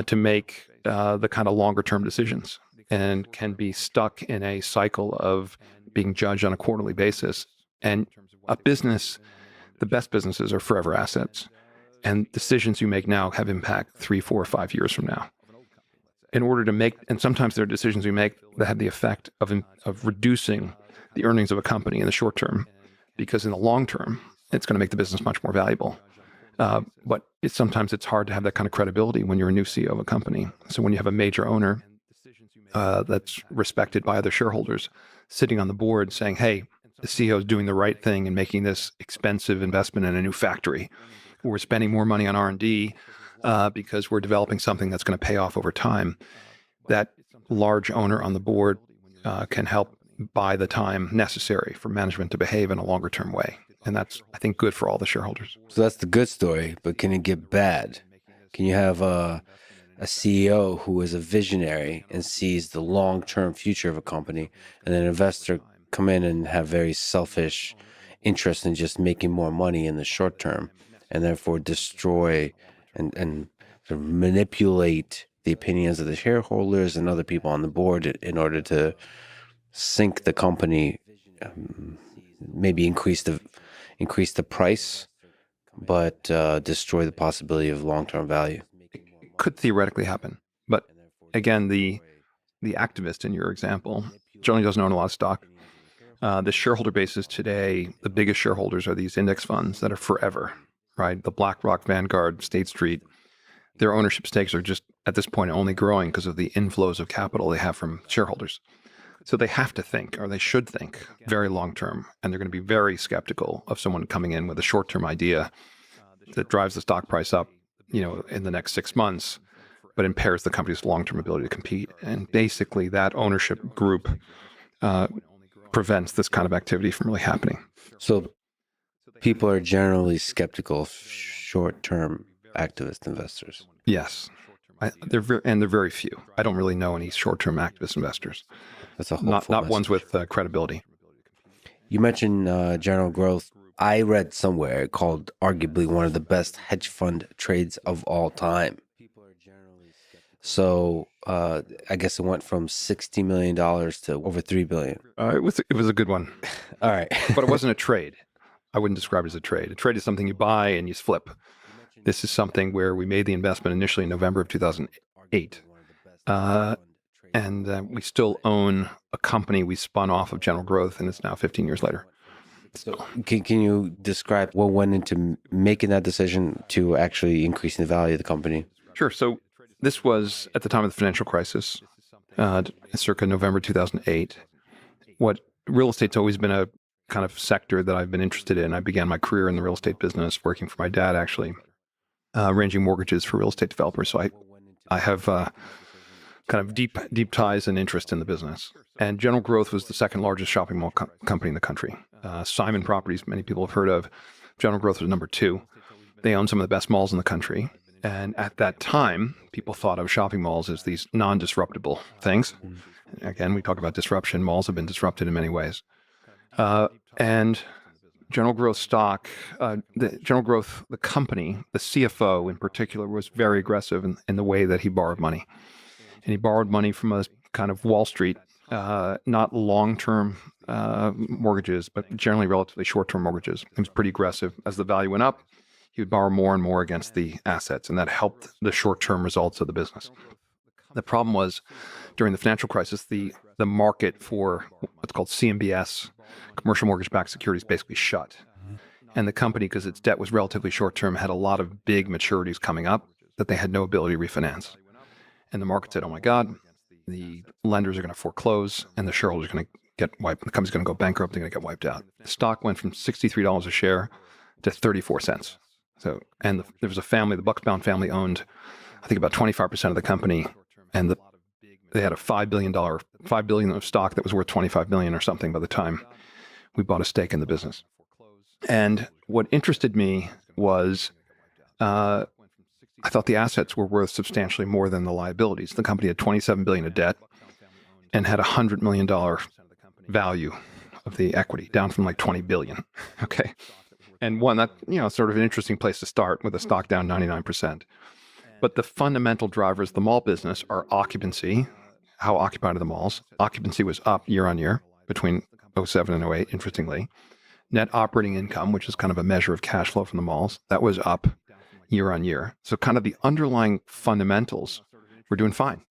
F: to make the kind of longer term decisions, and can be stuck in a cycle of being judged on a quarterly basis. And a business, the best businesses are forever assets. And decisions you make now have impact 3, 4, 5 years from now. In order to make, and sometimes there are decisions we make that have the effect of reducing the earnings of a company in the short term, because in the long term, it's going to make the business much more valuable. But sometimes it's hard to have that kind of credibility when you're a new CEO of a company. So when you have a major owner that's respected by other shareholders sitting on the board saying, hey, the CEO is doing the right thing and making this expensive investment in a new factory. We're spending more money on R&D because we're developing something that's going to pay off over time. That large owner on the board can help buy the time necessary for management to behave in a longer term way. And that's, I think, good for all the shareholders.
G: So that's the good story, but can it get bad? Can you have a CEO who is a visionary and sees the long-term future of a company, and an investor come in and have very selfish interest in just making more money in the short term, and therefore destroy and sort of manipulate the opinions of the shareholders and other people on the board in order to sink the company, maybe increase the price, but destroy the possibility of long-term value?
F: Could theoretically happen. But again, the activist in your example generally doesn't own a lot of stock. The shareholder bases today, the biggest shareholders are these index funds that are forever, right? The BlackRock, Vanguard, State Street. Their ownership stakes are just, at this point, only growing because of the inflows of capital they have from shareholders. So they have to think, or they should think, very long term. And they're going to be very skeptical of someone coming in with a short-term idea that drives the stock price up, in the next 6 months, but impairs the company's long-term ability to compete. And basically, that ownership group prevents this kind of activity from really happening.
G: So people are generally skeptical of short-term activist investors.
F: Yes. They're very few. I don't really know any short-term activist investors.
G: That's a
F: not
G: hopeful
F: ones
G: message.
F: with credibility.
G: You mentioned General Growth. I read somewhere it called arguably one of the best hedge fund trades of all time. So I guess it went from $60 million to over $3 billion.
F: It was a good one,
G: All right.
F: but it wasn't a trade. I wouldn't describe it as a trade. A trade is something you buy and you flip. This is something where we made the investment initially in November of 2008. And we still own a company we spun off of General Growth, and it's now 15 years later.
G: So can you describe what went into making that decision to actually increasing the value of the company?
F: Sure. So this was at the time of the financial crisis, circa November 2008. What real estate's always been a kind of sector that I've been interested in. I began my career in the real estate business, working for my dad, actually, arranging mortgages for real estate developers. So I have kind of deep ties and interest in the business. And General Growth was the second largest shopping mall company in the country. Simon Properties, many people have heard of. General Growth was number 2. They own some of the best malls in the country. And at that time, people thought of shopping malls as these non-disruptible things. Again, we talk about disruption. Malls have been disrupted in many ways. And General Growth stock, General Growth, the company, the CFO in particular, was very aggressive in the way that he borrowed money. And he borrowed money from a kind of Wall Street, not long-term mortgages, but generally relatively short-term mortgages. He was pretty aggressive. As the value went up, he would borrow more and more against the assets, and that helped the short-term results of the business. The problem was, during the financial crisis, the market for what's called CMBS, commercial mortgage-backed securities, basically shut. And the company, because its debt was relatively short-term, had a lot of big maturities coming up that they had no ability to refinance. And the market said, oh my God, the lenders are going to foreclose and the shareholders are going to get wiped. The company's going to go bankrupt. They're going to get wiped out. The stock went from $63 a share to 34 cents. So, and there was a family, the Bucksbaum family owned, I think, about 25% of the company. And they had a $5 billion of stock that was worth $25 million or something by the time we bought a stake in the business. And what interested me was, I thought the assets were worth substantially more than the liabilities. The company had $27 billion of debt and had $100 million value of the equity, down from like $20 billion. Okay. And one, that, sort of an interesting place to start with the stock down 99%. But the fundamental drivers of the mall business are occupancy. How occupied are the malls? Occupancy was up year on year between 07 and 08, interestingly. Net operating income, which is kind of a measure of cash flow from the malls, that was up year on year. So kind of the underlying fundamentals were doing fine.